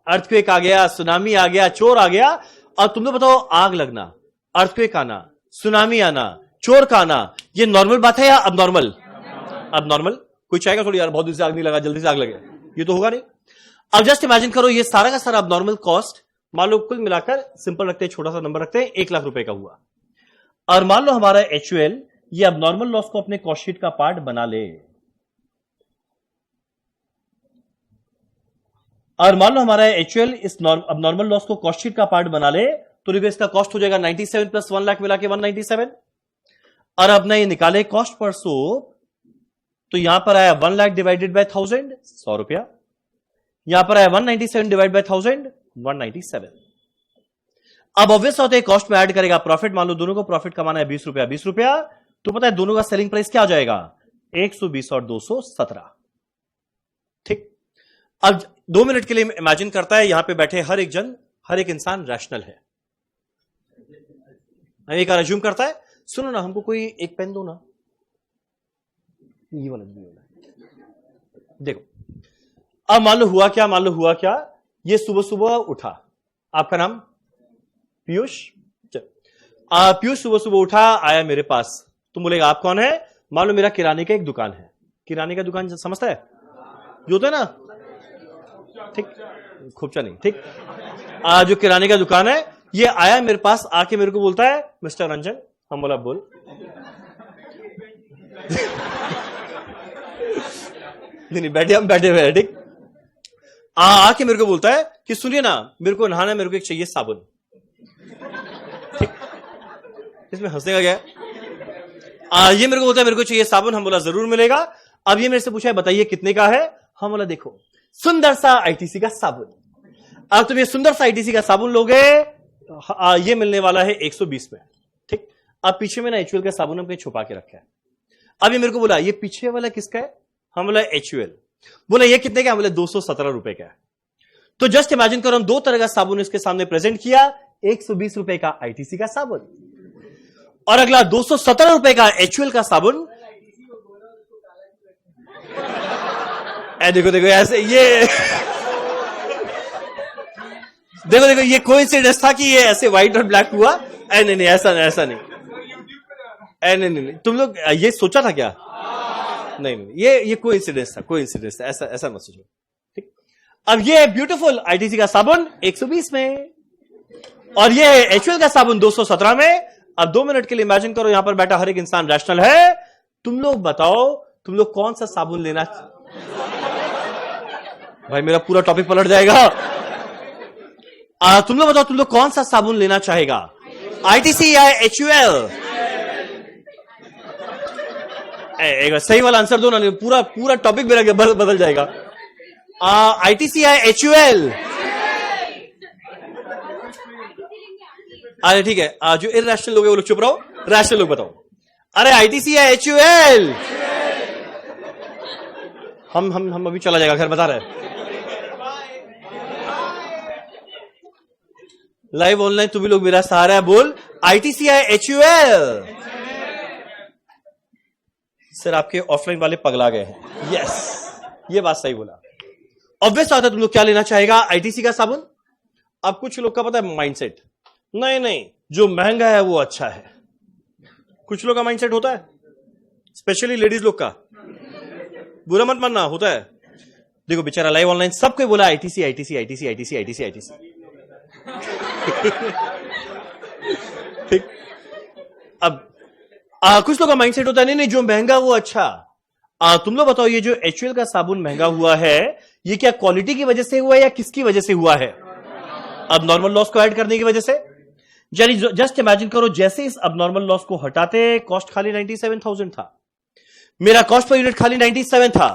अर्थक्वेक आ गया, सुनामी आ गया, चोर आ गया। और तुम लोग बताओ, आग लगना, अर्थक्वेक आना, सुनामी आना, चोर का आना, ये नॉर्मल बात है या अब नॉर्मल? अब नॉर्मल। कोई चाहेगा थोड़ी यार बहुत दिन से आग नहीं लगा, जल्दी से आग लगे, ये तो होगा नहीं। अब जस्ट इमेजिन करो, ये सारा का सारा अब नॉर्मल कॉस्ट मान लो कुल मिलाकर सिंपल रखते हैं, छोटा सा नंबर रखते हैं, 1 लाख रुपए का हुआ। और मान लो हमारा एचयूएल ये अब नॉर्मल लॉस को अपने कॉस्ट शीट का पार्ट बना ले, और मान लो हमारा एचयूएल इस अब नॉर्मल लॉस को कॉस्ट शीट का पार्ट बना ले, तो रिवर्स का कॉस्ट हो जाएगा 97 प्लस 1 लाख मिला के 197। और अब ना ये निकाले कॉस्ट पर सोप, तो यहां पर आया 1 लाख डिवाइडेड बाय 1000, 100 रुपया। यहां पर आया 197 डिवाइड बाय 1000, 197। अब ऑब्वियस होता है कॉस्ट में ऐड करेगा प्रॉफिट। मान लो दोनों को प्रॉफिट कमाना है 20 रुपया 20 रुपया, तो पता है दोनों का सेलिंग प्राइस क्या हो जाएगा? 120 और 217। ठीक। अब 2 मिनट के लिए इमेजिन करता है, यहां पे बैठे हर एक जन, हर एक इंसान रैशनल है। एक अज्यूम करता है, सुनो ना हमको कोई एक पेन दो ना, ये वाला देखो। अब मान लो हुआ क्या, मान लो हुआ क्या, ये सुबह सुबह उठा, आपका नाम पीयूष, पीयूष सुबह सुबह उठा, आया मेरे पास। तुम बोलेगा आप कौन है? मान लो मेरा किराने का एक दुकान है। किराने का दुकान समझता है जो होता है ना, ठीक, खूबचा नहीं, ठीक। जो किराने का दुकान है, ये आया मेरे पास, आके मेरे को बोलता है मिस्टर रंजन। हम बोला बोल। नहीं बैठे, हम बैठे हुए हैं, ठीक। आके मेरे को बोलता है कि सुनिए ना, मेरे को नहाना, मेरे को एक चाहिए साबुन। ठीक, इसमें हंसने का क्या है? ये मेरे को बोलता है मेरे को चाहिए साबुन। हम बोला जरूर मिलेगा। अब ये मेरे से पूछा है बताइए कितने का है? हम बोला देखो सुंदर सा आईटीसी का साबुन। अब तुम ये सुंदर सा आईटीसी का साबुन लोगे, ये मिलने वाला है 120 में, ठीक। अब पीछे में ना एचयूएल का साबुन हमने छुपा के रखा है। अब ये मेरे को बोला ये पीछे वाला किसका है? हम बोला एचयूएल। बोला ये कितने का? बोले 217 रुपए का है। तो जस्ट इमेजिन करो, हम 2 तरह का साबुन इसके सामने प्रेजेंट किया, 120 रुपए का आईटीसी का साबुन और अगला 217 रुपए का एचयूएल का साबुन। देखो देखो ऐसे, ये देखो देखो, ये कोइंसिडेंस था कि ये ऐसे व्हाइट और ब्लैक हुआ। नहीं नहीं, ऐसा नहीं, ऐसा नहीं, नहीं नहीं, तुम लोग ये सोचा था क्या? नहीं नहीं, ये कोइंसिडेंस था, कोइंसिडेंस था, ऐसा ऐसा मत सोचो, ठीक। अब ये ब्यूटीफुल आईटीसी का साबुन 120 में और ये एचयूएल का साबुन 217 में। अब 2 मिनट के लिए इमेजिन करो, यहां पर बैठा हर एक इंसान रैशनल है। तुम लोग बताओ, तुम लोग कौन सा साबुन लेना? भाई मेरा पूरा टॉपिक पलट जाएगा। तुम लोग बताओ, तुम लोग कौन सा साबुन लेना चाहेगा? आईटीसी या एचयूएल? एक सही वाला आंसर दो ना, पूरा पूरा टॉपिक मेरा बदल जाएगा। आईटीसी या एचयूएल? अरे ठीक है, जो इरैशनल लोग हैं वो लोग चुप रहो, रैशनल लोग बताओ। अरे आईटीसी या एचयूएल? हम अभी चला जाएगा घर, बता रहे। लाइव ऑनलाइन तुम लोग मेरा सहारा है, बोल ITCI HUL। सर आपके ऑफलाइन वाले पगला गए हैं। यस, ये बात सही बोला। ऑब्वियस आता है तुम लोग क्या लेना चाहेगा, ITC का साबुन। अब कुछ लोग का पता है माइंडसेट, नहीं नहीं जो महंगा है वो अच्छा है। कुछ लोग का माइंडसेट होता है, स्पेशली लेडीज लोग का, बुरा मत मानना, होता है। देखो बेचारा लाइव ऑनलाइन सबको बोला ITC ITC ITC ITC ITC ITC। ठीक। अब कुछ लोग का माइंडसेट होता है नहीं नहीं जो महंगा वो अच्छा। तुम लोग बताओ ये जो HUL का साबुन महंगा हुआ है ये क्या क्वालिटी की वजह से हुआ है या किसकी वजह से हुआ है? अब नॉर्मल लॉस को ऐड करने की वजह से। यानी जस्ट इमेजिन करो जैसे इस अबनॉर्मल लॉस को हटाते कॉस्ट खाली 97,000 था, मेरा कॉस्ट पर यूनिट खाली 97 था,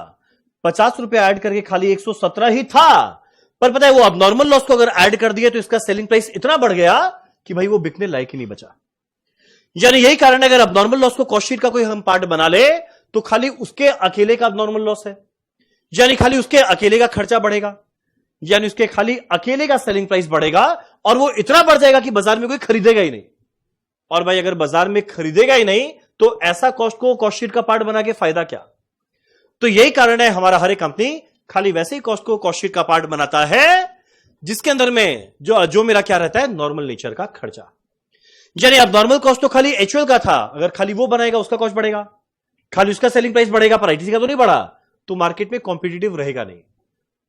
50 रुपए ऐड करके खाली 117 ही था। पर पता है वो अबनॉर्मल लॉस को अगर ऐड कर दिया तो इसका सेलिंग प्राइस इतना बढ़ गया कि भाई वो बिकने लायक ही नहीं बचा। यानी यही कारण है अगर अबनॉर्मल लॉस को कॉस्ट शीट का कोई हम पार्ट बना ले तो खाली उसके अकेले का अबनॉर्मल लॉस है, यानी खाली उसके अकेले का खर्चा बढ़ेगा, यानी उसके खाली अकेले का सेलिंग प्राइस बढ़ेगा और वो इतना बढ़ जाएगा कि बाजार में कोई खरीदेगा ही नहीं। और भाई अगर बाजार में खरीदेगा ही नहीं तो ऐसा कॉस्ट को कॉस्ट शीट का पार्ट बना के फायदा क्या? तो यही कारण है हमारा हर एक कंपनी खाली वैसे ही कॉस्ट को कॉस्ट शीट का पार्ट बनाता है जिसके अंदर में जो मेरा क्या रहता है, नॉर्मल नेचर का खर्चा। यानी अब नॉर्मल कॉस्ट तो खाली HUL का था, अगर खाली वो बनाएगा उसका कॉस्ट बढ़ेगा, खाली उसका सेलिंग प्राइस बढ़ेगा, पर ITC का तो नहीं बढ़ा, तो मार्केट में कॉम्पिटिटिव रहेगा नहीं।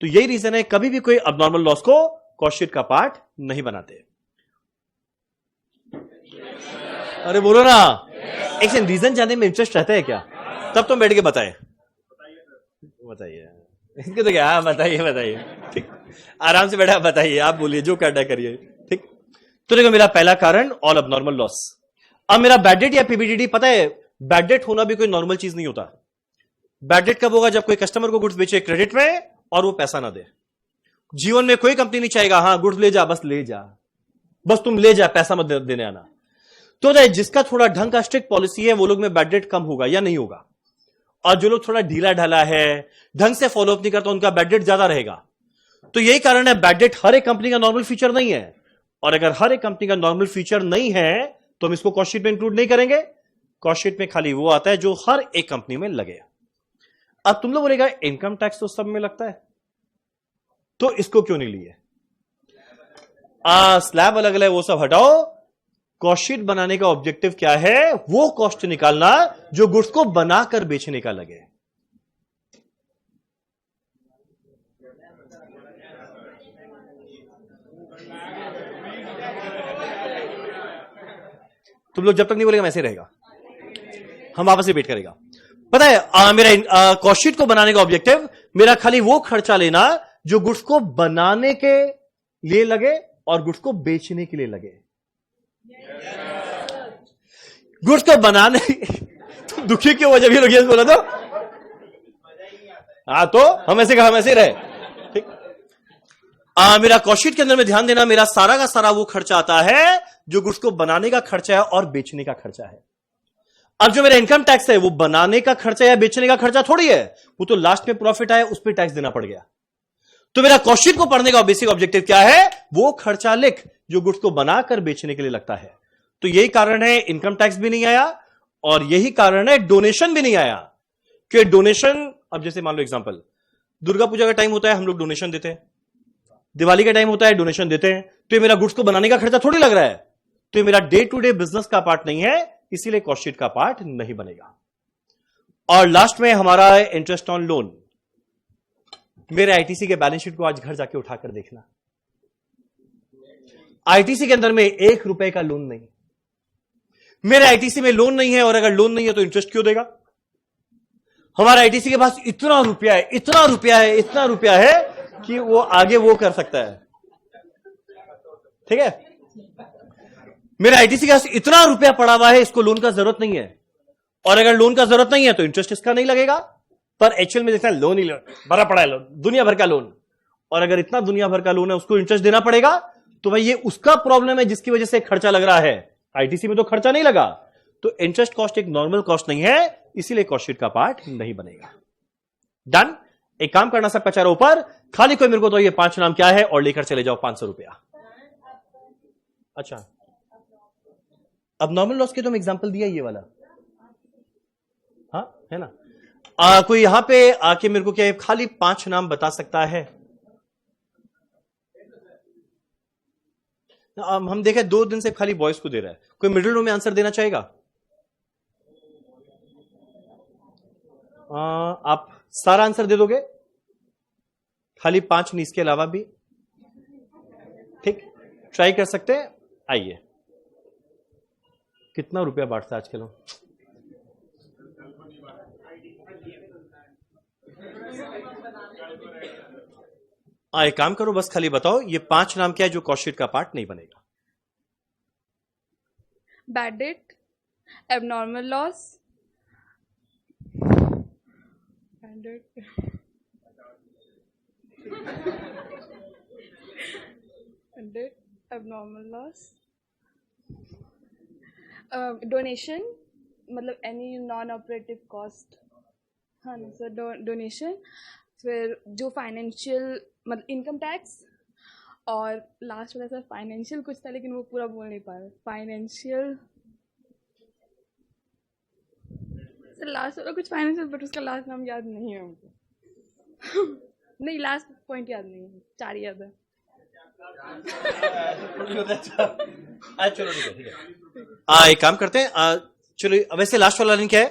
तो यही रीजन है कभी भी कोई अबनॉर्मल लॉस को कॉस्ट शीट का पार्ट नहीं बनाते। अरे बोलो ना, एक सेकंड, रीजन जानने में इंटरेस्ट रहता है क्या? तब तो बैठ के बताइए इनके तो क्या, बताइए ठीक, आराम से बैठा बताइए, आप बोलिए जो करना करिए। ठीक, तो देखो मेरा पहला कारण ऑल अबनॉर्मल लॉस। अब मेरा बैड डेट या PBDD, पता है बैड डेट होना भी कोई नॉर्मल चीज नहीं होता। बैड डेट कब होगा? जब कोई कस्टमर को गुड्स बेचे क्रेडिट में और वो पैसा ना दे। जीवन में कोई कंपनी नहीं चाहेगा हाँ गुड्स ले जा, बस ले जा, बस तुम ले जा, पैसा मत देने आना। तो जिसका थोड़ा ढंग का स्ट्रिक्ट पॉलिसी है वो लोग में बैड डेट कम होगा या नहीं होगा, और जो लोग थोड़ा ढीला ढाला है, ढंग से फॉलोअप नहीं करता, उनका बैड डेट ज्यादा रहेगा। तो यही कारण है बैड डेट हर एक कंपनी का नॉर्मल फीचर नहीं है, और अगर हर एक कंपनी का नॉर्मल फीचर नहीं है तो हम इसको कॉस्ट शीट में इंक्लूड नहीं करेंगे। कॉस्ट शीट में खाली वो आता है जो हर एक कंपनी में लगे। अब तुम लोग बोलेगा इनकम टैक्स तो सब में लगता है तो इसको क्यों नहीं लिए? स्लैब अलग अलग वो सब हटाओ, कॉस्ट शीट बनाने का ऑब्जेक्टिव क्या है? वो कॉस्ट निकालना जो गुड्स को बनाकर बेचने का लगे। तुम लोग जब तक नहीं बोलेगा वैसे रहेगा, हम वापस रिपीट करेगा। पता है मेरा कॉस्ट शीट को बनाने का ऑब्जेक्टिव मेरा खाली वो खर्चा लेना जो गुड्स को बनाने के लिए लगे और गुड्स को बेचने के लिए लगे। गुड्स को बनाने तो दुखी क्यों हो जब ये लोग ये बोला तो? हाँ तो हम ऐसे रहे। ठीक, मेरा कॉस्ट शीट के अंदर में ध्यान देना, मेरा सारा का सारा वो खर्चा आता है जो गुड्स को बनाने का खर्चा है और बेचने का खर्चा है। अब जो मेरा इनकम टैक्स है वो बनाने का खर्चा या बेचने का खर्चा थोड़ी है, वो तो लास्ट में प्रॉफिट आया उस पर टैक्स देना पड़ गया। तो मेरा कॉस्ट शीट को पढ़ने का बेसिक ऑब्जेक्टिव क्या है? वो खर्चा लिख जो गुड्स को बनाकर बेचने के लिए लगता है। तो यही कारण है इनकम टैक्स भी नहीं आया, और यही कारण है डोनेशन भी नहीं आया। कि डोनेशन, अब जैसे मान लो एग्जांपल, दुर्गा पूजा का टाइम होता है हम लोग डोनेशन देते हैं, दिवाली का टाइम होता है डोनेशन देते हैं, तो ये मेरा गुड्स को बनाने का खर्चा थोड़ी लग रहा है, तो ये मेरा डे टू डे बिजनेस का पार्ट नहीं है, इसीलिए कॉस्ट शीट का पार्ट नहीं बनेगा। और लास्ट में हमारा इंटरेस्ट ऑन लोन। मेरे ITC के बैलेंस शीट को आज घर जाके उठाकर देखना, ITC के अंदर में 1 रुपए का लोन नहीं। मेरे ITC में लोन नहीं है, और अगर लोन नहीं है तो इंटरेस्ट क्यों देगा? हमारा ITC के पास इतना रुपया है कि वो आगे वो कर सकता है। ठीक है, मेरा ITC के पास इतना रुपया पड़ा हुआ है, इसको लोन का जरूरत नहीं है, और अगर लोन का जरूरत नहीं है तो इंटरेस्ट इसका नहीं लगेगा। पर HUL में देखना लोन ही लोन भरा पड़ा है, लोन दुनिया भर का लोन, और अगर इतना दुनिया भर का लोन है उसको इंटरेस्ट देना पड़ेगा, तो भाई ये उसका प्रॉब्लम है जिसकी वजह से खर्चा लग रहा है। ITC में तो खर्चा नहीं लगा, तो इंटरेस्ट कॉस्ट एक नॉर्मल कॉस्ट नहीं है, इसीलिए कॉस्ट शीट का पार्ट नहीं बनेगा। डन। एक काम करना, सब पचारो ऊपर, खाली कोई मेरे को तो ये 5 नाम क्या है और लेकर चले जाओ 500 रुपया। अच्छा, अब नॉर्मल लॉस के तो हम एग्जांपल दिया ये वाला, हाँ है ना। कोई यहां पे आके मेरे को क्या खाली 5 नाम बता सकता है? हम देखें 2 दिन से खाली बॉयज को दे रहा है, कोई मिडिल रो में आंसर देना चाहेगा? आप सारा आंसर दे दोगे? खाली 5 नहीं, इसके अलावा भी? ठीक, ट्राई कर सकते हैं। आइए, कितना रुपया बांटता है आजकल? एक काम करो, बस खाली बताओ ये 5 नाम क्या है जो कॉस्ट का पार्ट नहीं बनेगा? Bad debt, abnormal loss, abnormal loss, donation, मतलब एनी नॉन ऑपरेटिव कॉस्ट, हाँ ना सर, डोनेशन, फिर जो फाइनेंशियल मतलब इनकम टैक्स, और लास्ट वाला सर फाइनेंशियल कुछ था लेकिन वो पूरा बोल नहीं पा रहा। फाइनेंशियल सर, लास्ट वाला कुछ फाइनेंशियल, बट उसका लास्ट नाम याद नहीं है हमको। नहीं, लास्ट पॉइंट याद नहीं है, 4 याद है। चलो ठीक है, एक काम करते हैं, चलो वैसे लास्ट वाला लिंक क्या है?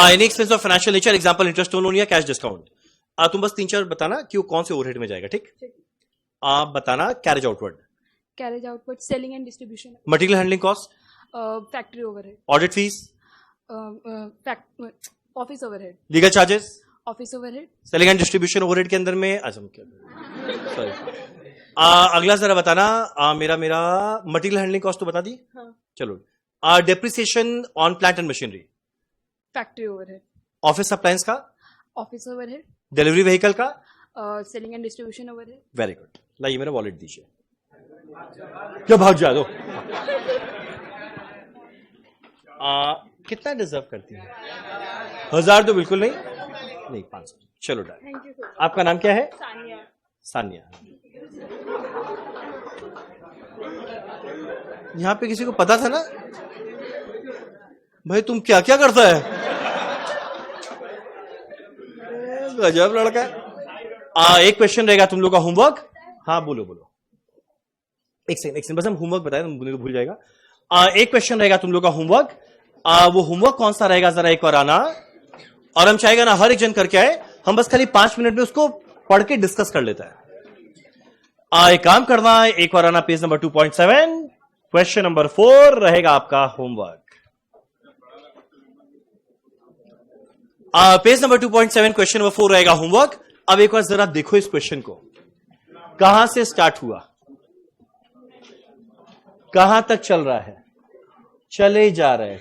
Any expense of financial nature, example interest loan या कैश डिस्काउंट। तुम बस 3-4 बताना कि वो कौन से ओवरहेड में जाएगा, ठीक? आप बताना। Carriage outward, selling and distribution, material handling cost, factory overhead, audit fees, office overhead, legal charges, office overhead, selling and distribution overhead के अंदर में। अच्छा, सॉरी, अगला जरा बताना। मेरा मटेरियल हैंडलिंग कॉस्ट तो बता दी। हाँ। चलो, depreciation on plant and machinery, factory overhead, office appliance का, ऑफिस ओवरहेड, डिलीवरी व्हीकल का, selling and distribution overhead. Very good. लाइए मेरा वॉलेट दीजिए। क्या भाग जा दो। कितना डिजर्व करती है? 1000 तो बिल्कुल नहीं 500। चलो डन। Thank you sir. आपका नाम क्या है? सानिया। सानिया। यहां पे किसी को पता था ना भाई तुम क्या क्या करता है? गजब लड़का है। एक क्वेश्चन रहेगा तुम लोग का होमवर्क। हाँ बोलो। एक सेकंड बस हम होमवर्क बताए, तुम तो भूल जाएगा। एक क्वेश्चन रहेगा तुम लोग का होमवर्क। वो होमवर्क कौन सा रहेगा जरा एक बार आना, और हम चाहेगा ना हर एक जन करके आए, हम बस खाली 5 मिनट में उसको पढ़ के डिस्कस कर लेता है। एक काम करना, एक बार आना पेज नंबर 2.7, क्वेश्चन नंबर 4 रहेगा आपका homework. Page number 2.7 question number 4 रहेगा होमवर्क। अब एक बार जरा देखो इस क्वेश्चन को, कहां से स्टार्ट हुआ, कहां तक चल रहा है, चले जा रहे।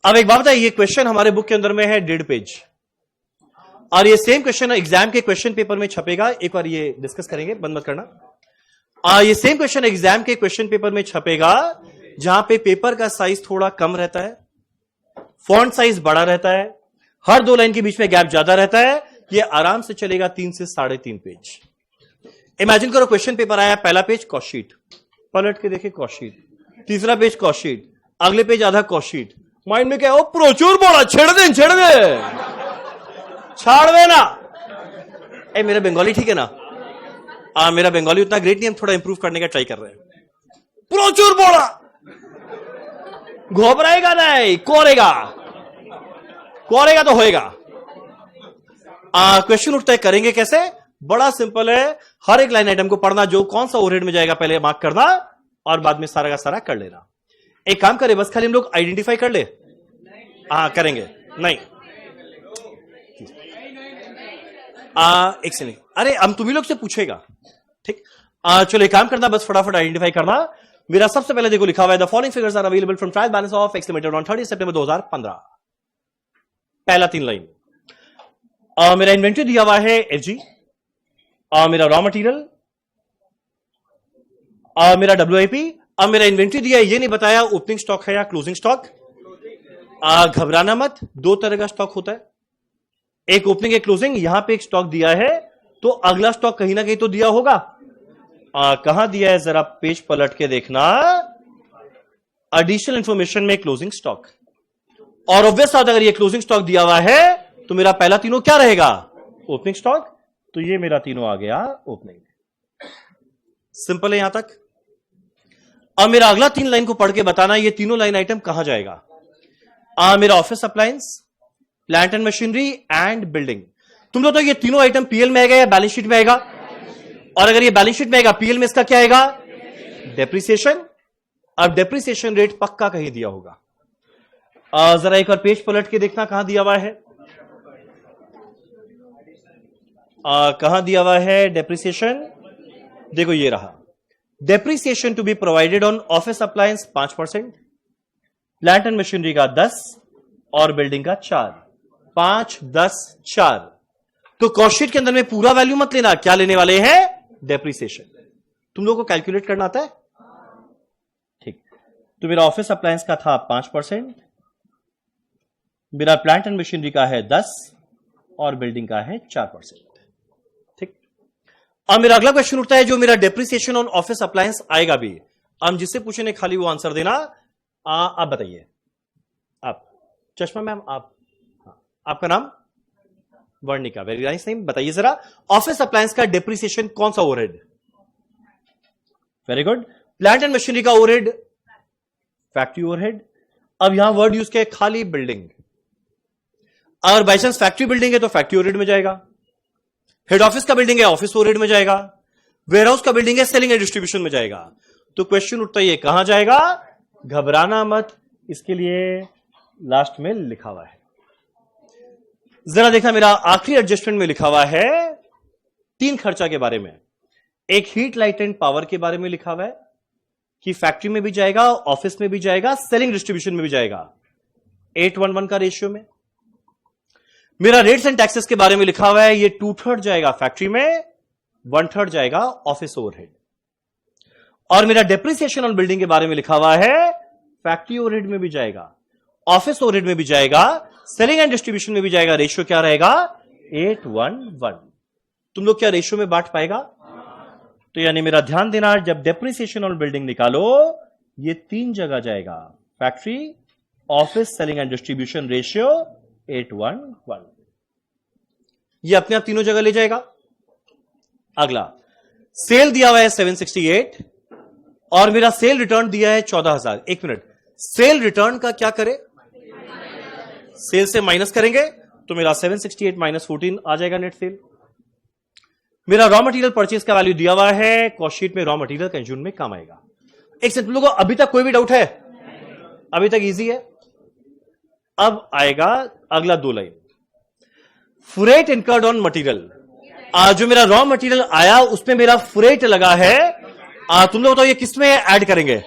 अब एक बात बताइए, ये क्वेश्चन हमारे बुक के अंदर में है 1.5 पेज, और ये सेम क्वेश्चन एग्जाम के क्वेश्चन पेपर में छपेगा। एक बार ये डिस्कस करेंगे, बंद मत करना। ये सेम क्वेश्चन एग्जाम के क्वेश्चन पेपर में छपेगा, जहां पे पेपर का साइज थोड़ा कम रहता है, फॉन्ट साइज बड़ा रहता है, हर 2 लाइन के बीच में गैप ज्यादा रहता है। ये आराम से चलेगा 3 से 3.5 पेज। इमेजिन करो क्वेश्चन पेपर आया, पहला पेज कॉस्ट शीट, पलट के देखे कॉस्ट शीट, तीसरा पेज कॉस्ट शीट, अगले पेज आधा कॉस्ट शीट। माइंड में क्या हो, प्रचुर बोला, छेड़ दे छाड़ देना। मेरा बंगाली ठीक है ना? मेरा बंगाली उतना ग्रेट नहीं, हम थोड़ा इंप्रूव करने का ट्राई कर रहे हैं। प्रचुर बोला, घबराएगा नहीं, कोरेगा तो होएगा। क्वेश्चन उठता है, करेंगे कैसे? बड़ा सिंपल है, हर एक लाइन आइटम को पढ़ना, जो कौन सा ओवरहेड में जाएगा पहले मार्क करना, और बाद में सारा का सारा कर लेना। एक काम करें, बस खाली हम लोग आइडेंटिफाई कर ले। करेंगे नहीं, एक से नहीं, अरे हम तुम्ही लोग से पूछेगा, ठीक? चलो एक काम करना, बस फटाफट आइडेंटिफाई करना। मेरा सबसे पहले देखो लिखा हुआ है, the following figures are available from trial balance of X limited on 30 सितंबर 2015। पहला 3 लाइन। मेरा इन्वेंट्री दिया हुआ है एफजी, मेरा रॉ मटेरियल, मेरा डब्ल्यूआईपी। अब मेरा इन्वेंट्री दिया है, ये नहीं बताया ओपनिंग स्टॉक है या क्लोजिंग स्टॉक। घबराना मत, 2 तरह का स्टॉक होता है, एक ओपनिंग एक क्लोजिंग, यहां पे एक स्टॉक दिया है, तो अगला स्टॉक कहीं ना कहीं तो दिया होगा। कहां दिया है, जरा पेज पलट के देखना। एडिशनल इंफॉर्मेशन में क्लोजिंग स्टॉक, और ऑब्वियस बात अगर ये क्लोजिंग स्टॉक दिया हुआ है तो मेरा पहला तीनों क्या रहेगा, ओपनिंग स्टॉक। तो ये मेरा तीनों आ गया ओपनिंग। सिंपल है यहां तक। अब मेरा अगला 3 लाइन को पढ़ के बताना ये तीनों लाइन आइटम कहां जाएगा। मेरा office appliance, plant and machinery and building. तुम लोग तो ये तीनों आइटम पीएल में आएगा या बैलेंस शीट में आएगा, और अगर ये बैलेंस शीट में आएगा पीएल में इसका क्या आएगा, डेप्रिसिएशन। अब डेप्रिसिएशन रेट पक्का कहीं दिया होगा। जरा एक बार पेज पलट के देखना कहां दिया हुआ है, कहां दिया हुआ है डेप्रिसिएशन। देखो ये रहा, depreciation to be provided on office appliance 5%, plant and machinery का 10 और बिल्डिंग का 4, 5, 10, 4। तो कॉस्ट शीट के अंदर में पूरा वैल्यू मत लेना, क्या लेने वाले हैं, डेप्रिसिएशन। तुम लोगों को कैलकुलेट करना आता है, ठीक। तो मेरा ऑफिस अप्लायंस का था 5%, मेरा प्लांट एंड मशीनरी का है 10 और बिल्डिंग का है 4%, ठीक। अब मेरा अगला क्वेश्चन उठता है, जो मेरा डेप्रिसिएशन ऑन ऑफिस अप्लायंस आएगा भी, हम जिससे पूछे खाली वो आंसर देना। आप बताइए, आप चश्मा मैम, आप, आपका नाम वर्णिका, वेरी नाइस नेम। बताइए जरा, ऑफिस अप्लायंस का डेप्रिसिएशन कौन सा overhead, very good. Plant and machinery का ओवरहेड, फैक्ट्री ओवरहेड। अब यहां वर्ड यूज किया खाली बिल्डिंग, अगर बाई चांस फैक्ट्री बिल्डिंग है तो फैक्ट्री ओवरहेड में जाएगा, हेड ऑफिस का बिल्डिंग है ऑफिस ओवरहेड में जाएगा, वेयर हाउस का बिल्डिंग है सेलिंग एंड डिस्ट्रीब्यूशन में जाएगा। तो क्वेश्चन उठता है ये कहां जाएगा, घबराना मत, इसके लिए लास्ट में लिखा हुआ है। जरा देखना, मेरा आखिरी एडजस्टमेंट में लिखा हुआ है 3 खर्चा के बारे में। एक हीट लाइट एंड पावर के बारे में लिखा हुआ है कि फैक्ट्री में भी जाएगा, ऑफिस में भी जाएगा, सेलिंग डिस्ट्रीब्यूशन में भी जाएगा, 8:1 का रेशियो में। मेरा रेट्स एंड टैक्सेस के बारे में लिखा हुआ है, ये 2/3 जाएगा फैक्ट्री में, 1/3 जाएगा ऑफिस ओवरहेड। और मेरा डेप्रिसिएशन ऑन बिल्डिंग के बारे में लिखा हुआ है, फैक्ट्री ओवरहेड में भी जाएगा, ऑफिस ओवरहेड में भी जाएगा, सेलिंग एंड डिस्ट्रीब्यूशन में भी जाएगा। रेशियो क्या रहेगा, 8:1। तुम लोग क्या रेशियो में बांट पाएगा, तो यानी मेरा ध्यान देना, जब डेप्रिसिएशन ऑन बिल्डिंग निकालो ये 3 जगह जाएगा, factory, office, selling and distribution, ratio 8:1। ये अपने आप तीनों जगह ले जाएगा। अगला, सेल दिया हुआ है 768 और मेरा सेल रिटर्न दिया है 14,000। 1 मिनट, सेल रिटर्न का क्या करें, सेल से माइनस करेंगे तो मेरा 768 - 14 आ जाएगा नेट सेल। मेरा रॉ मटेरियल परचेज का वैल्यू दिया हुआ है, कॉस्ट शीट में रॉ मटेरियल कंज्यूम में काम आएगा। एक सेकंड, लोगों अभी तक कोई भी डाउट है, अभी तक इजी है। अब आएगा अगला 2 line, freight incurred on material. जो मेरा रॉ मटेरियल आया उसमें मेरा फ्रेट लगा है, तुम लोग बताओ ये किस में ऐड करेंगे,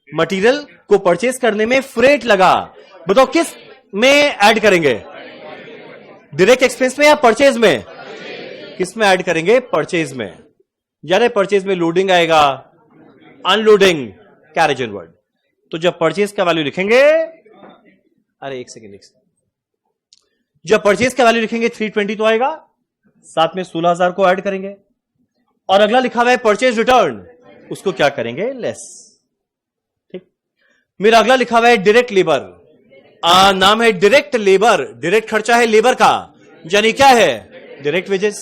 मटेरियल को परचेज करने में फ्रेट लगा, बताओ किस में ऐड करेंगे, डायरेक्ट एक्सपेंस में या परचेज में, किस में ऐड करेंगे, परचेज में। यानी परचेज में लोडिंग आएगा, अनलोडिंग, कैरेज इनवर्ड। तो जब परचेज का वैल्यू लिखेंगे, अरे एक सेकेंड, जब परचेज का वैल्यू लिखेंगे 320 तो आएगा, साथ में 16,000 को ऐड करेंगे, और अगला लिखा हुआ है परचेज रिटर्न, उसको क्या करेंगे, लेस। ठीक, मेरा अगला लिखा हुआ है डायरेक्ट लेबर, नाम है डायरेक्ट लेबर, डायरेक्ट खर्चा है लेबर का, यानी क्या है, डायरेक्ट वेजेस।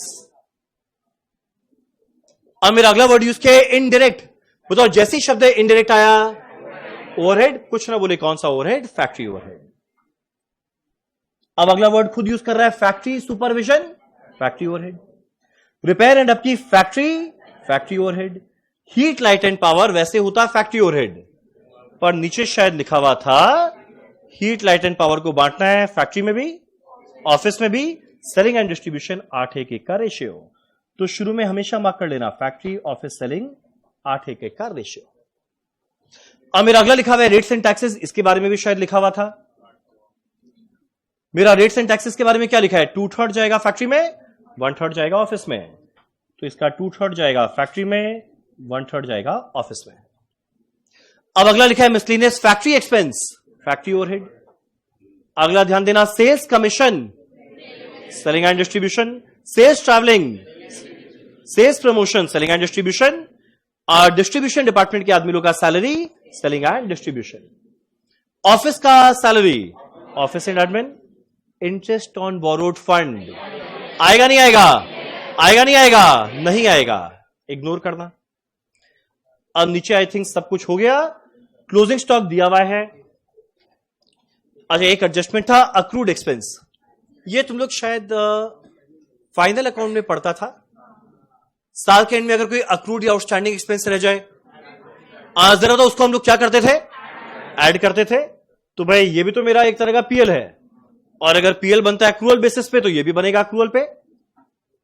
अब मेरा अगला वर्ड यूज किया है इनडायरेक्ट, बताओ जैसी शब्द है इनडायरेक्ट आया, ओवरहेड, कुछ ना बोले कौन सा ओवरहेड, फैक्ट्री ओवरहेड। अब अगला वर्ड खुद यूज कर रहा है, factory supervision, factory overhead. Repair and upkeep, factory, factory overhead. Heat light and power वैसे होता है फैक्ट्री ओवरहेड, पर नीचे शायद लिखा हुआ था हीट लाइट एंड पावर को बांटना है फैक्ट्री में भी, ऑफिस में भी, सेलिंग एंड डिस्ट्रीब्यूशन 8:1 का रेशियो। तो शुरू में हमेशा मार्क कर लेना, फैक्ट्री, ऑफिस, सेलिंग 8:1 का रेशियो। अब मेरा अगला लिखा हुआ है रेट्स एंड टैक्सेस, इसके बारे में भी शायद लिखा हुआ था। मेरा रेट्स एंड टैक्सेस के बारे में क्या लिखा है, 2/3 जाएगा फैक्ट्री में, 1/3 जाएगा ऑफिस में। तो इसका 2/3 जाएगा फैक्ट्री में, 1/3 जाएगा ऑफिस में। अब अगला लिखा है miscellaneous factory expense, factory overhead. अगला ध्यान देना, sales commission, selling and distribution, sales travelling, sales promotion, selling and distribution, और डिस्ट्रीब्यूशन डिपार्टमेंट के आदमी लोग का salary, selling and distribution. Office का salary, office and admin. Interest on borrowed fund, आएगा नहीं आएगा, आएगा नहीं आएगा, नहीं आएगा, इग्नोर करना। अब नीचे आई थिंक सब कुछ हो गया। क्लोजिंग स्टॉक दिया हुआ है। अच्छा, एक एडजस्टमेंट था, अक्रूड एक्सपेंस। ये तुम लोग शायद फाइनल अकाउंट में पढ़ता था। साल के एंड में अगर कोई अक्रूड या आउटस्टैंडिंग एक्सपेंस रह जाए, जरा तो उसको हम लोग क्या करते थे, ऐड करते थे। तो भाई ये भी तो मेरा एक तरह का पीएल है, और अगर पीएल बनता है अक्रूअल बेसिस पे तो ये भी बनेगा अक्रूअल पे।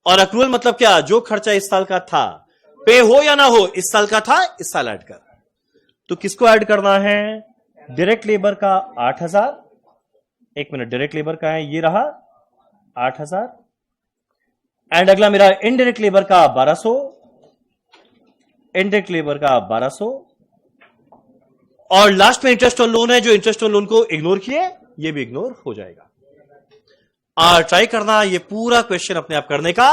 और अक्रूअल मतलब क्या, जो खर्चा इस साल का था, पे हो या ना हो, इस साल का था, इस साल ऐड कर। तो किसको ऐड करना है, डायरेक्ट लेबर का 8000। एक मिनट, डायरेक्ट लेबर का है, ये रहा 8000। एंड अगला मेरा इनडायरेक्ट लेबर का 1200, इनडायरेक्ट लेबर का 1200, और लास्ट में इंटरेस्ट ऑन लोन है, जो इंटरेस्ट ऑन लोन को इग्नोर किए, ये भी इग्नोर हो जाएगा। और ट्राई करना ये पूरा क्वेश्चन अपने आप करने का।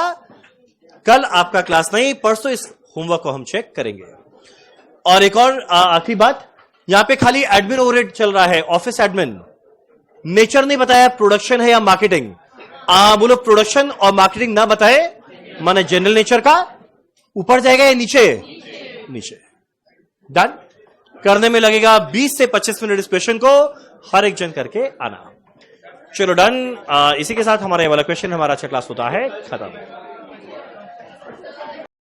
कल आपका क्लास नहीं, परसों इस होमवर्क को हम चेक करेंगे। और एक और आखिरी बात, यहां पे खाली एडमिन ओवरहेड चल रहा है, ऑफिस एडमिन। नेचर नहीं बताया प्रोडक्शन है या मार्केटिंग। बोलो प्रोडक्शन और मार्केटिंग ना बताए, माने जनरल नेचर का, ऊपर जाएगा या नीचे, नीचे। डन। करने में लगेगा 20 से 25 मिनट इस क्वेश्चन को, हर एक जन करके आना। चलो डन। इसी के साथ हमारा ये वाला क्वेश्चन, हमारा अच्छा क्लास होता है खत्म।